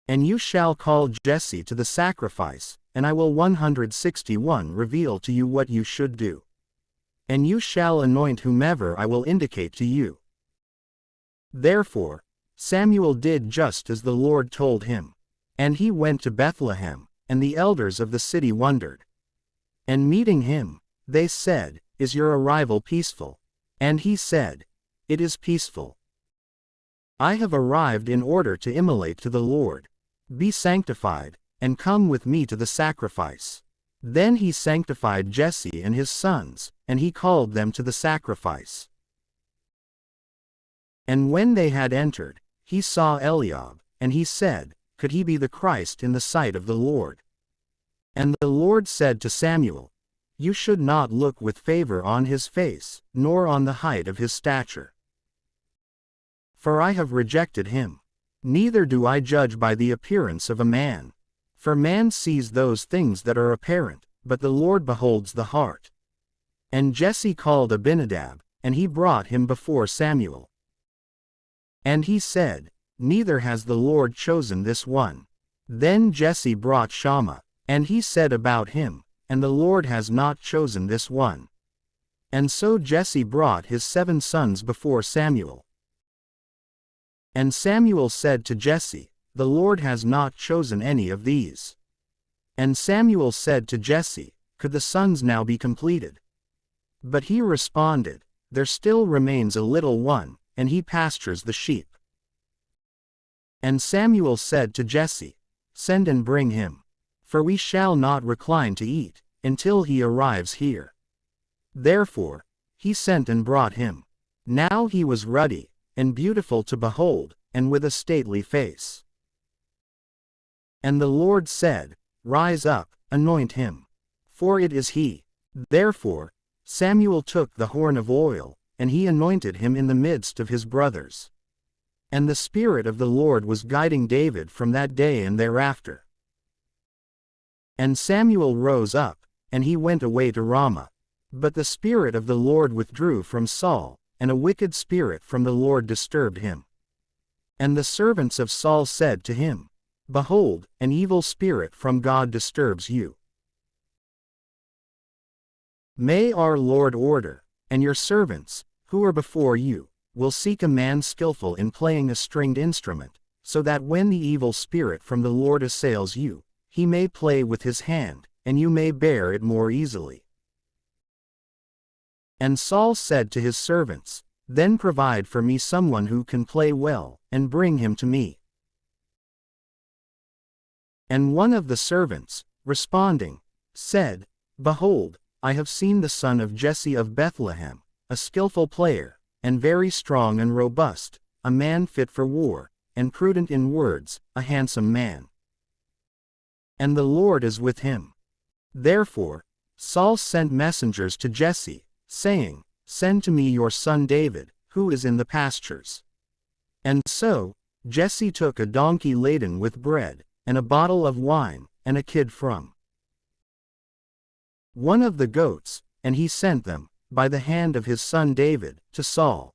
And you shall call Jesse to the sacrifice, and I will 161 reveal to you what you should do. And you shall anoint whomever I will indicate to you." Therefore, Samuel did just as the Lord told him. And he went to Bethlehem, and the elders of the city wondered. And meeting him, they said, "Is your arrival peaceful?" And he said, "It is peaceful. I have arrived in order to immolate to the Lord. Be sanctified, and come with me to the sacrifice." Then he sanctified Jesse and his sons, and he called them to the sacrifice. And when they had entered, he saw Eliab, and he said, "Could he be the Christ in the sight of the Lord?" And the Lord said to Samuel, "You should not look with favor on his face, nor on the height of his stature. For I have rejected him. Neither do I judge by the appearance of a man. For man sees those things that are apparent, but the Lord beholds the heart." And Jesse called Abinadab, and he brought him before Samuel. And he said, "Neither has the Lord chosen this one." Then Jesse brought Shammah, and he said about him, "And the Lord has not chosen this one." And so Jesse brought his 7 sons before Samuel. And Samuel said to Jesse, "The Lord has not chosen any of these." And Samuel said to Jesse, "Could the sons now be completed?" But he responded, "There still remains a little one, and he pastures the sheep." And Samuel said to Jesse, "Send and bring him. For we shall not recline to eat, until he arrives here." Therefore, he sent and brought him. Now he was ruddy, and beautiful to behold, and with a stately face. And the Lord said, "Rise up, anoint him. For it is he." Therefore, Samuel took the horn of oil, and he anointed him in the midst of his brothers. And the Spirit of the Lord was guiding David from that day and thereafter. And Samuel rose up, and he went away to Ramah. But the Spirit of the Lord withdrew from Saul, and a wicked spirit from the Lord disturbed him. And the servants of Saul said to him, "Behold, an evil spirit from God disturbs you. May our Lord order, and your servants, who are before you, will seek a man skillful in playing a stringed instrument, so that when the evil spirit from the Lord assails you, he may play with his hand, and you may bear it more easily." And Saul said to his servants, "Then provide for me someone who can play well, and bring him to me." And one of the servants, responding, said, "Behold, I have seen the son of Jesse of Bethlehem, a skillful player, and very strong and robust, a man fit for war, and prudent in words, a handsome man. And the Lord is with him." Therefore, Saul sent messengers to Jesse, saying, "Send to me your son David, who is in the pastures." And so, Jesse took a donkey laden with bread, and a bottle of wine, and a kid from one of the goats, and he sent them, by the hand of his son David, to Saul.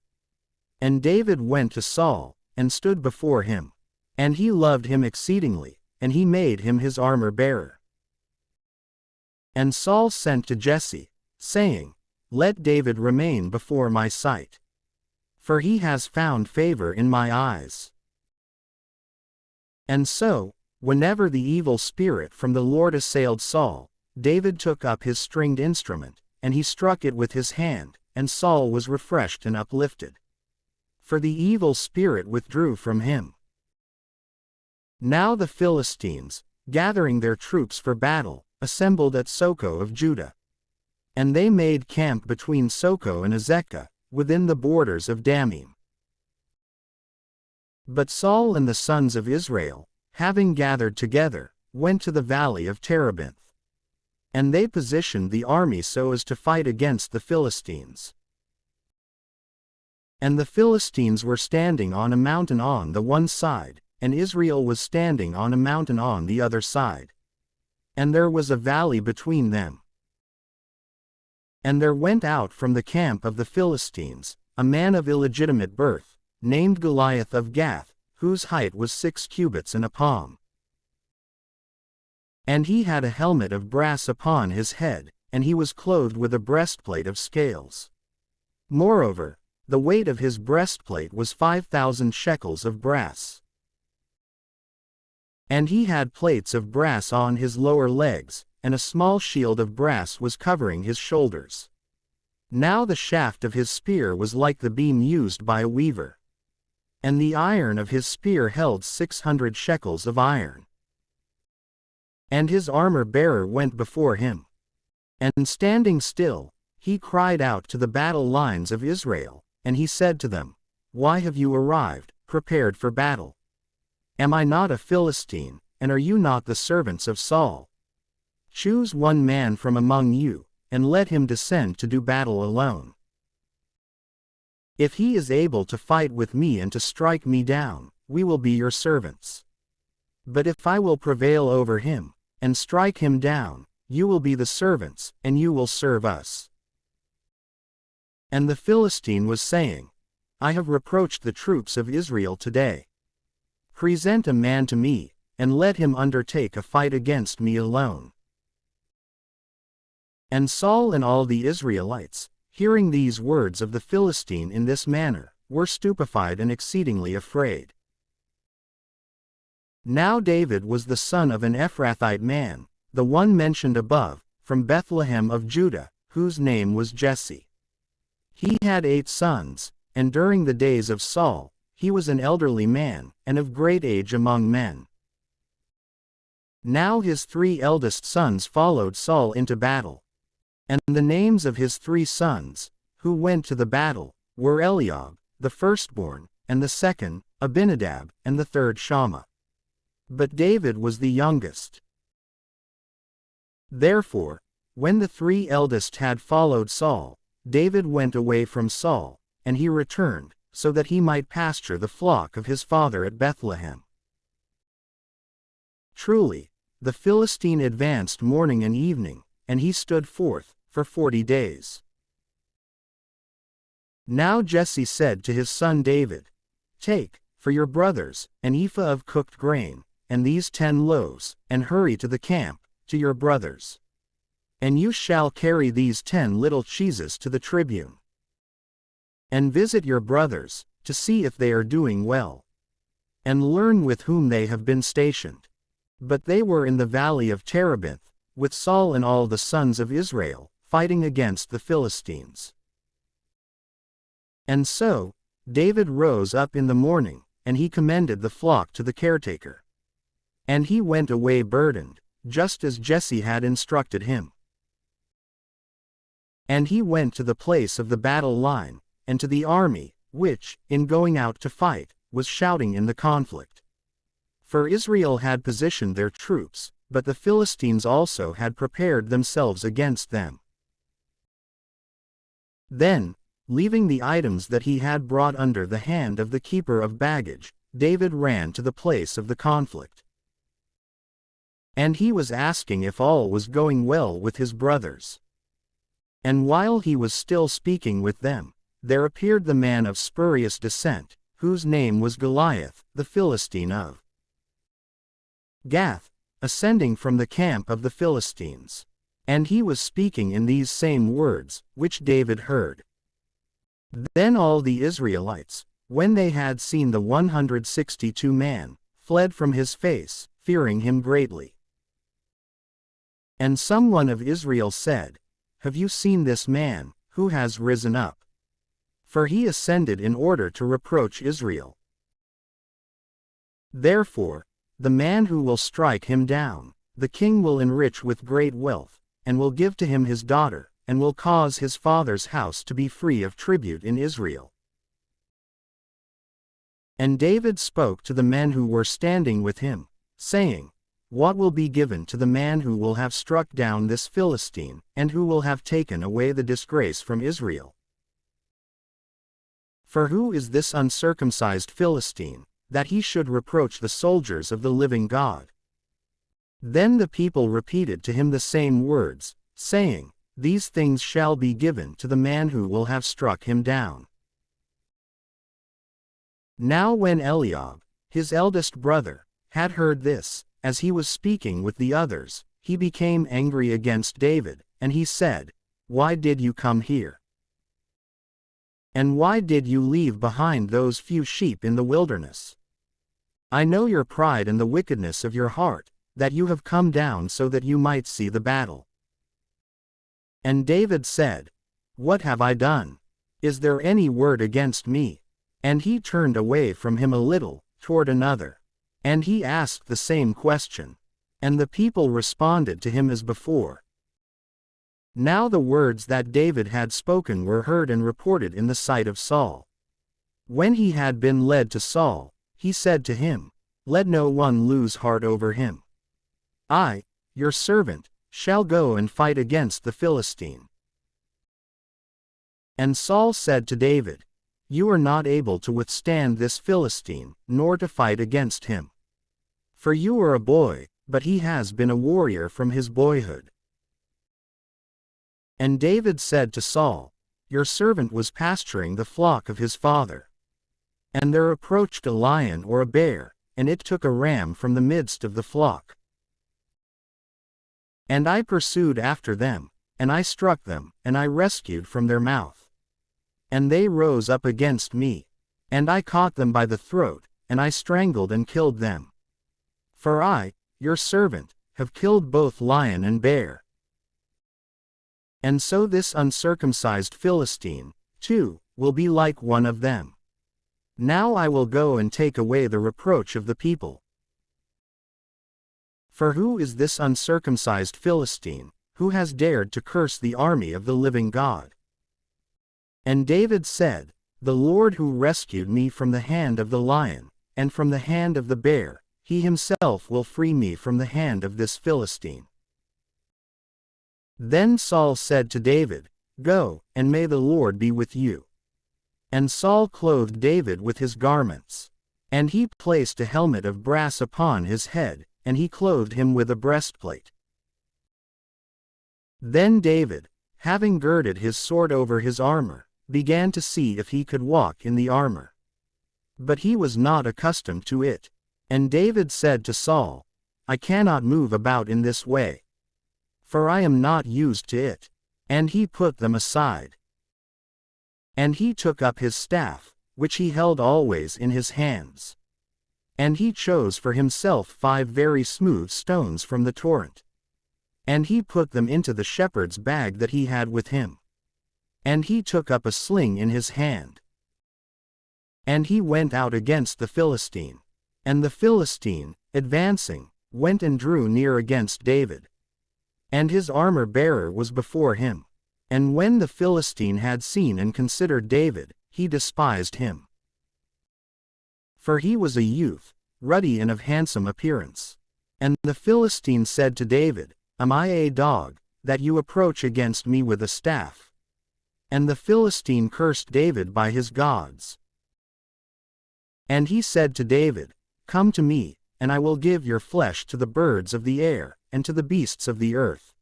And David went to Saul, and stood before him. And he loved him exceedingly, and he made him his armor-bearer. And Saul sent to Jesse, saying, "Let David remain before my sight. For he has found favor in my eyes." And so, whenever the evil spirit from the Lord assailed Saul, David took up his stringed instrument, and he struck it with his hand, and Saul was refreshed and uplifted. For the evil spirit withdrew from him. Now the Philistines, gathering their troops for battle, assembled at Socoh of Judah. And they made camp between Socoh and Azekah, within the borders of Damim. But Saul and the sons of Israel, having gathered together, went to the valley of Terebinth. And they positioned the army so as to fight against the Philistines. And the Philistines were standing on a mountain on the one side, and Israel was standing on a mountain on the other side. And there was a valley between them. And there went out from the camp of the Philistines a man of illegitimate birth, named Goliath of Gath, whose height was 6 cubits and a palm. And he had a helmet of brass upon his head, and he was clothed with a breastplate of scales. Moreover, the weight of his breastplate was 5,000 shekels of brass. And he had plates of brass on his lower legs, and a small shield of brass was covering his shoulders. Now the shaft of his spear was like the beam used by a weaver. And the iron of his spear held 600 shekels of iron. And his armor-bearer went before him. And standing still, he cried out to the battle lines of Israel, and he said to them, Why have you arrived, prepared for battle? Am I not a Philistine, and are you not the servants of Saul? Choose one man from among you, and let him descend to do battle alone. If he is able to fight with me and to strike me down, we will be your servants. But if I will prevail over him, and strike him down, you will be the servants, and you will serve us. And the Philistine was saying, I have reproached the troops of Israel today. Present a man to me, and let him undertake a fight against me alone. And Saul and all the Israelites, hearing these words of the Philistine in this manner, were stupefied and exceedingly afraid. Now David was the son of an Ephrathite man, the one mentioned above, from Bethlehem of Judah, whose name was Jesse. He had 8 sons, and during the days of Saul, he was an elderly man, and of great age among men. Now his 3 eldest sons followed Saul into battle. And the names of his 3 sons, who went to the battle, were Eliab, the firstborn, and the second, Abinadab, and the third Shammah. But David was the youngest. Therefore, when the 3 eldest had followed Saul, David went away from Saul, and he returned, so that he might pasture the flock of his father at Bethlehem. Truly, the Philistine advanced morning and evening, and he stood forth for 40 days. Now Jesse said to his son David, Take, for your brothers, an ephah of cooked grain, and these 10 loaves, and hurry to the camp, to your brothers. And you shall carry these 10 little cheeses to the tribune. And visit your brothers, to see if they are doing well. And learn with whom they have been stationed. But they were in the valley of Terebinth, with Saul and all the sons of Israel, fighting against the Philistines. And so, David rose up in the morning, and he commended the flock to the caretaker. And he went away burdened, just as Jesse had instructed him. And he went to the place of the battle line, and to the army, which, in going out to fight, was shouting in the conflict. For Israel had positioned their troops, but the Philistines also had prepared themselves against them. Then, leaving the items that he had brought under the hand of the keeper of baggage, David ran to the place of the conflict. And he was asking if all was going well with his brothers. And while he was still speaking with them, there appeared the man of spurious descent, whose name was Goliath, the Philistine of Gath, ascending from the camp of the Philistines. And he was speaking in these same words, which David heard. Then all the Israelites, when they had seen the 162 man, fled from his face, fearing him greatly. And someone of Israel said, Have you seen this man, who has risen up? For he ascended in order to reproach Israel. Therefore, the man who will strike him down, the king will enrich with great wealth, and will give to him his daughter, and will cause his father's house to be free of tribute in Israel. And David spoke to the men who were standing with him, saying, What will be given to the man who will have struck down this Philistine, and who will have taken away the disgrace from Israel? For who is this uncircumcised Philistine, that he should reproach the soldiers of the living God? Then the people repeated to him the same words, saying, These things shall be given to the man who will have struck him down. Now when Eliab, his eldest brother, had heard this, as he was speaking with the others, he became angry against David, and he said, Why did you come here? And why did you leave behind those few sheep in the wilderness? I know your pride and the wickedness of your heart, that you have come down so that you might see the battle. And David said, What have I done? Is there any word against me? And he turned away from him a little, toward another. And he asked the same question. And the people responded to him as before. Now the words that David had spoken were heard and reported in the sight of Saul. When he had been led to Saul, he said to him, Let no one lose heart over him. I, your servant, shall go and fight against the Philistine. And Saul said to David, You are not able to withstand this Philistine, nor to fight against him. For you are a boy, but he has been a warrior from his boyhood. And David said to Saul, Your servant was pasturing the flock of his father. And there approached a lion or a bear, and it took a ram from the midst of the flock. And I pursued after them, and I struck them, and I rescued from their mouth. And they rose up against me, and I caught them by the throat, and I strangled and killed them. For I, your servant, have killed both lion and bear. And so this uncircumcised Philistine, too, will be like one of them. Now I will go and take away the reproach of the people. For who is this uncircumcised Philistine, who has dared to curse the army of the living God? And David said, The Lord who rescued me from the hand of the lion, and from the hand of the bear, he himself will free me from the hand of this Philistine. Then Saul said to David, Go, and may the Lord be with you. And Saul clothed David with his garments. And he placed a helmet of brass upon his head, and he clothed him with a breastplate. Then David, having girded his sword over his armor, began to see if he could walk in the armor. But he was not accustomed to it. And David said to Saul, I cannot move about in this way, for I am not used to it. And he put them aside. And he took up his staff, which he held always in his hands. And he chose for himself 5 very smooth stones from the torrent. And he put them into the shepherd's bag that he had with him. And he took up a sling in his hand. And he went out against the Philistine. And the Philistine, advancing, went and drew near against David. And his armor-bearer was before him. And when the Philistine had seen and considered David, he despised him. For he was a youth, ruddy and of handsome appearance. And the Philistine said to David, Am I a dog, that you approach against me with a staff? And the Philistine cursed David by his gods. And he said to David, Come to me, and I will give your flesh to the birds of the air, and to the beasts of the earth.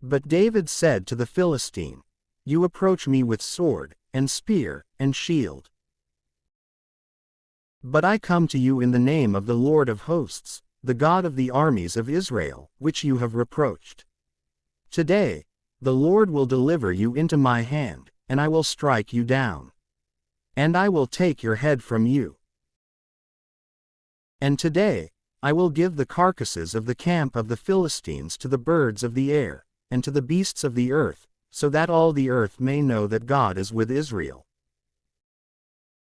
But David said to the Philistine, You approach me with sword, and spear, and shield. But I come to you in the name of the Lord of hosts, the God of the armies of Israel, which you have reproached. Today, the Lord will deliver you into my hand, and I will strike you down. And I will take your head from you. And today, I will give the carcasses of the camp of the Philistines to the birds of the air, and to the beasts of the earth, so that all the earth may know that God is with Israel.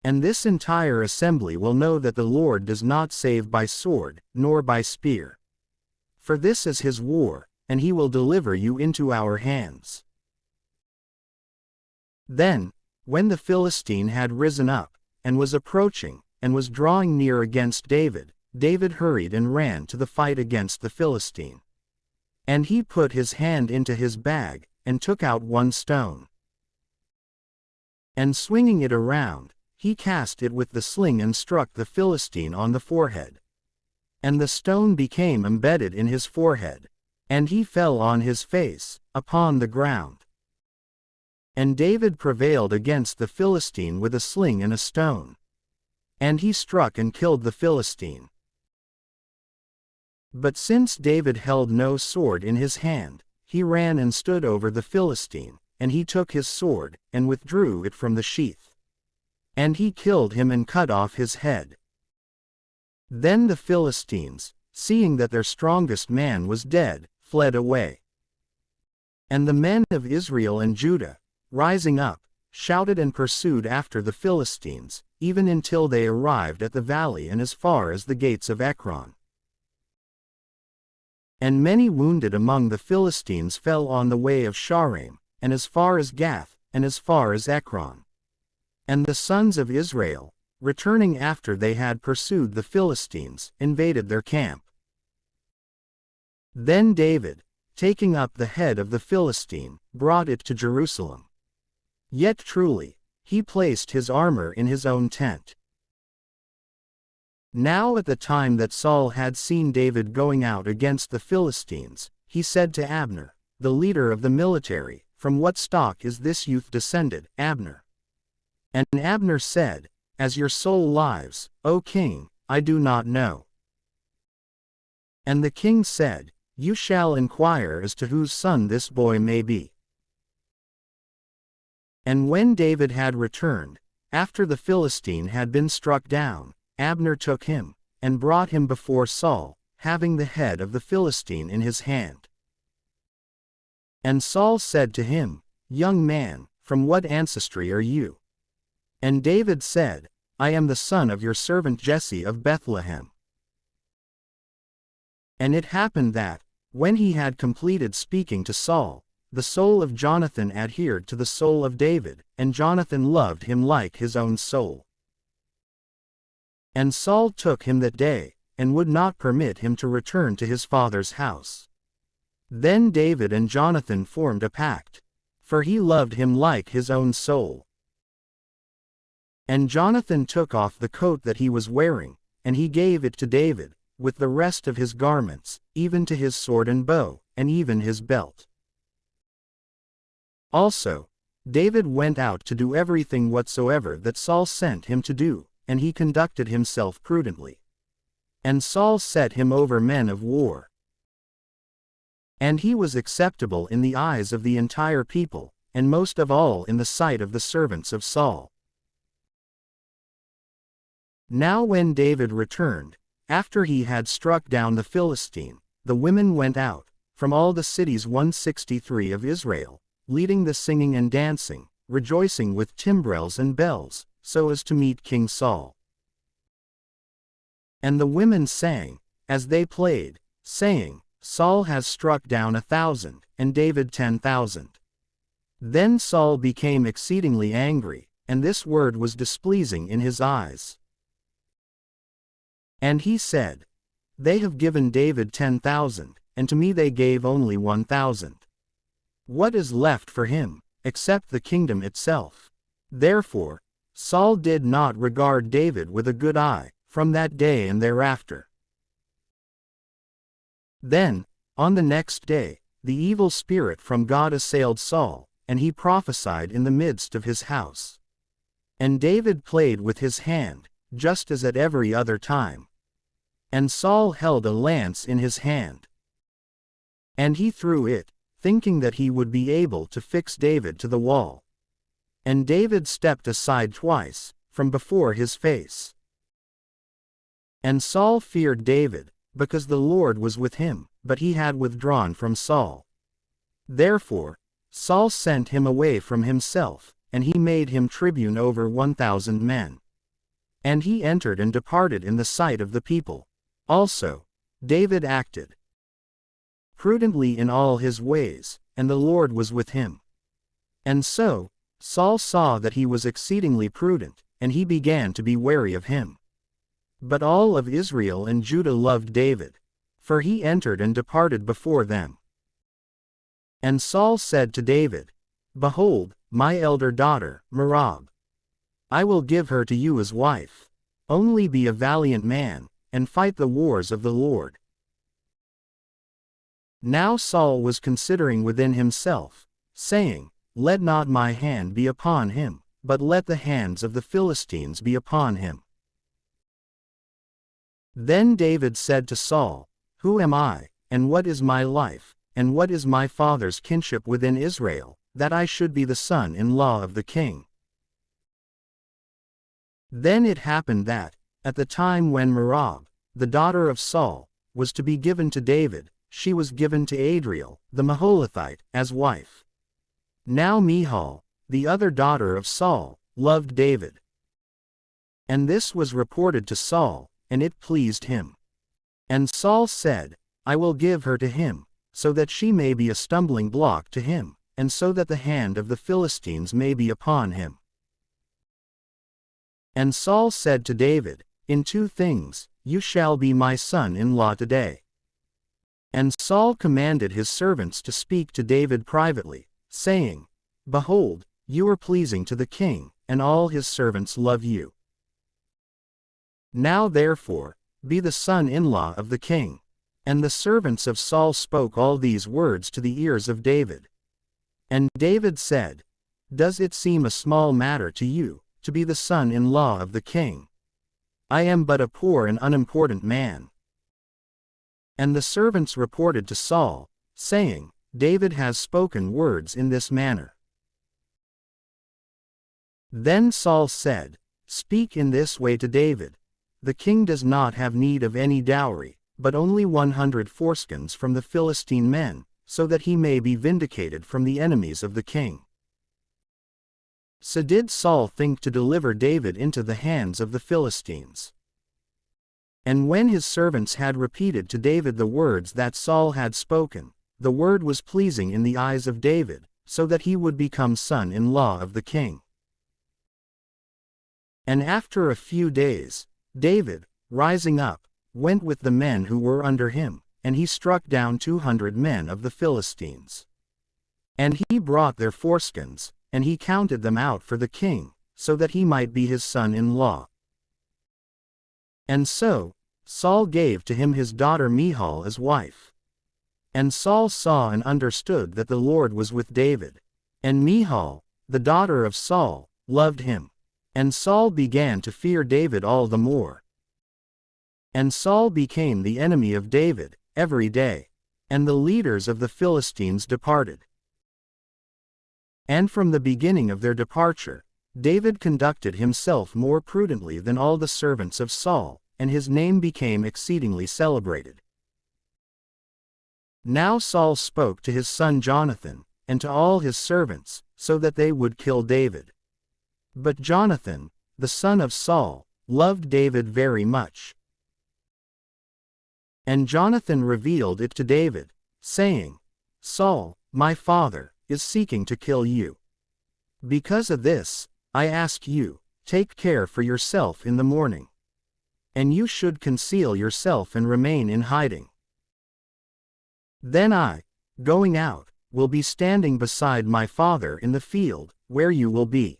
And this entire assembly will know that the Lord does not save by sword, nor by spear. For this is his war, and he will deliver you into our hands. Then, when the Philistine had risen up, and was approaching, and was drawing near against David, David hurried and ran to the fight against the Philistine. And he put his hand into his bag, and took out one stone. And swinging it around, he cast it with the sling and struck the Philistine on the forehead. And the stone became embedded in his forehead, and he fell on his face, upon the ground. And David prevailed against the Philistine with a sling and a stone. And he struck and killed the Philistine. But since David held no sword in his hand, he ran and stood over the Philistine, and he took his sword, and withdrew it from the sheath. And he killed him and cut off his head. Then the Philistines, seeing that their strongest man was dead, fled away. And the men of Israel and Judah, rising up, shouted and pursued after the Philistines, even until they arrived at the valley and as far as the gates of Ekron. And many wounded among the Philistines fell on the way of Shaaraim, and as far as Gath, and as far as Ekron. And the sons of Israel, returning after they had pursued the Philistines, invaded their camp. Then David, taking up the head of the Philistine, brought it to Jerusalem. Yet truly, he placed his armor in his own tent. Now at the time that Saul had seen David going out against the Philistines, he said to Abner, the leader of the military, "From what stock is this youth descended, Abner?" And Abner said, "As your soul lives, O king, I do not know." And the king said, "You shall inquire as to whose son this boy may be." And when David had returned, after the Philistine had been struck down, Abner took him, and brought him before Saul, having the head of the Philistine in his hand. And Saul said to him, "Young man, from what ancestry are you?" And David said, "I am the son of your servant Jesse of Bethlehem." And it happened that, when he had completed speaking to Saul, the soul of Jonathan adhered to the soul of David, and Jonathan loved him like his own soul. And Saul took him that day, and would not permit him to return to his father's house. Then David and Jonathan formed a pact, for he loved him like his own soul. And Jonathan took off the coat that he was wearing, and he gave it to David, with the rest of his garments, even to his sword and bow, and even his belt. Also, David went out to do everything whatsoever that Saul sent him to do, and he conducted himself prudently. And Saul set him over men of war. And he was acceptable in the eyes of the entire people, and most of all in the sight of the servants of Saul. Now when David returned, after he had struck down the Philistine, the women went out, from all the cities 163 of Israel, leading the singing and dancing, rejoicing with timbrels and bells, so as to meet King Saul. And the women sang, as they played, saying, "Saul has struck down 1,000, and David 10,000. Then Saul became exceedingly angry, and this word was displeasing in his eyes. And he said, "They have given David 10,000, and to me they gave only 1,000. What is left for him, except the kingdom itself?" Therefore, Saul did not regard David with a good eye, from that day and thereafter. Then, on the next day, the evil spirit from God assailed Saul, and he prophesied in the midst of his house. And David played with his hand, just as at every other time. And Saul held a lance in his hand. And he threw it, thinking that he would be able to fix David to the wall. And David stepped aside twice, from before his face. And Saul feared David, because the Lord was with him, but he had withdrawn from Saul. Therefore, Saul sent him away from himself, and he made him tribune over 1,000 men. And he entered and departed in the sight of the people. Also, David acted prudently in all his ways, and the Lord was with him. And so, Saul saw that he was exceedingly prudent, and he began to be wary of him. But all of Israel and Judah loved David, for he entered and departed before them. And Saul said to David, Behold, my elder daughter, Merab. I will give her to you as wife. Only be a valiant man, and fight the wars of the Lord. Now Saul was considering within himself, saying, Let not my hand be upon him, but let the hands of the Philistines be upon him. Then David said to Saul, Who am I, and what is my life, and what is my father's kinship within Israel, that I should be the son-in-law of the king? Then it happened that, at the time when Merab, the daughter of Saul, was to be given to David, she was given to Adriel, the Meholathite, as wife. Now Michal, the other daughter of Saul, loved David. And this was reported to Saul, and it pleased him. And Saul said, I will give her to him, so that she may be a stumbling block to him, and so that the hand of the Philistines may be upon him. And Saul said to David, In 2 things, you shall be my son-in-law today. And Saul commanded his servants to speak to David privately, saying, Behold, you are pleasing to the king, and all his servants love you. Now therefore, be the son-in-law of the king. And the servants of Saul spoke all these words to the ears of David. And David said, Does it seem a small matter to you, to be the son-in-law of the king? I am but a poor and unimportant man. And the servants reported to Saul, saying, David has spoken words in this manner. Then Saul said, Speak in this way to David. The king does not have need of any dowry, but only 100 foreskins from the Philistine men, so that he may be vindicated from the enemies of the king. So did Saul think to deliver David into the hands of the Philistines. And when his servants had repeated to David the words that Saul had spoken, the word was pleasing in the eyes of David, so that he would become son-in-law of the king. And after a few days, David, rising up, went with the men who were under him, and he struck down 200 men of the Philistines. And he brought their foreskins, and he counted them out for the king, so that he might be his son-in-law. And so, Saul gave to him his daughter Michal as wife. And Saul saw and understood that the Lord was with David. And Michal, the daughter of Saul, loved him. And Saul began to fear David all the more. And Saul became the enemy of David, every day. And the leaders of the Philistines departed. And from the beginning of their departure, David conducted himself more prudently than all the servants of Saul, and his name became exceedingly celebrated. Now Saul spoke to his son Jonathan, and to all his servants, so that they would kill David. But Jonathan, the son of Saul, loved David very much. And Jonathan revealed it to David, saying, Saul, my father, is seeking to kill you. Because of this, I ask you, take care for yourself in the morning. And you should conceal yourself and remain in hiding. Then I, going out, will be standing beside my father in the field, where you will be.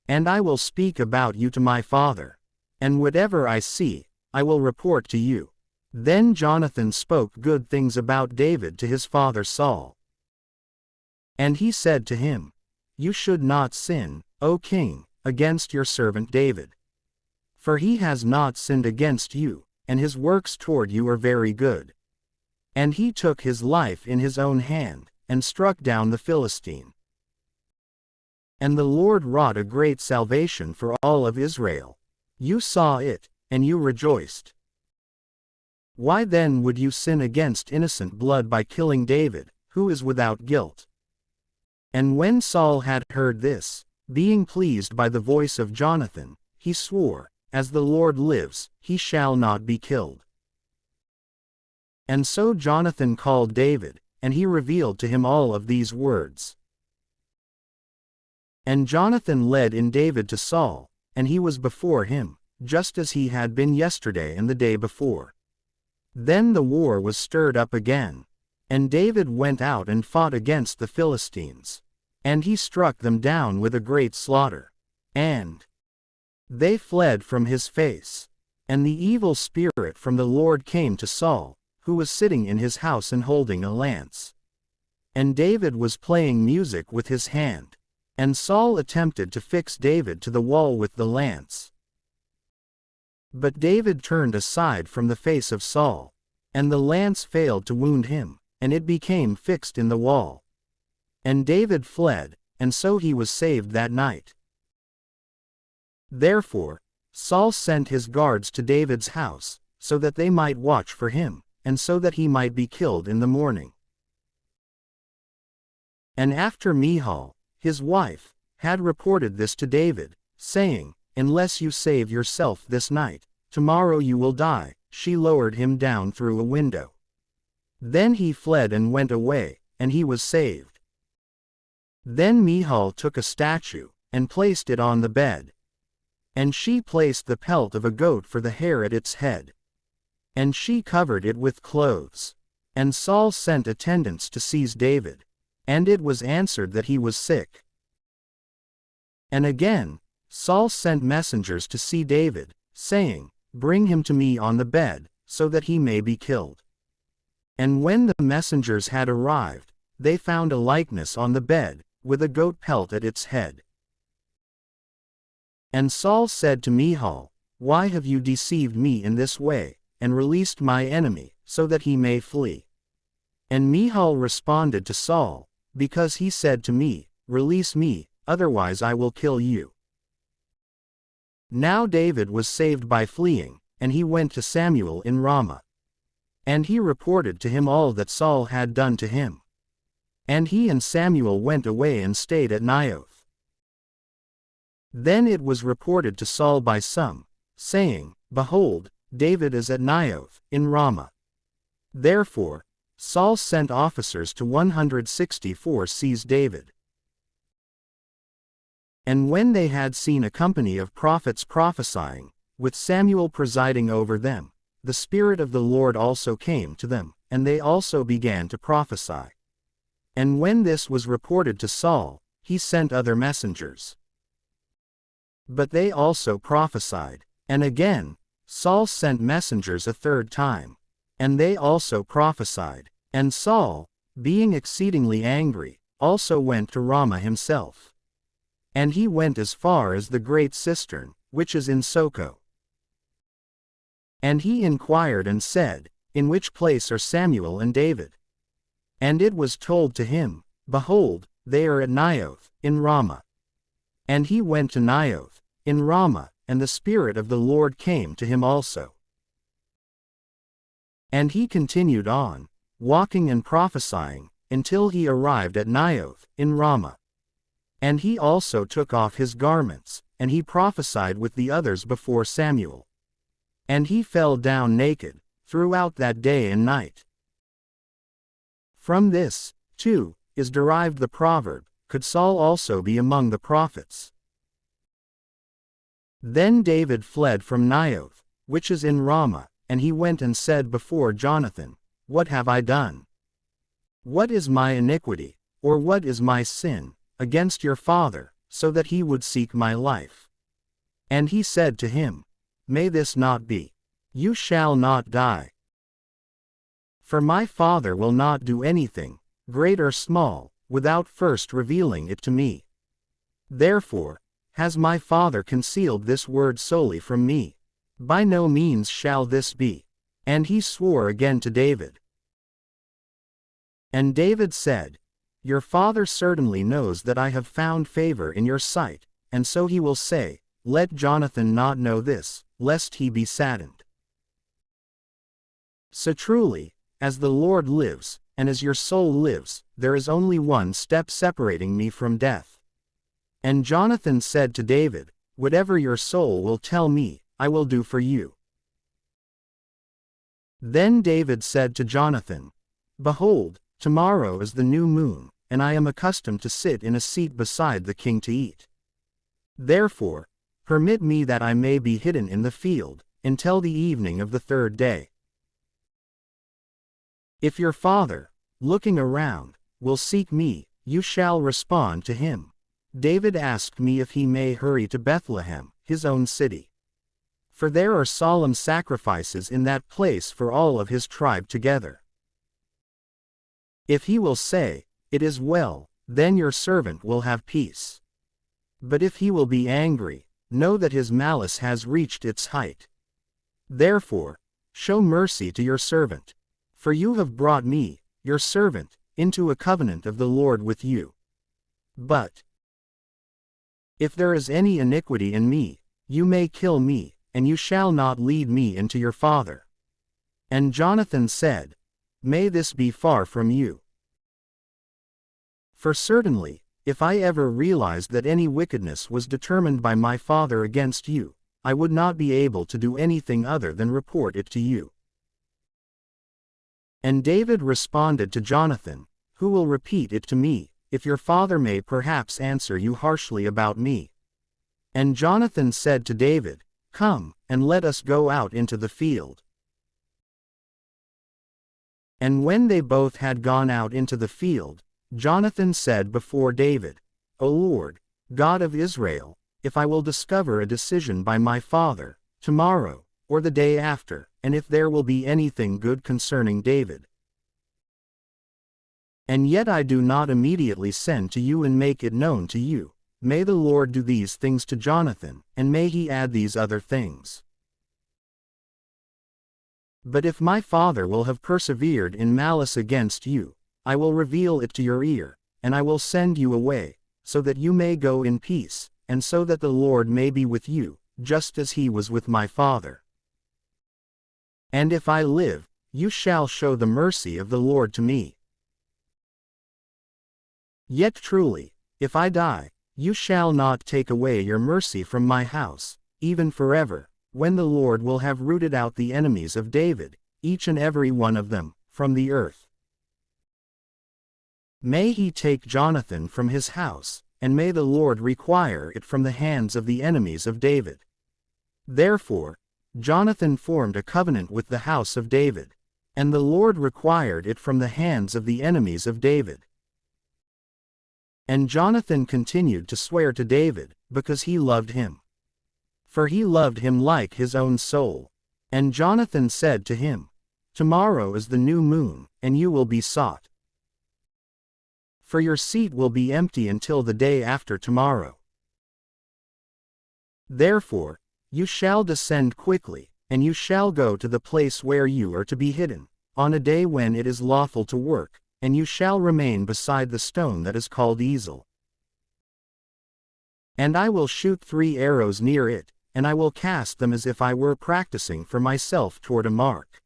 And I will speak about you to my father. And whatever I see, I will report to you. Then Jonathan spoke good things about David to his father Saul. And he said to him, You should not sin, O king, against your servant David. For he has not sinned against you, and his works toward you are very good. And he took his life in his own hand, and struck down the Philistine. And the Lord wrought a great salvation for all of Israel. You saw it, and you rejoiced. Why then would you sin against innocent blood by killing David, who is without guilt? And when Saul had heard this, being pleased by the voice of Jonathan, he swore, As the Lord lives, he shall not be killed. And so Jonathan called David, and he revealed to him all of these words. And Jonathan led in David to Saul, and he was before him, just as he had been yesterday and the day before. Then the war was stirred up again. And David went out and fought against the Philistines. And he struck them down with a great slaughter. And they fled from his face. And the evil spirit from the Lord came to Saul, who was sitting in his house and holding a lance. And David was playing music with his hand. And Saul attempted to fix David to the wall with the lance. But David turned aside from the face of Saul, and the lance failed to wound him, and it became fixed in the wall. And David fled, and so he was saved that night. Therefore, Saul sent his guards to David's house, so that they might watch for him, and so that he might be killed in the morning. And after Michal, his wife, had reported this to David, saying, "Unless you save yourself this night, tomorrow you will die," she lowered him down through a window. Then he fled and went away, and he was saved. Then Michal took a statue, and placed it on the bed. And she placed the pelt of a goat for the hair at its head. And she covered it with clothes. And Saul sent attendants to seize David. And it was answered that he was sick. And again, Saul sent messengers to see David, saying, "Bring him to me on the bed, so that he may be killed." And when the messengers had arrived, they found a likeness on the bed, with a goat pelt at its head. And Saul said to Michal, "Why have you deceived me in this way, and released my enemy, so that he may flee?" And Michal responded to Saul, "Because he said to me, 'Release me, otherwise I will kill you.'" Now David was saved by fleeing, and he went to Samuel in Ramah. And he reported to him all that Saul had done to him. And he and Samuel went away and stayed at Naioth. Then it was reported to Saul by some, saying, "Behold, David is at Naioth, in Ramah." Therefore, Saul sent officers to 164 seize David. And when they had seen a company of prophets prophesying, with Samuel presiding over them, the Spirit of the Lord also came to them, and they also began to prophesy. And when this was reported to Saul, he sent other messengers. But they also prophesied. And again, Saul sent messengers a third time. And they also prophesied. And Saul, being exceedingly angry, also went to Ramah himself. And he went as far as the great cistern, which is in Socoh. And he inquired and said, "In which place are Samuel and David?" And it was told to him, "Behold, they are at Naioth, in Ramah." And he went to Naioth, in Ramah, and the Spirit of the Lord came to him also. And he continued on, walking and prophesying, until he arrived at Naioth, in Ramah. And he also took off his garments, and he prophesied with the others before Samuel. And he fell down naked, throughout that day and night. From this, too, is derived the proverb, "Could Saul also be among the prophets?" Then David fled from Naioth, which is in Ramah, and he went and said before Jonathan, "What have I done? What is my iniquity, or what is my sin, against your father, so that he would seek my life?" And he said to him, "May this not be. You shall not die. For my father will not do anything, great or small, without first revealing it to me. Therefore, has my father concealed this word solely from me? By no means shall this be." And he swore again to David. And David said, "Your father certainly knows that I have found favor in your sight, and so he will say, 'Let Jonathan not know this, lest he be saddened.' So truly, as the Lord lives, and as your soul lives, there is only one step separating me from death." And Jonathan said to David, "Whatever your soul will tell me, I will do for you." Then David said to Jonathan, "Behold, tomorrow is the new moon, and I am accustomed to sit in a seat beside the king to eat. Therefore, permit me that I may be hidden in the field, until the evening of the third day. If your father, looking around, will seek me, you shall respond to him. David asked me if he may hurry to Bethlehem, his own city. For there are solemn sacrifices in that place for all of his tribe together. If he will say, 'It is well,' then your servant will have peace. But if he will be angry, know that his malice has reached its height. Therefore, show mercy to your servant. For you have brought me, your servant, into a covenant of the Lord with you. But if there is any iniquity in me, you may kill me, and you shall not lead me into your father." And Jonathan said, "May this be far from you. For certainly, if I ever realized that any wickedness was determined by my father against you, I would not be able to do anything other than report it to you." And David responded to Jonathan, "Who will repeat it to me, if your father may perhaps answer you harshly about me?" And Jonathan said to David, "Come, and let us go out into the field." And when they both had gone out into the field, Jonathan said before David, "O Lord, God of Israel, if I will discover a decision by my father, tomorrow, or the day after, and if there will be anything good concerning David, and yet I do not immediately send to you and make it known to you, may the Lord do these things to Jonathan, and may he add these other things. But if my father will have persevered in malice against you, I will reveal it to your ear, and I will send you away, so that you may go in peace, and so that the Lord may be with you, just as he was with my father. And if I live, you shall show the mercy of the Lord to me. Yet truly, if I die, you shall not take away your mercy from my house, even forever, when the Lord will have rooted out the enemies of David, each and every one of them, from the earth. May he take Jonathan from his house, and may the Lord require it from the hands of the enemies of David." Therefore, Jonathan formed a covenant with the house of David, and the Lord required it from the hands of the enemies of David. And Jonathan continued to swear to David, because he loved him. For he loved him like his own soul. And Jonathan said to him, "Tomorrow is the new moon, and you will be sought. For your seat will be empty until the day after tomorrow. Therefore, you shall descend quickly, and you shall go to the place where you are to be hidden, on a day when it is lawful to work, and you shall remain beside the stone that is called Ezel. And I will shoot 3 arrows near it, and I will cast them as if I were practicing for myself toward a mark.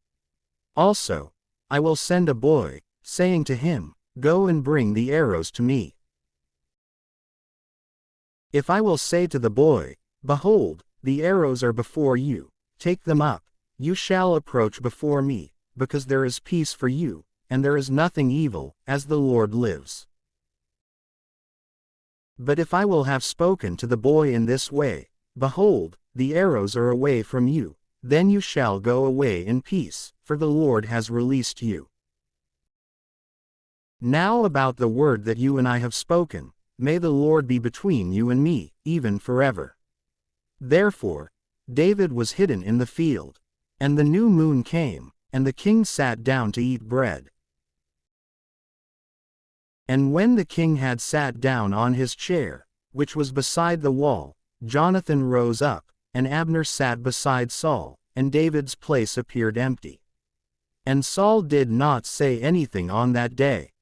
Also, I will send a boy, saying to him, 'Go and bring the arrows to me.' If I will say to the boy, 'Behold, the arrows are before you, take them up,' you shall approach before me, because there is peace for you, and there is nothing evil, as the Lord lives. But if I will have spoken to the boy in this way, 'Behold, the arrows are away from you,' then you shall go away in peace, for the Lord has released you. Now about the word that you and I have spoken, may the Lord be between you and me, even forever." Therefore, David was hidden in the field. And the new moon came, and the king sat down to eat bread. And when the king had sat down on his chair, which was beside the wall, Jonathan rose up, and Abner sat beside Saul, and David's place appeared empty. And Saul did not say anything on that day,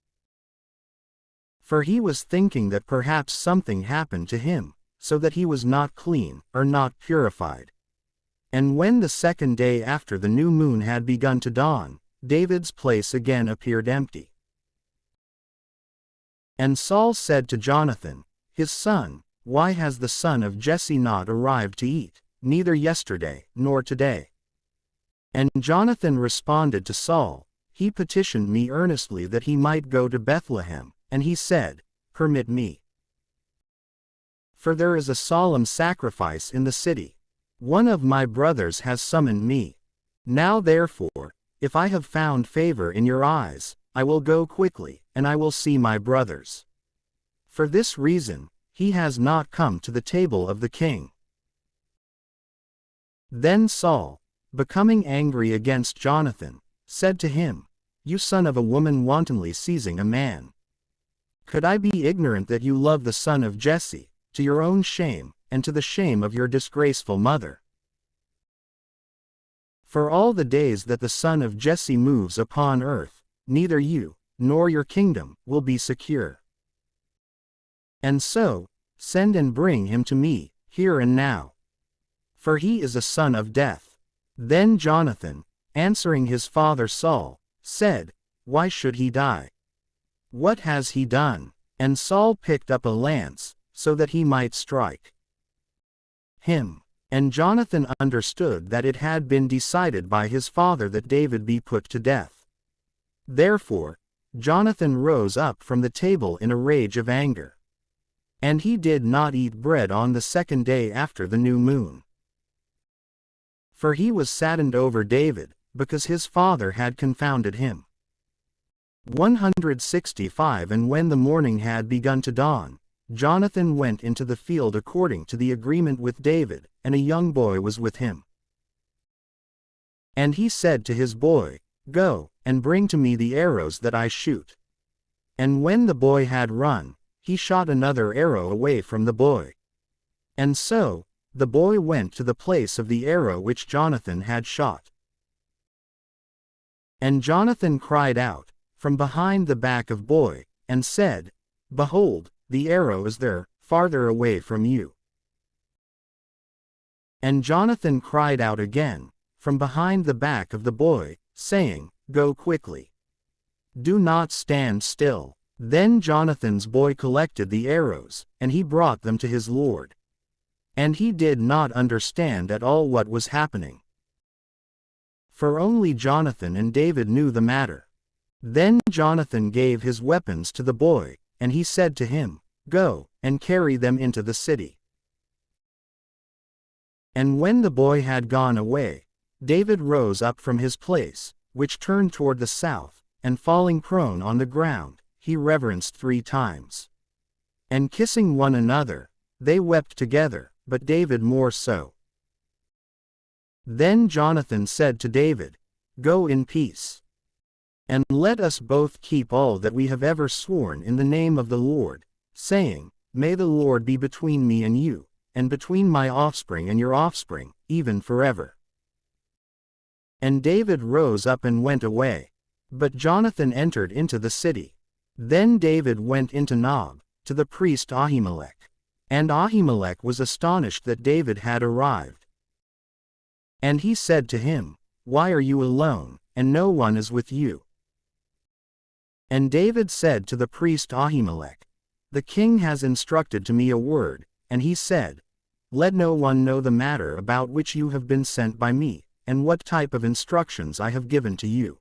for he was thinking that perhaps something happened to him, so that he was not clean, or not purified. And when the second day after the new moon had begun to dawn, David's place again appeared empty. And Saul said to Jonathan, his son, "Why has the son of Jesse not arrived to eat?" neither yesterday, nor today. And Jonathan responded to Saul, He petitioned me earnestly that he might go to Bethlehem, and he said, Permit me. For there is a solemn sacrifice in the city. One of my brothers has summoned me. Now therefore, if I have found favor in your eyes, I will go quickly, and I will see my brothers. For this reason, he has not come to the table of the king. Then Saul, becoming angry against Jonathan, said to him, You son of a woman wantonly seizing a man. Could I be ignorant that you love the son of Jesse, to your own shame, and to the shame of your disgraceful mother? For all the days that the son of Jesse moves upon earth, neither you, nor your kingdom, will be secure. And so, send and bring him to me, here and now. For he is a son of death. Then Jonathan, answering his father Saul, said, Why should he die? What has he done? And Saul picked up a lance, so that he might strike him. And Jonathan understood that it had been decided by his father that David be put to death. Therefore, Jonathan rose up from the table in a rage of anger. And he did not eat bread on the second day after the new moon. For he was saddened over David, because his father had confounded him. 165 And when the morning had begun to dawn, Jonathan went into the field according to the agreement with David, and a young boy was with him. And he said to his boy, Go, and bring to me the arrows that I shoot. And when the boy had run, he shot another arrow away from the boy. And so, the boy went to the place of the arrow which Jonathan had shot. And Jonathan cried out, from behind the back of boy, and said, Behold, the arrow is there, farther away from you. And Jonathan cried out again, from behind the back of the boy, saying, Go quickly. Do not stand still. Then Jonathan's boy collected the arrows, and he brought them to his lord. And he did not understand at all what was happening. For only Jonathan and David knew the matter. Then Jonathan gave his weapons to the boy, and he said to him, Go, and carry them into the city. And when the boy had gone away, David rose up from his place, which turned toward the south, and falling prone on the ground, he reverenced 3 times. And kissing one another, they wept together, but David more so. Then Jonathan said to David, Go in peace. And let us both keep all that we have ever sworn in the name of the Lord, saying, May the Lord be between me and you, and between my offspring and your offspring, even forever. And David rose up and went away. But Jonathan entered into the city. Then David went into Nob, to the priest Ahimelech. And Ahimelech was astonished that David had arrived. And he said to him, Why are you alone, and no one is with you? And David said to the priest Ahimelech, The king has instructed to me a word, and he said, Let no one know the matter about which you have been sent by me, and what type of instructions I have given to you.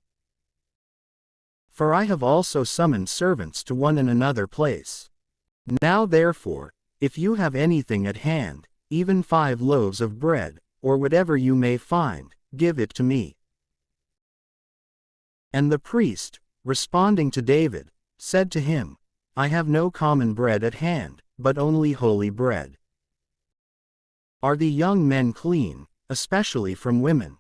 For I have also summoned servants to one and another place. Now therefore, if you have anything at hand, even 5 loaves of bread, or whatever you may find, give it to me. And the priest, responding to David, said to him, I have no common bread at hand, but only holy bread. Are the young men clean, especially from women?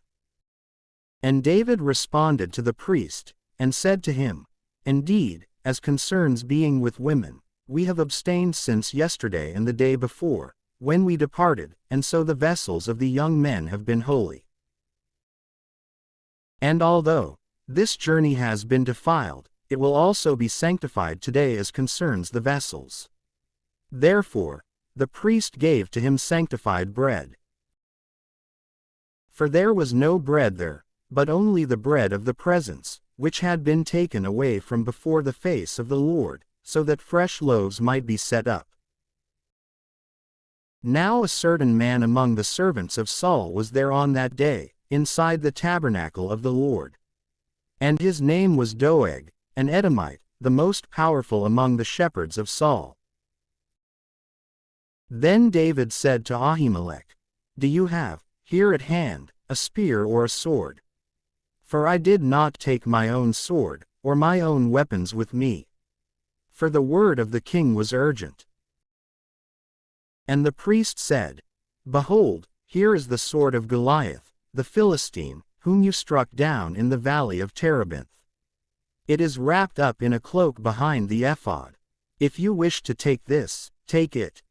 And David responded to the priest, and said to him, Indeed, as concerns being with women, we have abstained since yesterday and the day before, when we departed, and so the vessels of the young men have been holy. And although this journey has been defiled, it will also be sanctified today as concerns the vessels. Therefore, the priest gave to him sanctified bread. For there was no bread there, but only the bread of the presence, which had been taken away from before the face of the Lord, so that fresh loaves might be set up. Now a certain man among the servants of Saul was there on that day, inside the tabernacle of the Lord. And his name was Doeg, an Edomite, the most powerful among the shepherds of Saul. Then David said to Ahimelech, "Do you have, here at hand, a spear or a sword? For I did not take my own sword, or my own weapons with me." For the word of the king was urgent. And the priest said, "Behold, here is the sword of Goliath, the Philistine, whom you struck down in the valley of Terebinth. It is wrapped up in a cloak behind the ephod. If you wish to take this, take it.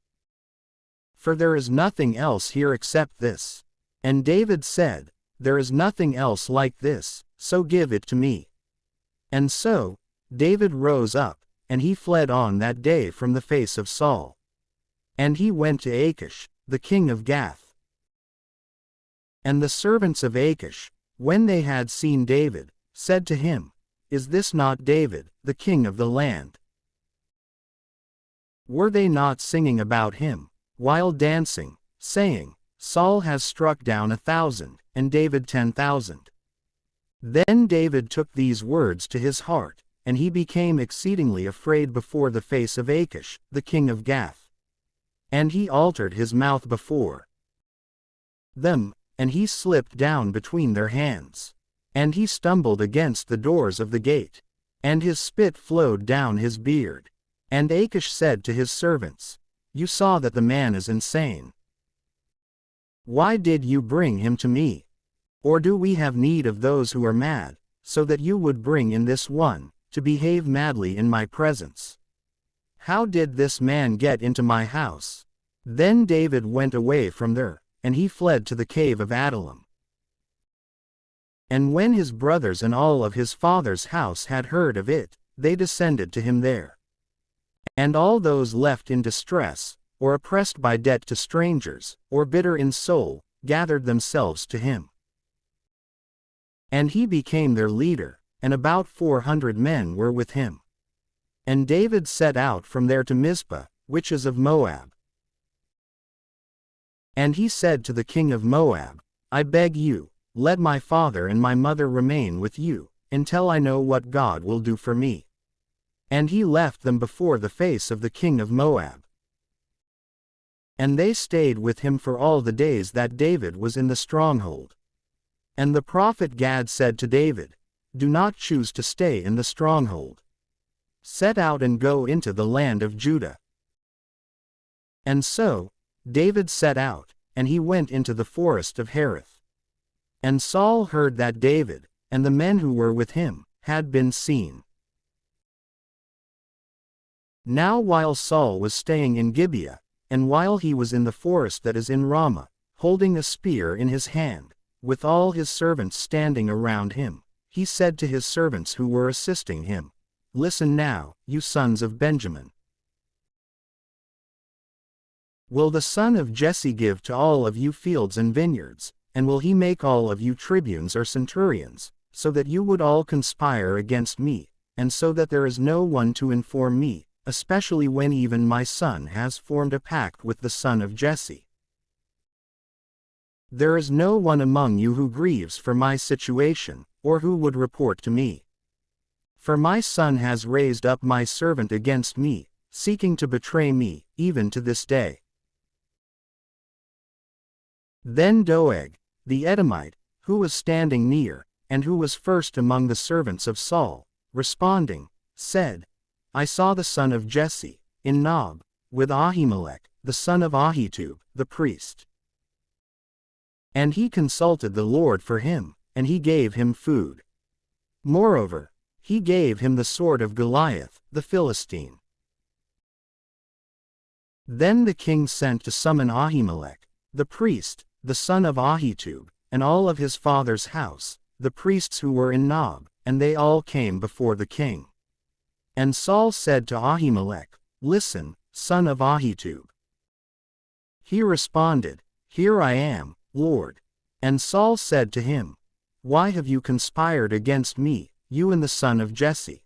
For there is nothing else here except this." And David said, "There is nothing else like this, so give it to me." And so, David rose up, and he fled on that day from the face of Saul. And he went to Achish, the king of Gath. And the servants of Achish, when they had seen David, said to him, "Is this not David, the king of the land? Were they not singing about him, while dancing, saying, 'Saul has struck down 1,000, and David 10,000. Then David took these words to his heart, and he became exceedingly afraid before the face of Achish, the king of Gath. And he altered his mouth before them, and he slipped down between their hands. And he stumbled against the doors of the gate, and his spit flowed down his beard. And Achish said to his servants, 'You saw that the man is insane. Why did you bring him to me? Or do we have need of those who are mad, so that you would bring in this one, to behave madly in my presence? How did this man get into my house?' Then David went away from there, and he fled to the cave of Adullam. And when his brothers and all of his father's house had heard of it, they descended to him there. And all those left in distress, or oppressed by debt to strangers, or bitter in soul, gathered themselves to him. And he became their leader, and about 400 men were with him. And David set out from there to Mizpah, which is of Moab. And he said to the king of Moab, "I beg you, let my father and my mother remain with you, until I know what God will do for me." And he left them before the face of the king of Moab. And they stayed with him for all the days that David was in the stronghold. And the prophet Gad said to David, "Do not choose to stay in the stronghold. Set out and go into the land of Judah." And so, David set out, and he went into the forest of Hereth. And Saul heard that David, and the men who were with him, had been seen. Now while Saul was staying in Gibeah, and while he was in the forest that is in Ramah, holding a spear in his hand, with all his servants standing around him, he said to his servants who were assisting him, "Listen now, you sons of Benjamin. Will the son of Jesse give to all of you fields and vineyards, and will he make all of you tribunes or centurions, so that you would all conspire against me, and so that there is no one to inform me, especially when even my son has formed a pact with the son of Jesse? There is no one among you who grieves for my situation, or who would report to me. For my son has raised up my servant against me, seeking to betray me, even to this day." Then Doeg, the Edomite, who was standing near, and who was first among the servants of Saul, responding, said, "I saw the son of Jesse, in Nob, with Ahimelech, the son of Ahitub, the priest. And he consulted the Lord for him, and he gave him food. Moreover, he gave him the sword of Goliath, the Philistine." Then the king sent to summon Ahimelech, the priest, the son of Ahitub, and all of his father's house, the priests who were in Nob, and they all came before the king. And Saul said to Ahimelech, "Listen, son of Ahitub." He responded, "Here I am, Lord." And Saul said to him, "Why have you conspired against me, you and the son of Jesse?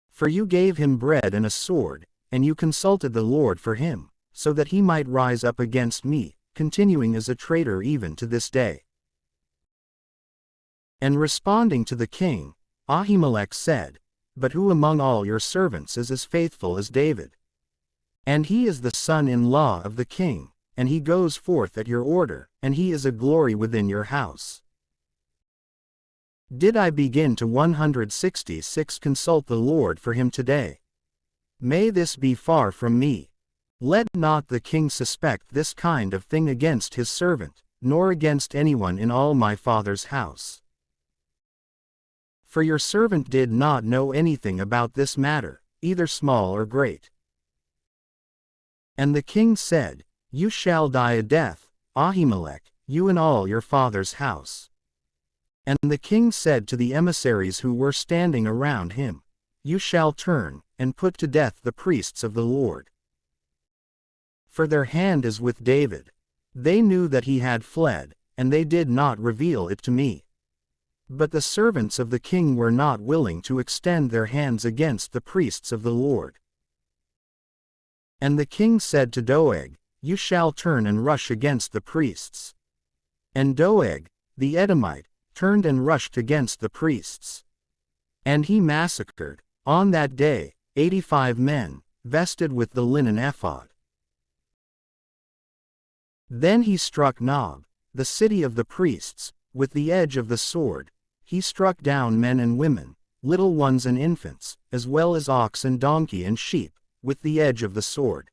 For you gave him bread and a sword, and you consulted the Lord for him, so that he might rise up against me, continuing as a traitor even to this day. And responding to the king, Ahimelech said, But who among all your servants is as faithful as David? And he is the son-in-law of the king, and he goes forth at your order, and he is a glory within your house. Did I begin to 166 consult the Lord for him today? May this be far from me. Let not the king suspect this kind of thing against his servant, nor against anyone in all my father's house. For your servant did not know anything about this matter, either small or great. And the king said, You shall die a death, Ahimelech, you and all your father's house. And the king said to the emissaries who were standing around him, You shall turn, and put to death the priests of the Lord. For their hand is with David. They knew that he had fled, and they did not reveal it to me. But the servants of the king were not willing to extend their hands against the priests of the Lord. And the king said to Doeg, You shall turn and rush against the priests. And Doeg, the Edomite, turned and rushed against the priests. And he massacred, on that day, 85 men, vested with the linen ephod. Then he struck Nob, the city of the priests, with the edge of the sword. He struck down men and women, little ones and infants, as well as ox and donkey and sheep, with the edge of the sword.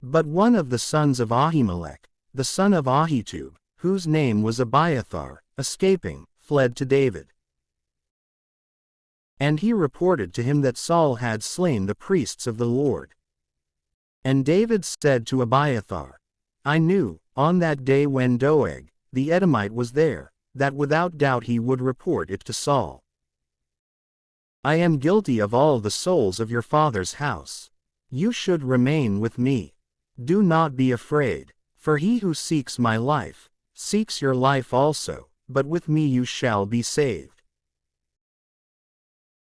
But one of the sons of Ahimelech, the son of Ahitub, whose name was Abiathar, escaping, fled to David. And he reported to him that Saul had slain the priests of the Lord. And David said to Abiathar, I knew, on that day when Doeg, the Edomite was there, that without doubt he would report it to Saul. I am guilty of all the souls of your father's house. You should remain with me. Do not be afraid, for he who seeks my life, seeks your life also, but with me you shall be saved.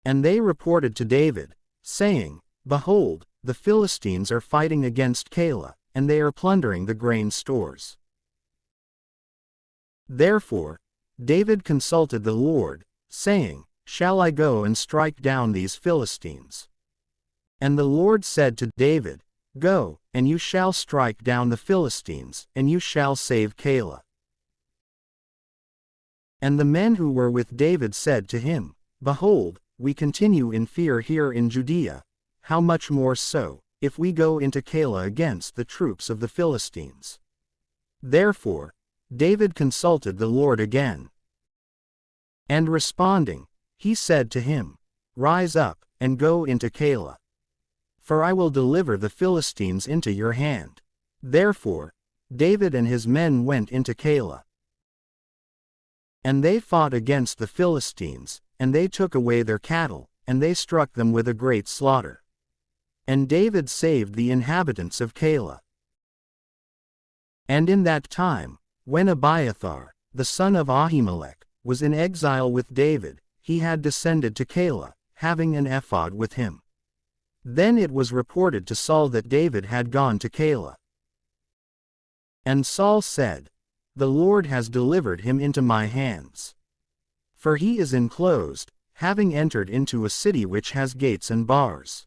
And they reported to David, saying, Behold, the Philistines are fighting against Keilah, and they are plundering the grain stores. Therefore, David consulted the Lord, saying, Shall I go and strike down these Philistines? And the Lord said to David, Go, and you shall strike down the Philistines, and you shall save Keilah. And the men who were with David said to him, Behold, we continue in fear here in Judea, how much more so, if we go into Keilah against the troops of the Philistines? Therefore, David consulted the Lord again. And responding, he said to him, Rise up, and go into Keilah. For I will deliver the Philistines into your hand. Therefore, David and his men went into Keilah. And they fought against the Philistines, and they took away their cattle, and they struck them with a great slaughter. And David saved the inhabitants of Keilah. And in that time, when Abiathar, the son of Ahimelech, was in exile with David, he had descended to Keilah, having an ephod with him. Then it was reported to Saul that David had gone to Keilah. And Saul said, The Lord has delivered him into my hands. For he is enclosed, having entered into a city which has gates and bars.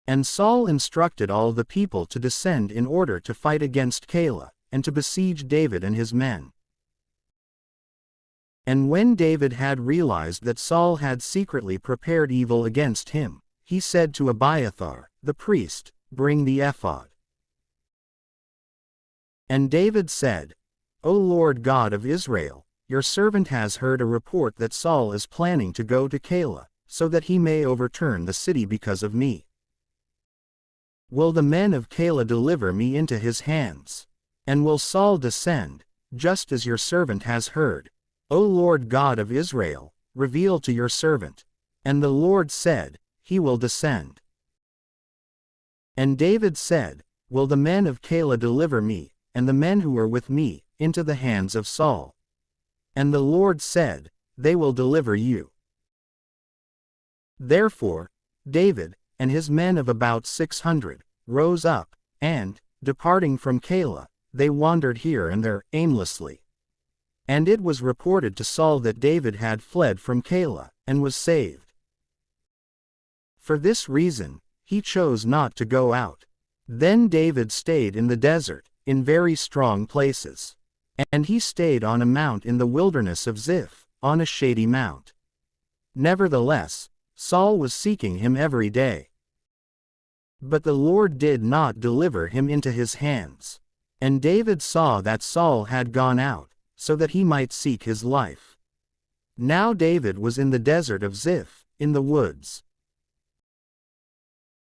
And Saul instructed all the people to descend in order to fight against Keilah, and to besiege David and his men. And when David had realized that Saul had secretly prepared evil against him, he said to Abiathar, the priest, Bring the ephod. And David said, O Lord God of Israel, your servant has heard a report that Saul is planning to go to Keilah, so that he may overturn the city because of me. Will the men of Keilah deliver me into his hands? And will Saul descend, just as your servant has heard? O Lord God of Israel, reveal to your servant. And the Lord said, He will descend. And David said, Will the men of Keilah deliver me, and the men who are with me, into the hands of Saul? And the Lord said, They will deliver you. Therefore, David, and his men of about 600, rose up, and, departing from Keilah, they wandered here and there, aimlessly. And it was reported to Saul that David had fled from Keilah, and was saved. For this reason, he chose not to go out. Then David stayed in the desert, in very strong places. And he stayed on a mount in the wilderness of Ziph, on a shady mount. Nevertheless, Saul was seeking him every day. But the Lord did not deliver him into his hands. And David saw that Saul had gone out, so that he might seek his life. Now David was in the desert of Ziph, in the woods.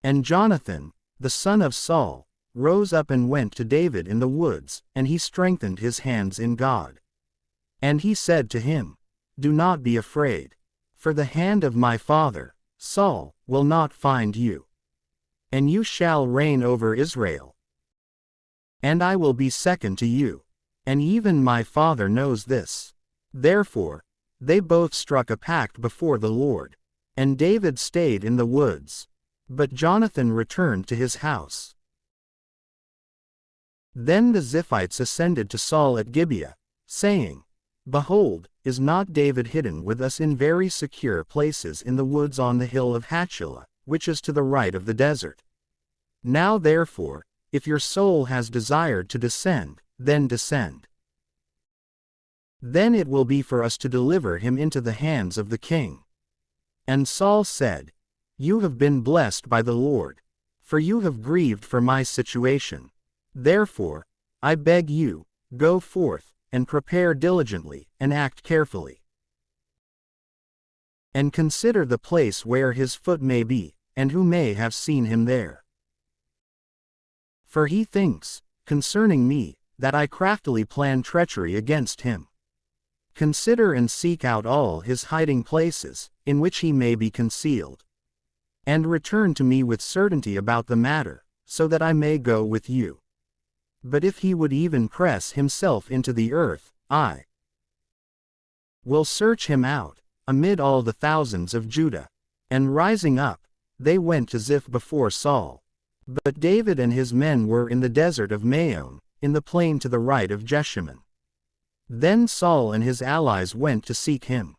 And Jonathan, the son of Saul, rose up and went to David in the woods, and he strengthened his hands in God. And he said to him, "Do not be afraid. For the hand of my father, Saul, will not find you. And you shall reign over Israel. And I will be second to you. And even my father knows this." Therefore, they both struck a pact before the Lord. And David stayed in the woods. But Jonathan returned to his house. Then the Ziphites ascended to Saul at Gibeah, saying, "Behold, is not David hidden with us in very secure places in the woods on the hill of Hachilah, which is to the right of the desert? Now therefore, if your soul has desired to descend, then descend. Then it will be for us to deliver him into the hands of the king." And Saul said, "You have been blessed by the Lord, for you have grieved for my situation. Therefore, I beg you, go forth, and prepare diligently, and act carefully. And consider the place where his foot may be, and who may have seen him there. For he thinks, concerning me, that I craftily plan treachery against him. Consider and seek out all his hiding places, in which he may be concealed. And return to me with certainty about the matter, so that I may go with you. But if he would even press himself into the earth, I will search him out, amid all the thousands of Judah." And rising up, they went to Ziph before Saul. But David and his men were in the desert of Maon, in the plain to the right of Jeshimon. Then Saul and his allies went to seek him.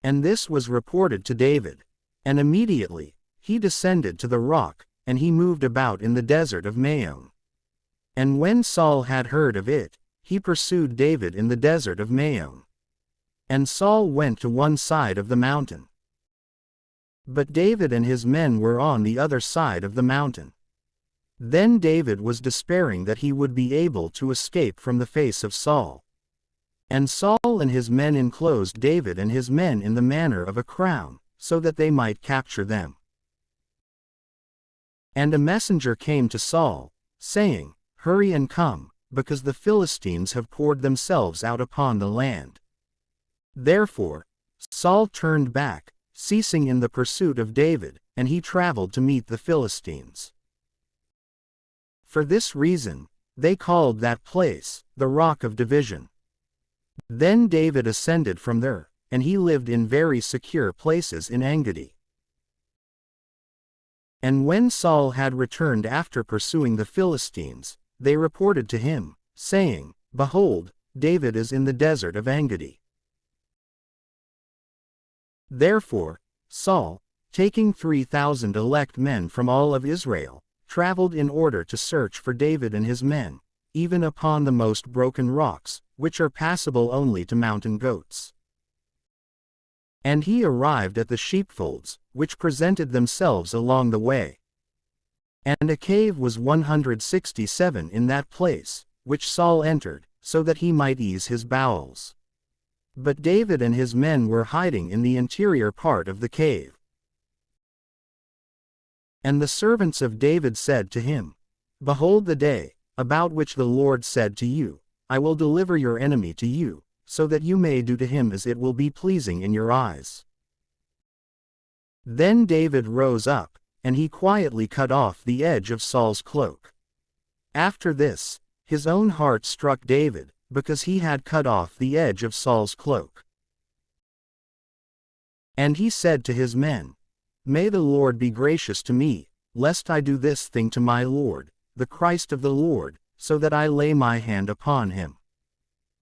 And this was reported to David. And immediately, he descended to the rock, and he moved about in the desert of Maon. And when Saul had heard of it, he pursued David in the desert of Maon. And Saul went to one side of the mountain. But David and his men were on the other side of the mountain. Then David was despairing that he would be able to escape from the face of Saul. And Saul and his men enclosed David and his men in the manner of a crown, so that they might capture them. And a messenger came to Saul, saying, "Hurry and come, because the Philistines have poured themselves out upon the land." Therefore, Saul turned back, ceasing in the pursuit of David, and he traveled to meet the Philistines. For this reason, they called that place, the Rock of Division. Then David ascended from there, and he lived in very secure places in Engedi. And when Saul had returned after pursuing the Philistines, they reported to him, saying, "Behold, David is in the desert of Engedi." Therefore, Saul, taking 3,000 elect men from all of Israel, traveled in order to search for David and his men, even upon the most broken rocks, which are passable only to mountain goats. And he arrived at the sheepfolds, which presented themselves along the way. And a cave was 167 in that place, which Saul entered, so that he might ease his bowels. But David and his men were hiding in the interior part of the cave. And the servants of David said to him, "Behold the day, about which the Lord said to you, I will deliver your enemy to you, so that you may do to him as it will be pleasing in your eyes." Then David rose up, and he quietly cut off the edge of Saul's cloak. After this, his own heart struck David, because he had cut off the edge of Saul's cloak. And he said to his men, May the Lord be gracious to me, lest I do this thing to my Lord, the Christ of the Lord, so that I lay my hand upon him.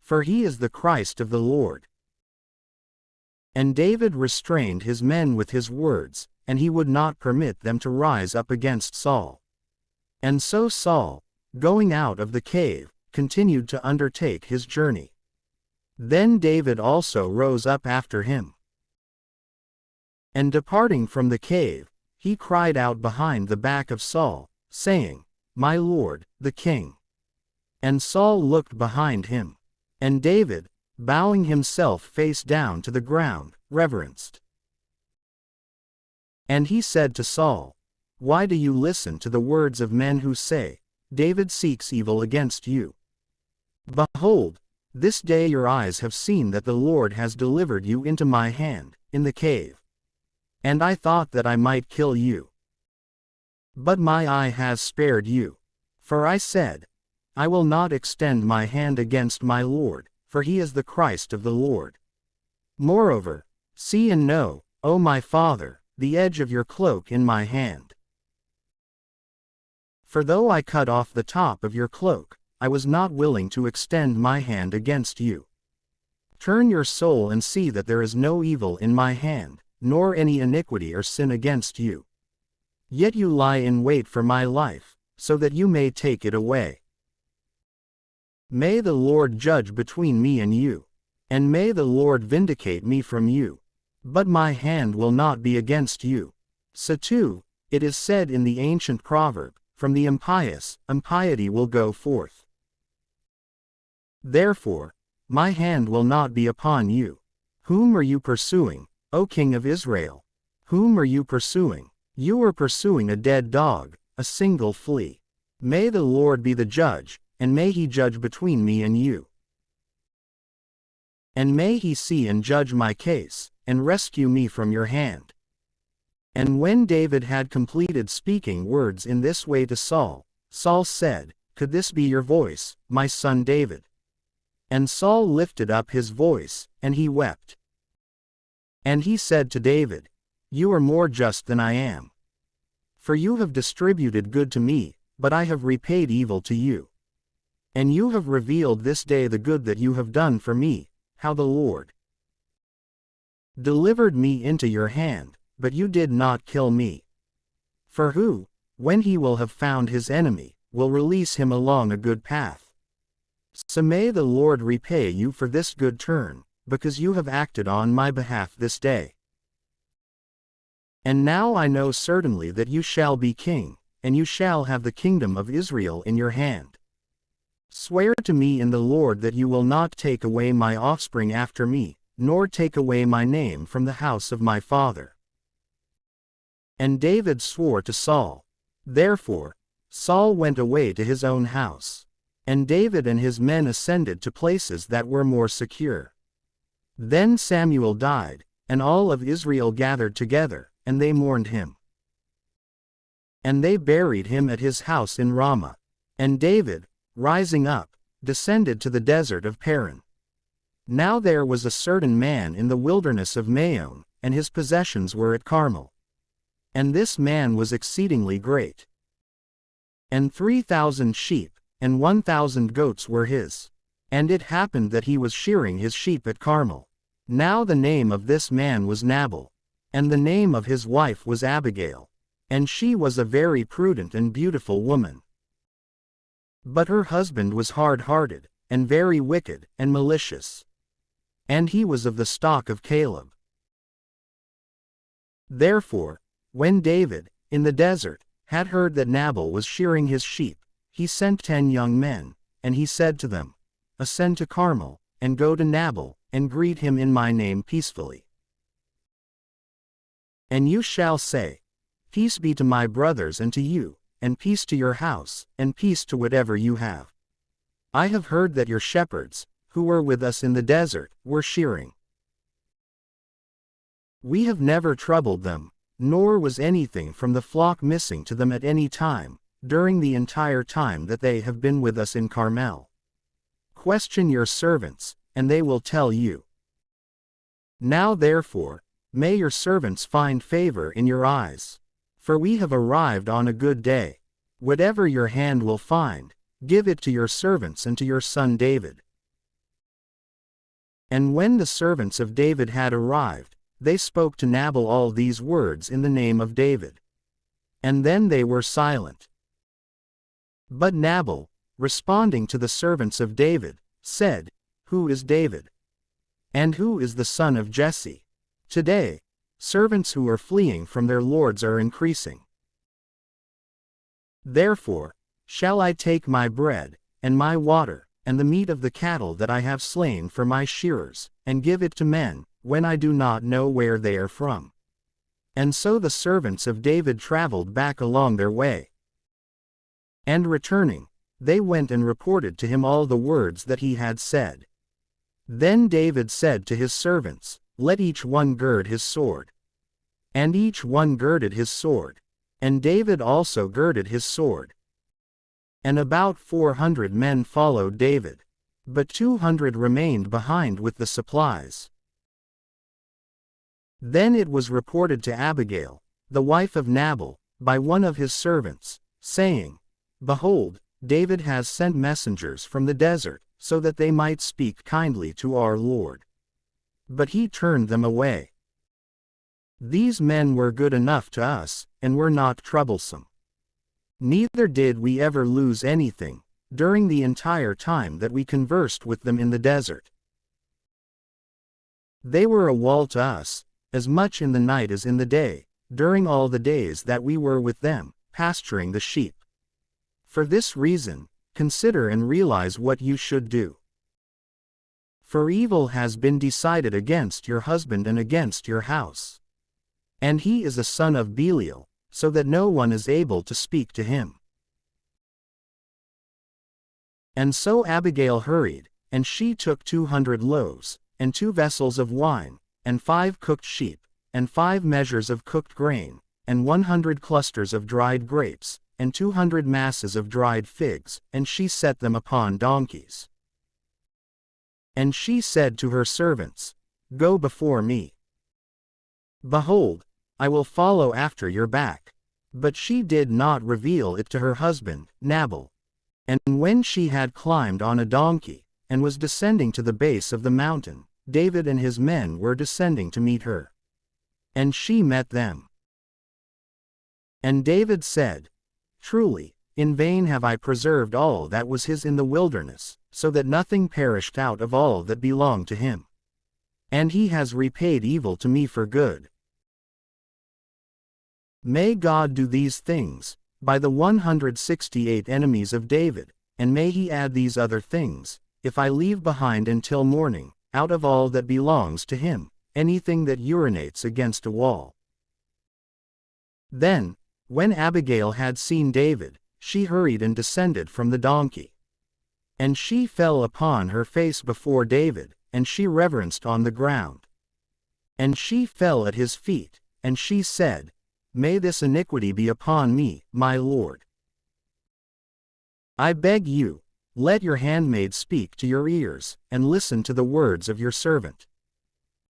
For he is the Christ of the Lord. And David restrained his men with his words, and he would not permit them to rise up against Saul. And so Saul, going out of the cave, continued to undertake his journey. Then David also rose up after him. And departing from the cave, he cried out behind the back of Saul, saying, My Lord, the king. And Saul looked behind him. And David, bowing himself face down to the ground, reverenced. And he said to Saul, Why do you listen to the words of men who say, David seeks evil against you? Behold, this day your eyes have seen that the Lord has delivered you into my hand, in the cave. And I thought that I might kill you. But my eye has spared you. For I said, I will not extend my hand against my Lord, for he is the Christ of the Lord. Moreover, see and know, O my father, the edge of your cloak in my hand. For though I cut off the top of your cloak, I was not willing to extend my hand against you. Turn your soul and see that there is no evil in my hand, nor any iniquity or sin against you. Yet you lie in wait for my life, so that you may take it away. May the Lord judge between me and you, and may the Lord vindicate me from you. But my hand will not be against you. So too, it is said in the ancient proverb, from the impious, impiety will go forth. Therefore, my hand will not be upon you. Whom are you pursuing, O King of Israel? Whom are you pursuing? You are pursuing a dead dog, a single flea. May the Lord be the judge, and may he judge between me and you. And may he see and judge my case, and rescue me from your hand. And when David had completed speaking words in this way to Saul, Saul said, Could this be your voice, my son David? And Saul lifted up his voice, and he wept. And he said to David, You are more just than I am. For you have distributed good to me, but I have repaid evil to you. And you have revealed this day the good that you have done for me, how the Lord delivered me into your hand, but you did not kill me. For who, when he will have found his enemy, will release him along a good path? So may the Lord repay you for this good turn, because you have acted on my behalf this day. And now I know certainly that you shall be king, and you shall have the kingdom of Israel in your hand. Swear to me in the Lord that you will not take away my offspring after me, nor take away my name from the house of my father. And David swore to Saul. Therefore, Saul went away to his own house. And David and his men ascended to places that were more secure. Then Samuel died, and all of Israel gathered together, and they mourned him. And they buried him at his house in Ramah. And David, rising up, descended to the desert of Paran. Now there was a certain man in the wilderness of Maon, and his possessions were at Carmel. And this man was exceedingly great. And 3,000 sheep, and 1,000 goats were his. And it happened that he was shearing his sheep at Carmel. Now the name of this man was Nabal. And the name of his wife was Abigail. And she was a very prudent and beautiful woman. But her husband was hard-hearted, and very wicked, and malicious. And he was of the stock of Caleb. Therefore, when David, in the desert, had heard that Nabal was shearing his sheep, he sent 10 young men, and he said to them, Ascend to Carmel, and go to Nabal, and greet him in my name peacefully. And you shall say, Peace be to my brothers and to you, and peace to your house, and peace to whatever you have. I have heard that your shepherds, who were with us in the desert, were shearing. We have never troubled them, nor was anything from the flock missing to them at any time, during the entire time that they have been with us in Carmel. Question your servants, and they will tell you. Now therefore, may your servants find favor in your eyes. For we have arrived on a good day. Whatever your hand will find, give it to your servants and to your son David." And when the servants of David had arrived, they spoke to Nabal all these words in the name of David. And then they were silent. But Nabal, responding to the servants of David, said, "Who is David? And who is the son of Jesse? Today, servants who are fleeing from their lords are increasing. Therefore, shall I take my bread, and my water, and the meat of the cattle that I have slain for my shearers, and give it to men, when I do not know where they are from?" And so the servants of David traveled back along their way. And returning, they went and reported to him all the words that he had said. Then David said to his servants, "Let each one gird his sword." And each one girded his sword. And David also girded his sword. And about 400 men followed David. But 200 remained behind with the supplies. Then it was reported to Abigail, the wife of Nabal, by one of his servants, saying, "Behold, David has sent messengers from the desert, so that they might speak kindly to our Lord. But he turned them away. These men were good enough to us, and were not troublesome. Neither did we ever lose anything, during the entire time that we conversed with them in the desert. They were a wall to us, as much in the night as in the day, during all the days that we were with them, pasturing the sheep. For this reason, consider and realize what you should do. For evil has been decided against your husband and against your house. And he is a son of Belial, so that no one is able to speak to him." And so Abigail hurried, and she took 200 loaves, and 2 vessels of wine, and 5 cooked sheep, and 5 measures of cooked grain, and 100 clusters of dried grapes, and 200 masses of dried figs, and she set them upon donkeys. And she said to her servants, "Go before me. Behold, I will follow after your back." But she did not reveal it to her husband, Nabal. And when she had climbed on a donkey, and was descending to the base of the mountain, David and his men were descending to meet her. And she met them. And David said, "Truly, in vain have I preserved all that was his in the wilderness, so that nothing perished out of all that belonged to him. And he has repaid evil to me for good. May God do these things, by the 168 enemies of David, and may he add these other things, if I leave behind until morning, out of all that belongs to him, anything that urinates against a wall." Then, when Abigail had seen David, she hurried and descended from the donkey. And she fell upon her face before David, and she reverenced on the ground. And she fell at his feet, and she said, "May this iniquity be upon me, my lord. I beg you, let your handmaid speak to your ears, and listen to the words of your servant.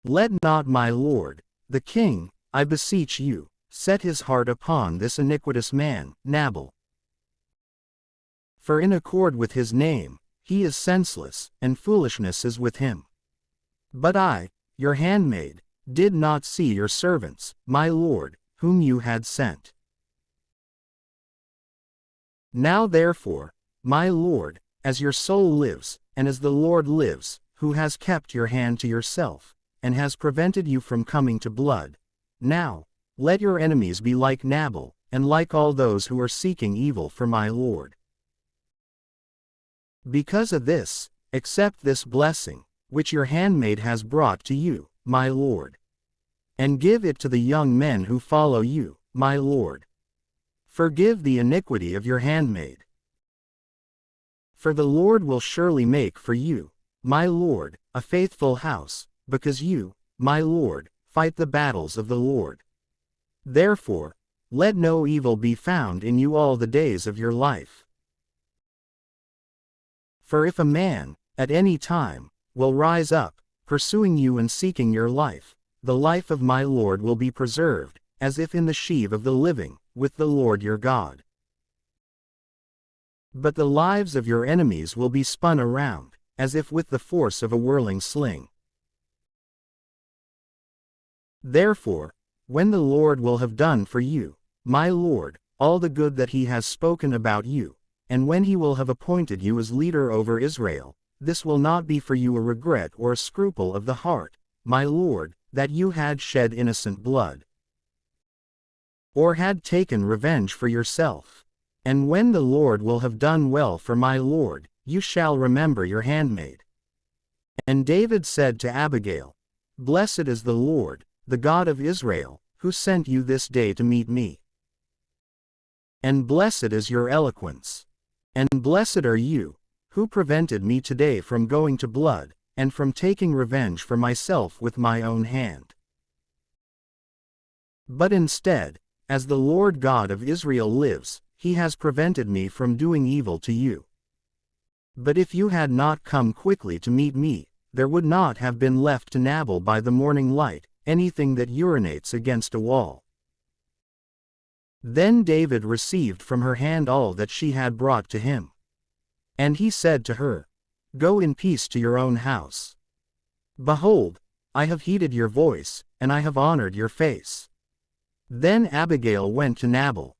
Let not my lord, the king, I beseech you, set his heart upon this iniquitous man, Nabal. For in accord with his name, he is senseless, and foolishness is with him. But I, your handmaid, did not see your servants, my lord, whom you had sent. Now therefore, my lord, as your soul lives, and as the Lord lives, who has kept your hand to yourself, and has prevented you from coming to blood, now, let your enemies be like Nabal, and like all those who are seeking evil for my lord. Because of this, accept this blessing, which your handmaid has brought to you, my lord. And give it to the young men who follow you, my lord. Forgive the iniquity of your handmaid. For the Lord will surely make for you, my lord, a faithful house, because you, my lord, fight the battles of the Lord. Therefore, let no evil be found in you all the days of your life. For if a man, at any time, will rise up, pursuing you and seeking your life, the life of my Lord will be preserved, as if in the sheave of the living, with the Lord your God. But the lives of your enemies will be spun around, as if with the force of a whirling sling. Therefore, when the Lord will have done for you, my Lord, all the good that he has spoken about you, and when he will have appointed you as leader over Israel, this will not be for you a regret or a scruple of the heart, my Lord, that you had shed innocent blood, or had taken revenge for yourself. And when the Lord will have done well for my Lord, you shall remember your handmaid. And David said to Abigail, Blessed is the Lord, the God of Israel, who sent you this day to meet me. And blessed is your eloquence. And blessed are you, who prevented me today from going to blood, and from taking revenge for myself with my own hand. But instead, as the Lord God of Israel lives, he has prevented me from doing evil to you. But if you had not come quickly to meet me, there would not have been left to Nabal by the morning light anything that urinates against a wall. Then David received from her hand all that she had brought to him. And he said to her, Go in peace to your own house. Behold, I have heeded your voice, and I have honored your face. Then Abigail went to Nabal.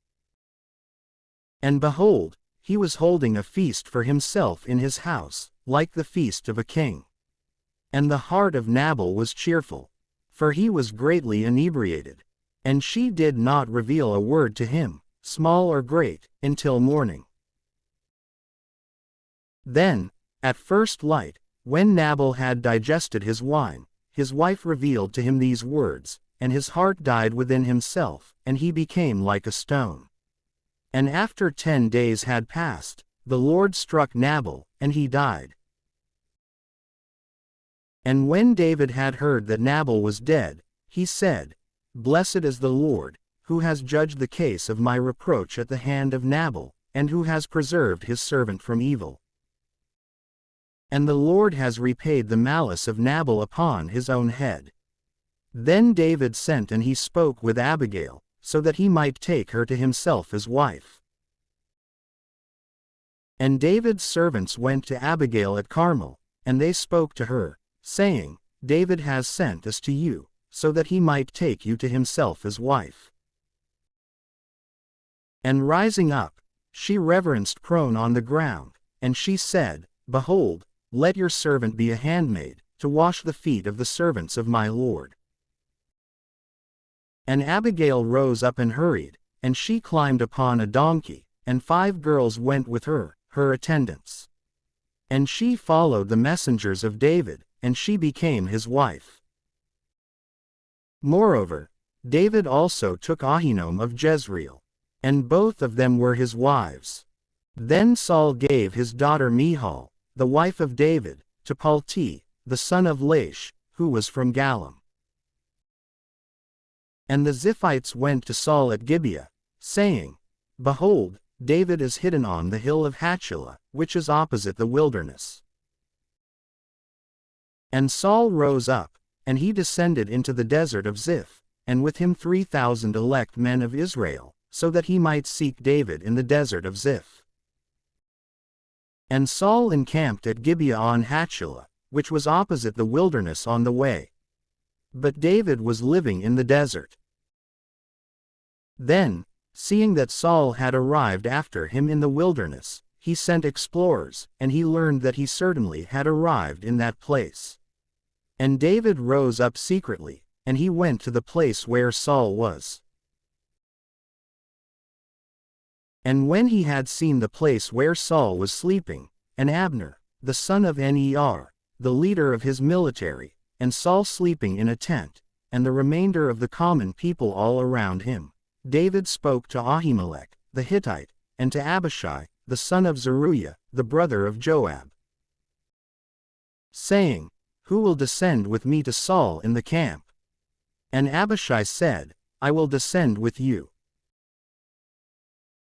And behold, he was holding a feast for himself in his house, like the feast of a king. And the heart of Nabal was cheerful, for he was greatly inebriated. And she did not reveal a word to him, small or great, until morning. Then, at first light, when Nabal had digested his wine, his wife revealed to him these words, and his heart died within himself, and he became like a stone. And after 10 days had passed, the Lord struck Nabal, and he died. And when David had heard that Nabal was dead, he said, Blessed is the Lord, who has judged the case of my reproach at the hand of Nabal, and who has preserved his servant from evil. And the Lord has repaid the malice of Nabal upon his own head. Then David sent and he spoke with Abigail, so that he might take her to himself as wife. And David's servants went to Abigail at Carmel, and they spoke to her, saying, David has sent us to you, so that he might take you to himself as wife. And rising up, she reverenced prone on the ground, and she said, Behold, let your servant be a handmaid, to wash the feet of the servants of my Lord. And Abigail rose up and hurried, and she climbed upon a donkey, and 5 girls went with her, her attendants. And she followed the messengers of David, and she became his wife. Moreover, David also took Ahinoam of Jezreel, and both of them were his wives. Then Saul gave his daughter Michal, the wife of David, to Palti, the son of Laish, who was from Galim. And the Ziphites went to Saul at Gibeah, saying, Behold, David is hidden on the hill of Hachilah, which is opposite the wilderness. And Saul rose up, and he descended into the desert of Ziph, and with him 3,000 elect men of Israel, so that he might seek David in the desert of Ziph. And Saul encamped at Gibeah on Hachilah, which was opposite the wilderness on the way. But David was living in the desert. Then, seeing that Saul had arrived after him in the wilderness, he sent explorers, and he learned that he certainly had arrived in that place. And David rose up secretly, and he went to the place where Saul was. And when he had seen the place where Saul was sleeping, and Abner, the son of Ner, the leader of his military, and Saul sleeping in a tent, and the remainder of the common people all around him, David spoke to Ahimelech, the Hittite, and to Abishai, the son of Zeruiah, the brother of Joab, saying, Who will descend with me to Saul in the camp? And Abishai said, I will descend with you.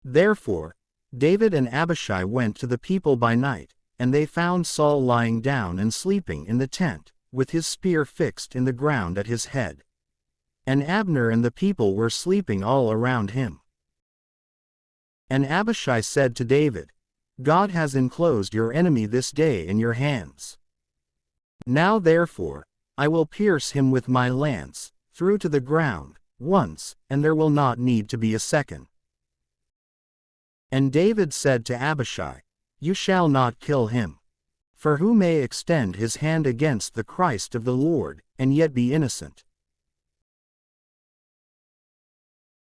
Therefore, David and Abishai went to the people by night, and they found Saul lying down and sleeping in the tent, with his spear fixed in the ground at his head. And Abner and the people were sleeping all around him. And Abishai said to David, God has enclosed your enemy this day in your hands. Now therefore, I will pierce him with my lance, through to the ground, once, and there will not need to be a second. And David said to Abishai, You shall not kill him. For who may extend his hand against the Christ of the Lord, and yet be innocent?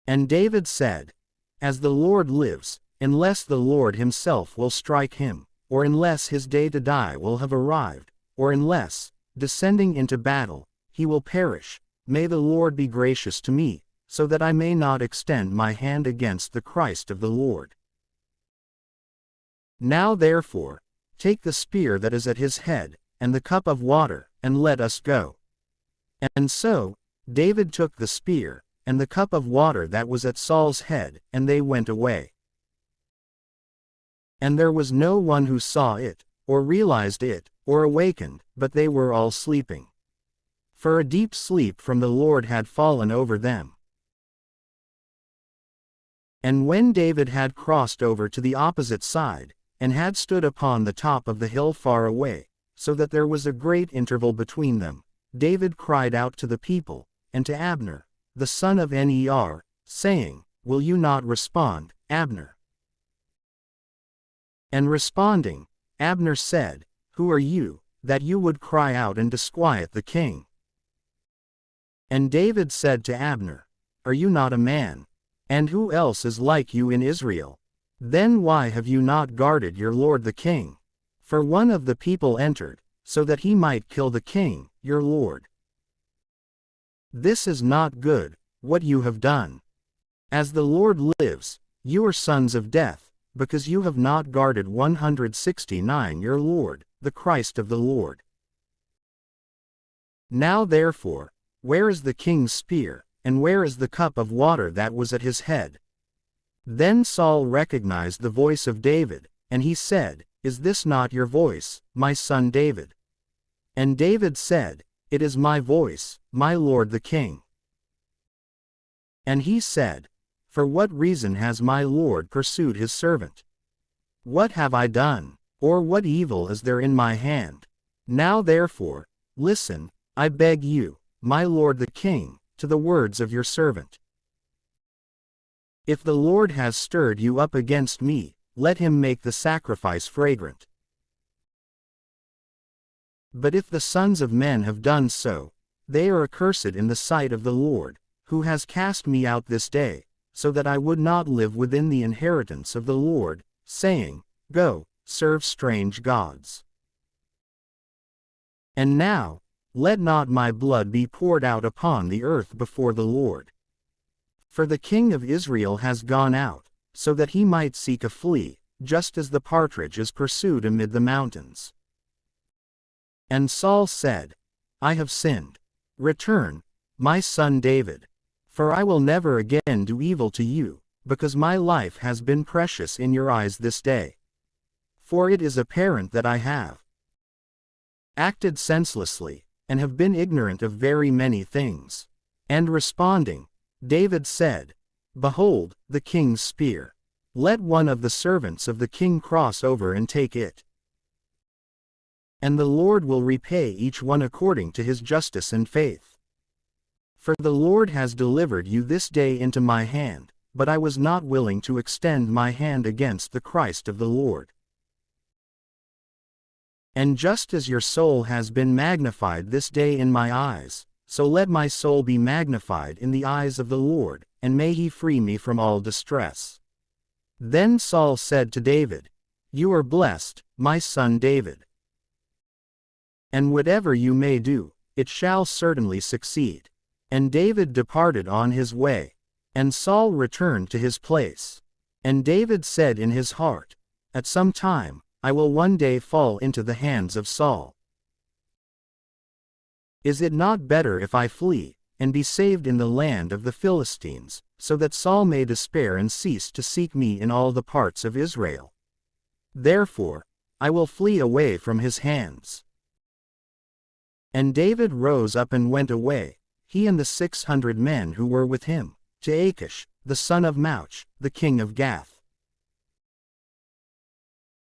And David said, As the Lord lives, unless the Lord himself will strike him, or unless his day to die will have arrived, or unless, descending into battle, he will perish, may the Lord be gracious to me, so that I may not extend my hand against the Christ of the Lord. Now therefore, take the spear that is at his head, and the cup of water, and let us go. And so, David took the spear, and the cup of water that was at Saul's head, and they went away. And there was no one who saw it, or realized it, or awakened, but they were all sleeping. For a deep sleep from the Lord had fallen over them. And when David had crossed over to the opposite side, and had stood upon the top of the hill far away, so that there was a great interval between them, David cried out to the people, and to Abner, the son of Ner, saying, Will you not respond, Abner? And responding, Abner said, Who are you, that you would cry out and disquiet the king? And David said to Abner, Are you not a man? And who else is like you in Israel? Then why have you not guarded your lord the king? For one of the people entered, so that he might kill the king, your lord. This is not good, what you have done. As the Lord lives, you are sons of death, because you have not guarded 169 your Lord, the Christ of the Lord. Now therefore, where is the king's spear, and where is the cup of water that was at his head? Then Saul recognized the voice of David, and he said, Is this not your voice, my son David? And David said, It is my voice, my lord the king. And he said, For what reason has my lord pursued his servant? What have I done, or what evil is there in my hand? Now therefore, listen, I beg you, my lord the king, to the words of your servant. If the Lord has stirred you up against me, let him make the sacrifice fragrant. But if the sons of men have done so, they are accursed in the sight of the Lord, who has cast me out this day, so that I would not live within the inheritance of the Lord, saying, Go, serve strange gods. And now, let not my blood be poured out upon the earth before the Lord. For the king of Israel has gone out, so that he might seek a flea, just as the partridge is pursued amid the mountains. And Saul said, I have sinned. Return, my son David. For I will never again do evil to you, because my life has been precious in your eyes this day. For it is apparent that I have acted senselessly, and have been ignorant of very many things. And responding, David said, Behold, the king's spear. Let one of the servants of the king cross over and take it. And the Lord will repay each one according to his justice and faith. For the Lord has delivered you this day into my hand, but I was not willing to extend my hand against the Christ of the Lord. And just as your soul has been magnified this day in my eyes, so let my soul be magnified in the eyes of the Lord, and may he free me from all distress. Then Saul said to David, You are blessed, my son David. And whatever you may do, it shall certainly succeed. And David departed on his way. And Saul returned to his place. And David said in his heart, At some time, I will one day fall into the hands of Saul. Is it not better if I flee, and be saved in the land of the Philistines, so that Saul may despair and cease to seek me in all the parts of Israel? Therefore, I will flee away from his hands. And David rose up and went away, he and the 600 men who were with him, to Achish, the son of Mauch, the king of Gath.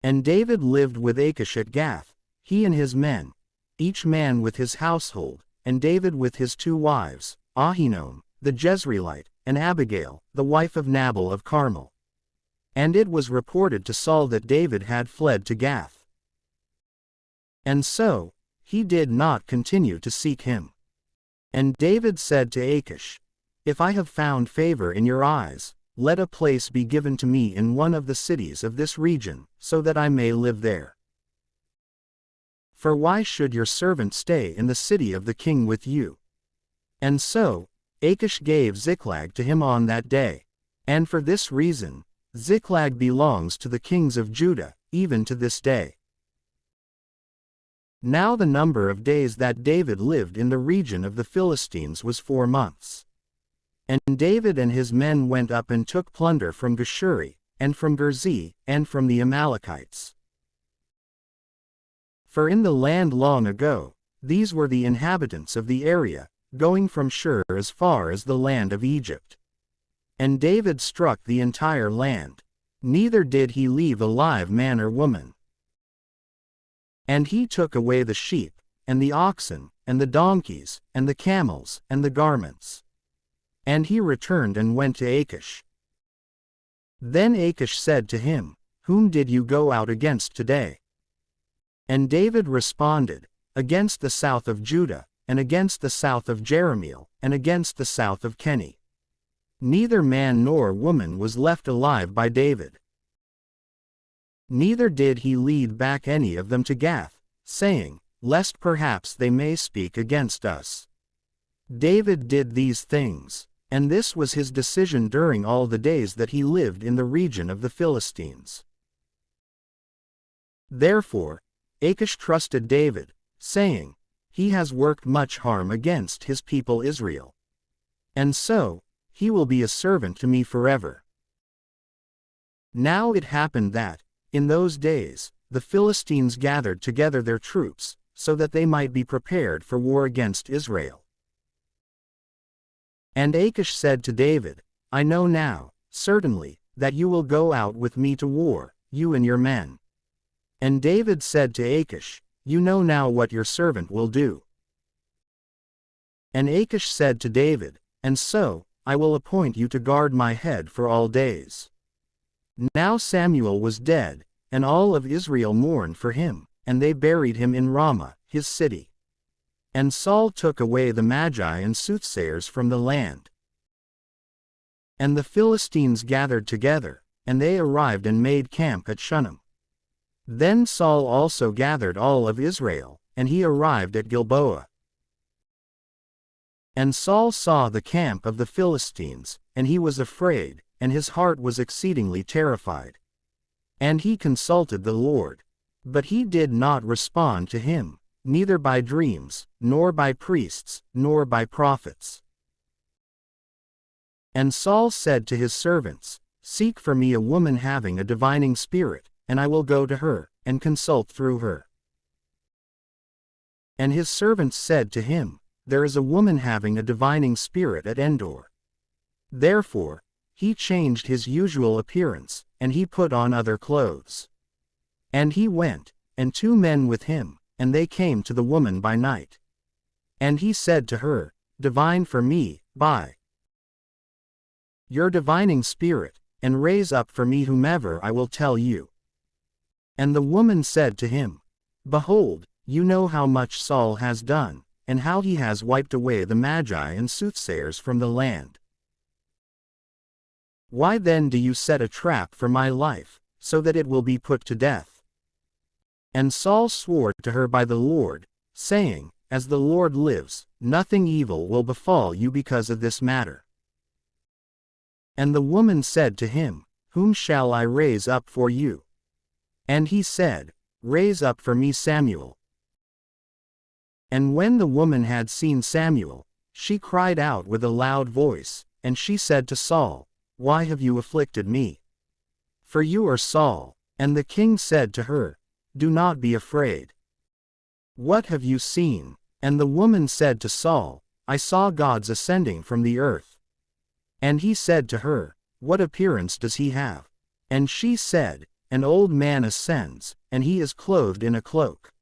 And David lived with Achish at Gath, he and his men, each man with his household, and David with his 2 wives, Ahinoam, the Jezreelite, and Abigail, the wife of Nabal of Carmel. And it was reported to Saul that David had fled to Gath. And so, he did not continue to seek him. And David said to Achish, "If I have found favor in your eyes, let a place be given to me in one of the cities of this region, so that I may live there. For why should your servant stay in the city of the king with you?" And so, Achish gave Ziklag to him on that day. And for this reason, Ziklag belongs to the kings of Judah, even to this day. Now the number of days that David lived in the region of the Philistines was 4 months. And David and his men went up and took plunder from Geshuri, and from Gerzi, and from the Amalekites. For in the land long ago, these were the inhabitants of the area, going from Shur as far as the land of Egypt. And David struck the entire land, neither did he leave alive man or woman. And he took away the sheep, and the oxen, and the donkeys, and the camels, and the garments. And he returned and went to Achish. Then Achish said to him, "Whom did you go out against today?" And David responded, "Against the south of Judah, and against the south of Jerahmeel, and against the south of Kenny." Neither man nor woman was left alive by David. Neither did he lead back any of them to Gath, saying, "Lest perhaps they may speak against us." David did these things, and this was his decision during all the days that he lived in the region of the Philistines. Therefore, Achish trusted David, saying, "He has worked much harm against his people Israel. And so, he will be a servant to me forever." Now it happened that, in those days, the Philistines gathered together their troops, so that they might be prepared for war against Israel. And Achish said to David, "I know now, certainly, that you will go out with me to war, you and your men." And David said to Achish, "You know now what your servant will do." And Achish said to David, "And so, I will appoint you to guard my head for all days." Now Samuel was dead, and all of Israel mourned for him, and they buried him in Ramah, his city. And Saul took away the Magi and soothsayers from the land. And the Philistines gathered together, and they arrived and made camp at Shunem. Then Saul also gathered all of Israel, and he arrived at Gilboa. And Saul saw the camp of the Philistines, and he was afraid, and his heart was exceedingly terrified. And he consulted the Lord. But he did not respond to him, neither by dreams, nor by priests, nor by prophets. And Saul said to his servants, "Seek for me a woman having a divining spirit, and I will go to her, and consult through her." And his servants said to him, "There is a woman having a divining spirit at Endor." Therefore, he changed his usual appearance, and he put on other clothes. And he went, and 2 men with him, and they came to the woman by night. And he said to her, "Divine for me, by your divining spirit, and raise up for me whomever I will tell you." And the woman said to him, "Behold, you know how much Saul has done, and how he has wiped away the Magi and soothsayers from the land. Why then do you set a trap for my life, so that it will be put to death?" And Saul swore to her by the Lord, saying, "As the Lord lives, nothing evil will befall you because of this matter." And the woman said to him, "Whom shall I raise up for you?" And he said, "Raise up for me Samuel." And when the woman had seen Samuel, she cried out with a loud voice, and she said to Saul, "Why have you afflicted me? For you are Saul." And the king said to her, "Do not be afraid. What have you seen?" And the woman said to Saul, I saw gods ascending from the earth. And he said to her, What appearance does he have? And she said, An old man ascends, and he is clothed in a cloak.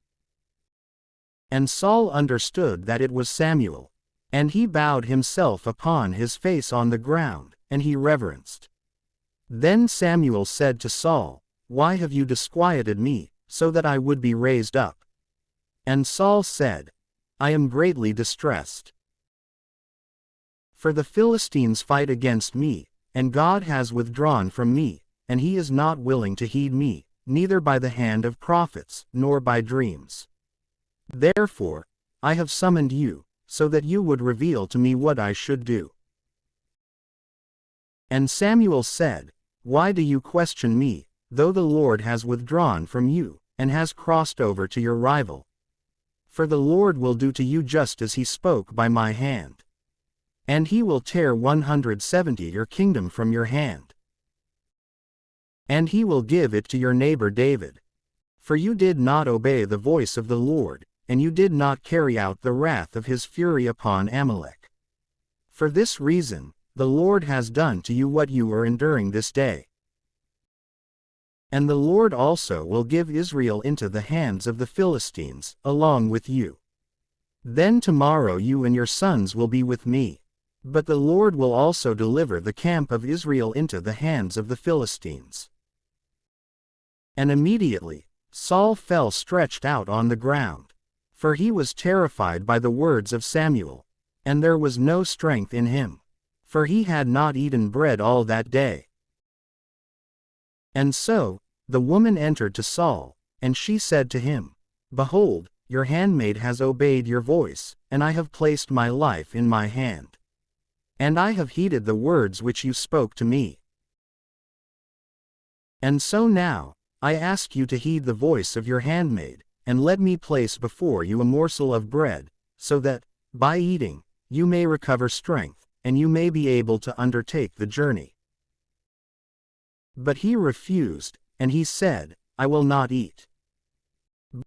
And Saul understood that it was Samuel. And he bowed himself upon his face on the ground, and he reverenced. Then Samuel said to Saul, Why have you disquieted me, so that I would be raised up? And Saul said, I am greatly distressed. For the Philistines fight against me, and God has withdrawn from me, and he is not willing to heed me, neither by the hand of prophets, nor by dreams. Therefore, I have summoned you, so that you would reveal to me what I should do. And Samuel said, Why do you question me, though the Lord has withdrawn from you, and has crossed over to your rival? For the Lord will do to you just as he spoke by my hand. And he will tear 170 your kingdom from your hand. And he will give it to your neighbor David. For you did not obey the voice of the Lord, and you did not carry out the wrath of his fury upon Amalek. For this reason, the Lord has done to you what you are enduring this day. And the Lord also will give Israel into the hands of the Philistines, along with you. Then tomorrow you and your sons will be with me. But the Lord will also deliver the camp of Israel into the hands of the Philistines. And immediately, Saul fell stretched out on the ground. For he was terrified by the words of Samuel. And there was no strength in him. For he had not eaten bread all that day. And so, the woman entered to Saul, and she said to him, Behold, your handmaid has obeyed your voice, and I have placed my life in my hand. And I have heeded the words which you spoke to me. And so now, I ask you to heed the voice of your handmaid, and let me place before you a morsel of bread, so that, by eating, you may recover strength, and you may be able to undertake the journey. But he refused, and he said, I will not eat.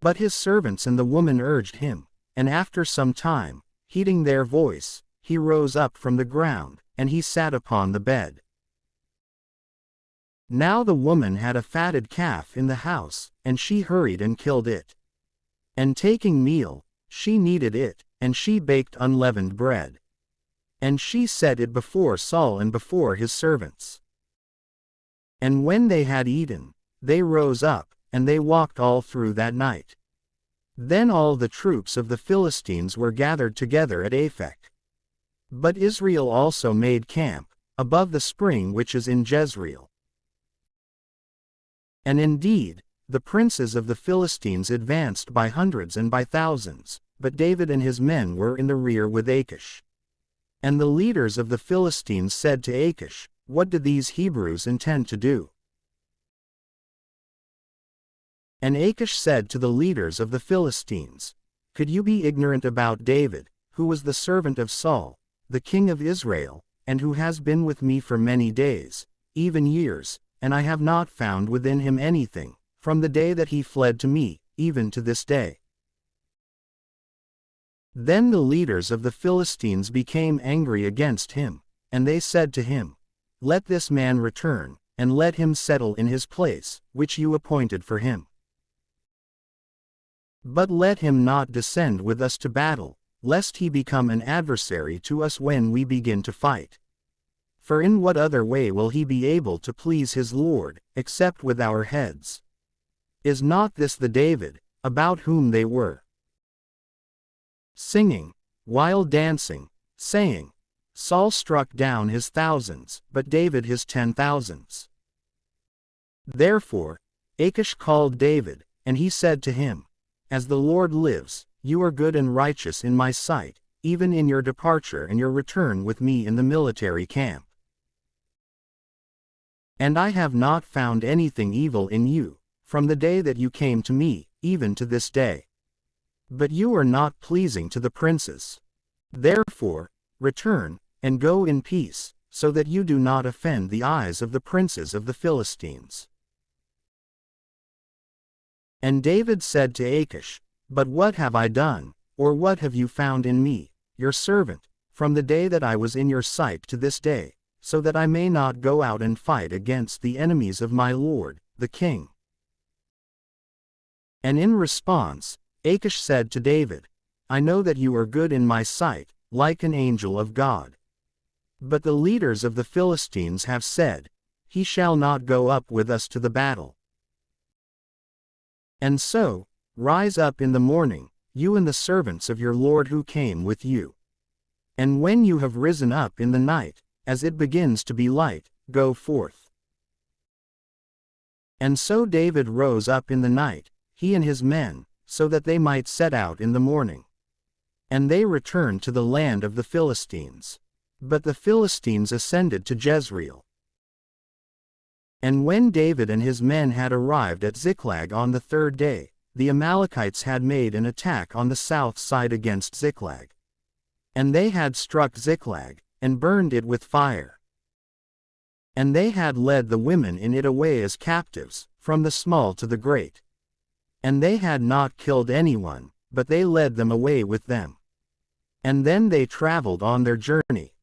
But his servants and the woman urged him, and after some time, heeding their voice, he rose up from the ground, and he sat upon the bed. Now the woman had a fatted calf in the house, and she hurried and killed it. And taking meal, she kneaded it, and she baked unleavened bread. And she set it before Saul and before his servants. And when they had eaten, they rose up, and they walked all through that night. Then all the troops of the Philistines were gathered together at Aphek. But Israel also made camp, above the spring which is in Jezreel. And indeed, the princes of the Philistines advanced by hundreds and by thousands, but David and his men were in the rear with Achish. And the leaders of the Philistines said to Achish, What do these Hebrews intend to do? And Achish said to the leaders of the Philistines, Could you be ignorant about David, who was the servant of Saul, the king of Israel, and who has been with me for many days, even years, and I have not found within him anything, from the day that he fled to me, even to this day? Then the leaders of the Philistines became angry against him, and they said to him, Let this man return, and let him settle in his place, which you appointed for him. But let him not descend with us to battle, lest he become an adversary to us when we begin to fight. For in what other way will he be able to please his Lord, except with our heads? Is not this the David, about whom they were singing, while dancing, saying, Saul struck down his thousands, but David his 10,000s? Therefore, Achish called David, and he said to him, As the Lord lives, you are good and righteous in my sight, even in your departure and your return with me in the military camp. And I have not found anything evil in you, from the day that you came to me, even to this day. But you are not pleasing to the princes. Therefore, return, and go in peace, so that you do not offend the eyes of the princes of the Philistines. And David said to Achish, But what have I done, or what have you found in me, your servant, from the day that I was in your sight to this day, so that I may not go out and fight against the enemies of my lord, the king?" And in response, Achish said to David, "I know that you are good in my sight, like an angel of God. But the leaders of the Philistines have said, 'He shall not go up with us to the battle.' And so, rise up in the morning, you and the servants of your lord who came with you. And when you have risen up in the night, as it begins to be light, go forth." And so David rose up in the night, he and his men, so that they might set out in the morning. And they returned to the land of the Philistines. But the Philistines ascended to Jezreel. And when David and his men had arrived at Ziklag on the third day, the Amalekites had made an attack on the south side against Ziklag. And they had struck Ziklag, and burned it with fire. And they had led the women in it away as captives, from the small to the great. And they had not killed anyone, but they led them away with them. And then they traveled on their journey.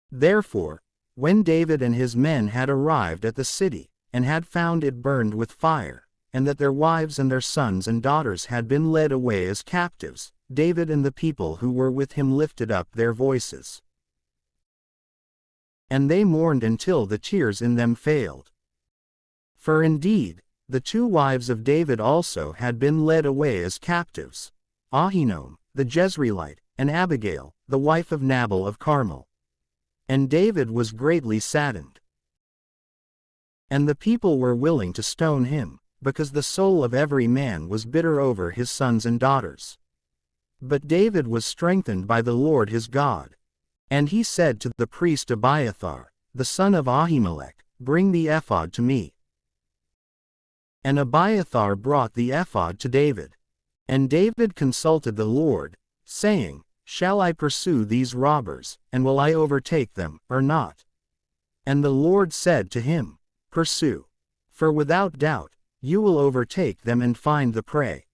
Therefore, when David and his men had arrived at the city, and had found it burned with fire, and that their wives and their sons and daughters had been led away as captives, David and the people who were with him lifted up their voices. And they mourned until the tears in them failed. For indeed, the two wives of David also had been led away as captives, Ahinoam, the Jezreelite, and Abigail, the wife of Nabal of Carmel. And David was greatly saddened. And the people were willing to stone him, because the soul of every man was bitter over his sons and daughters. But David was strengthened by the Lord his God. And he said to the priest Abiathar, the son of Ahimelech, "Bring the ephod to me." And Abiathar brought the ephod to David. And David consulted the Lord, saying, "Shall I pursue these robbers, and will I overtake them, or not?" And the Lord said to him, "Pursue. For without doubt, you will overtake them and find the prey."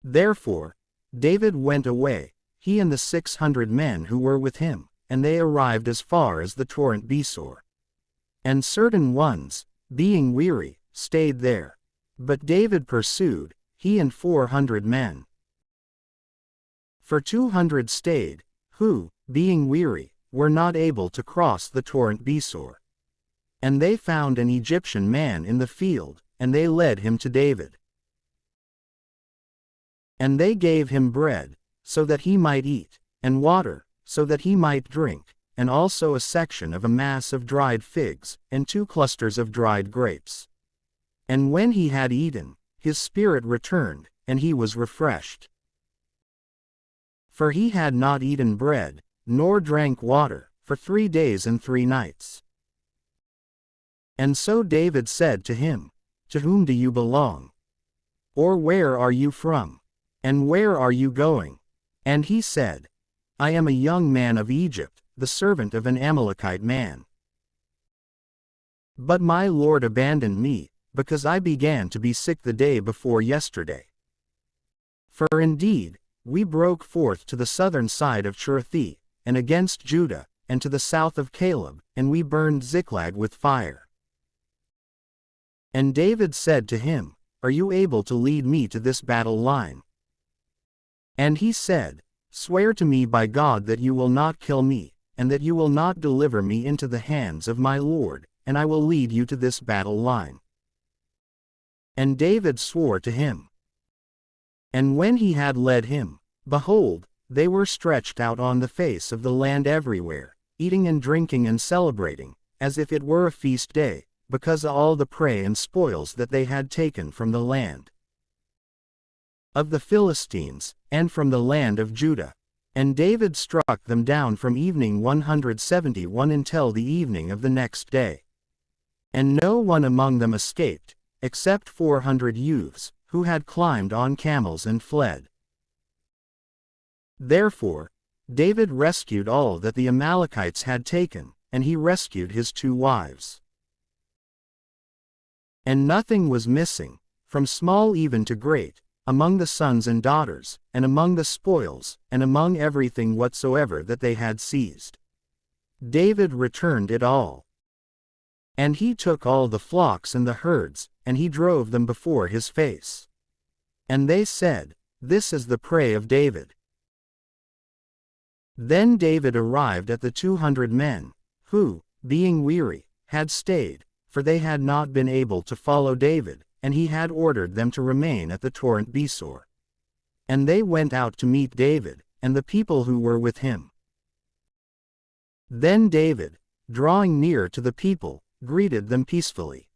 Therefore, David went away, he and the 600 men who were with him, and they arrived as far as the torrent Besor. And certain ones, being weary, stayed there. But David pursued, he and 400 men. For 200 stayed, who, being weary, were not able to cross the torrent Besor. And they found an Egyptian man in the field, and they led him to David. And they gave him bread, so that he might eat, and water, so that he might drink, and also a section of a mass of dried figs, and 2 clusters of dried grapes. And when he had eaten, his spirit returned, and he was refreshed. For he had not eaten bread, nor drank water, for 3 days and 3 nights. And so David said to him, "To whom do you belong? Or where are you from? And where are you going?" And he said, "I am a young man of Egypt, the servant of an Amalekite man. But my lord abandoned me, because I began to be sick the day before yesterday. For indeed, we broke forth to the southern side of Cherith, and against Judah, and to the south of Caleb, and we burned Ziklag with fire." And David said to him, "Are you able to lead me to this battle line?" And he said, "Swear to me by God that you will not kill me, and that you will not deliver me into the hands of my lord, and I will lead you to this battle line." And David swore to him. And when he had led him, behold, they were stretched out on the face of the land everywhere, eating and drinking and celebrating, as if it were a feast day, because of all the prey and spoils that they had taken from the land of the Philistines, and from the land of Judah. And David struck them down from evening 171 until the evening of the next day. And no one among them escaped, except 400 youths, who had climbed on camels and fled. Therefore, David rescued all that the Amalekites had taken, and he rescued his 2 wives. And nothing was missing, from small even to great, among the sons and daughters, and among the spoils, and among everything whatsoever that they had seized. David returned it all. And he took all the flocks and the herds, and he drove them before his face. And they said, This is the prey of David. Then David arrived at the 200 men, who, being weary, had stayed, for they had not been able to follow David, and he had ordered them to remain at the torrent Besor. And they went out to meet David, and the people who were with him. Then David, drawing near to the people, greeted them peacefully.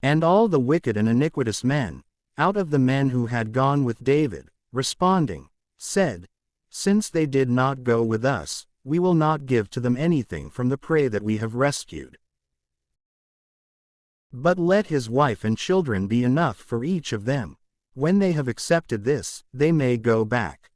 And all the wicked and iniquitous men, out of the men who had gone with David, responding, said, Since they did not go with us, we will not give to them anything from the prey that we have rescued. But let his wife and children be enough for each of them. When they have accepted this, they may go back.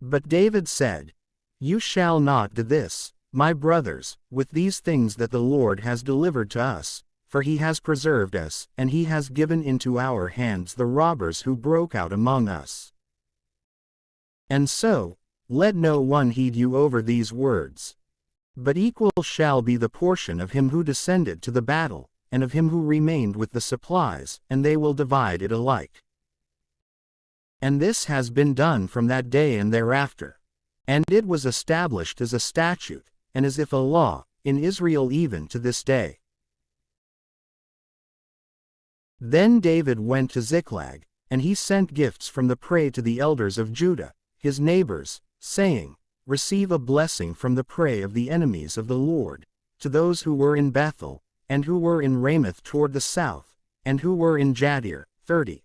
But David said, You shall not do this, my brothers, with these things that the Lord has delivered to us, for he has preserved us, and he has given into our hands the robbers who broke out among us. And so, let no one heed you over these words. But equal shall be the portion of him who descended to the battle, and of him who remained with the supplies, and they will divide it alike. And this has been done from that day and thereafter. And it was established as a statute, and as if a law, in Israel even to this day. Then David went to Ziklag, and he sent gifts from the prey to the elders of Judah, his neighbors, saying, Receive a blessing from the prey of the enemies of the Lord, to those who were in Bethel, and who were in Ramoth toward the south, and who were in Jadir, 30.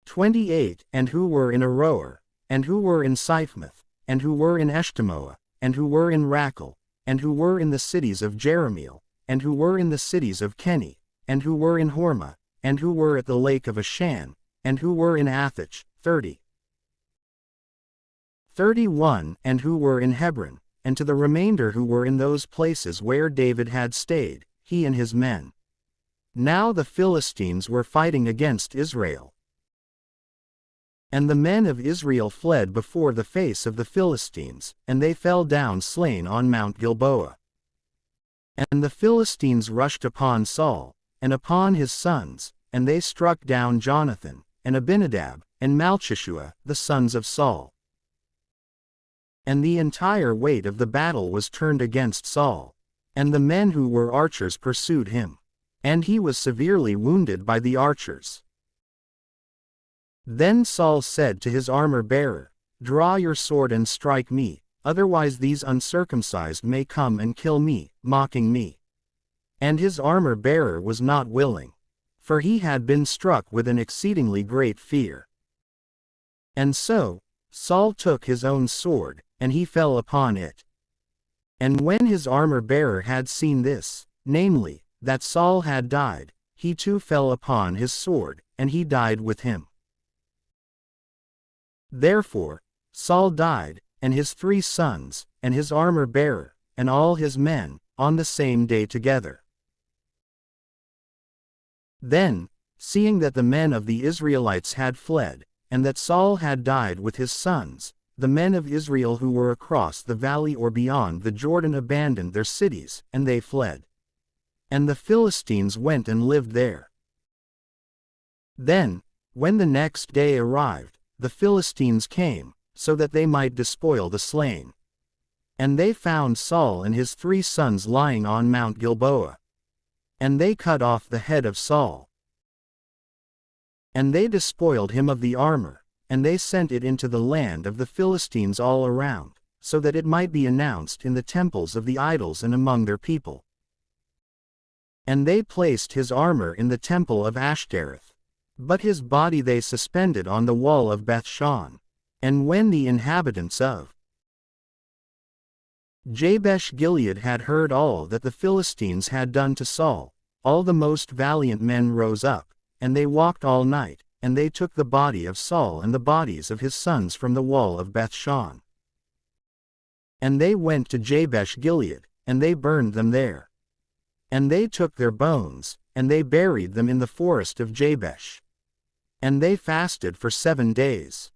28, and who were in Aroer, and who were in Siphmoth, and who were in Eshtemoa, and who were in Rachel, and who were in the cities of Jerahmeel, and who were in the cities of Kenny, and who were in Hormah, and who were at the lake of Ashan, and who were in Athach, 30. 31, and who were in Hebron, and to the remainder who were in those places where David had stayed, he and his men. Now the Philistines were fighting against Israel. And the men of Israel fled before the face of the Philistines, and they fell down slain on Mount Gilboa. And the Philistines rushed upon Saul, and upon his sons, and they struck down Jonathan, and Abinadab, and Malchishua, the sons of Saul. And the entire weight of the battle was turned against Saul, and the men who were archers pursued him. And he was severely wounded by the archers. Then Saul said to his armor-bearer, Draw your sword and strike me, otherwise these uncircumcised may come and kill me, mocking me. And his armor-bearer was not willing, for he had been struck with an exceedingly great fear. And so, Saul took his own sword, and he fell upon it. And when his armor-bearer had seen this, namely, that Saul had died, he too fell upon his sword, and he died with him. Therefore, Saul died, and his 3 sons, and his armor-bearer, and all his men, on the same day together. Then, seeing that the men of the Israelites had fled, and that Saul had died with his sons, the men of Israel who were across the valley or beyond the Jordan abandoned their cities, and they fled. And the Philistines went and lived there. Then, when the next day arrived, the Philistines came, so that they might despoil the slain. And they found Saul and his 3 sons lying on Mount Gilboa. And they cut off the head of Saul. And they despoiled him of the armor, and they sent it into the land of the Philistines all around, so that it might be announced in the temples of the idols and among their people. And they placed his armor in the temple of Ashtoreth, but his body they suspended on the wall of Bethshan. And when the inhabitants of Jabesh Gilead had heard all that the Philistines had done to Saul, all the most valiant men rose up, and they walked all night, and they took the body of Saul and the bodies of his sons from the wall of Bethshan. And they went to Jabesh Gilead, and they burned them there. And they took their bones, and they buried them in the forest of Jabesh. And they fasted for 7 days.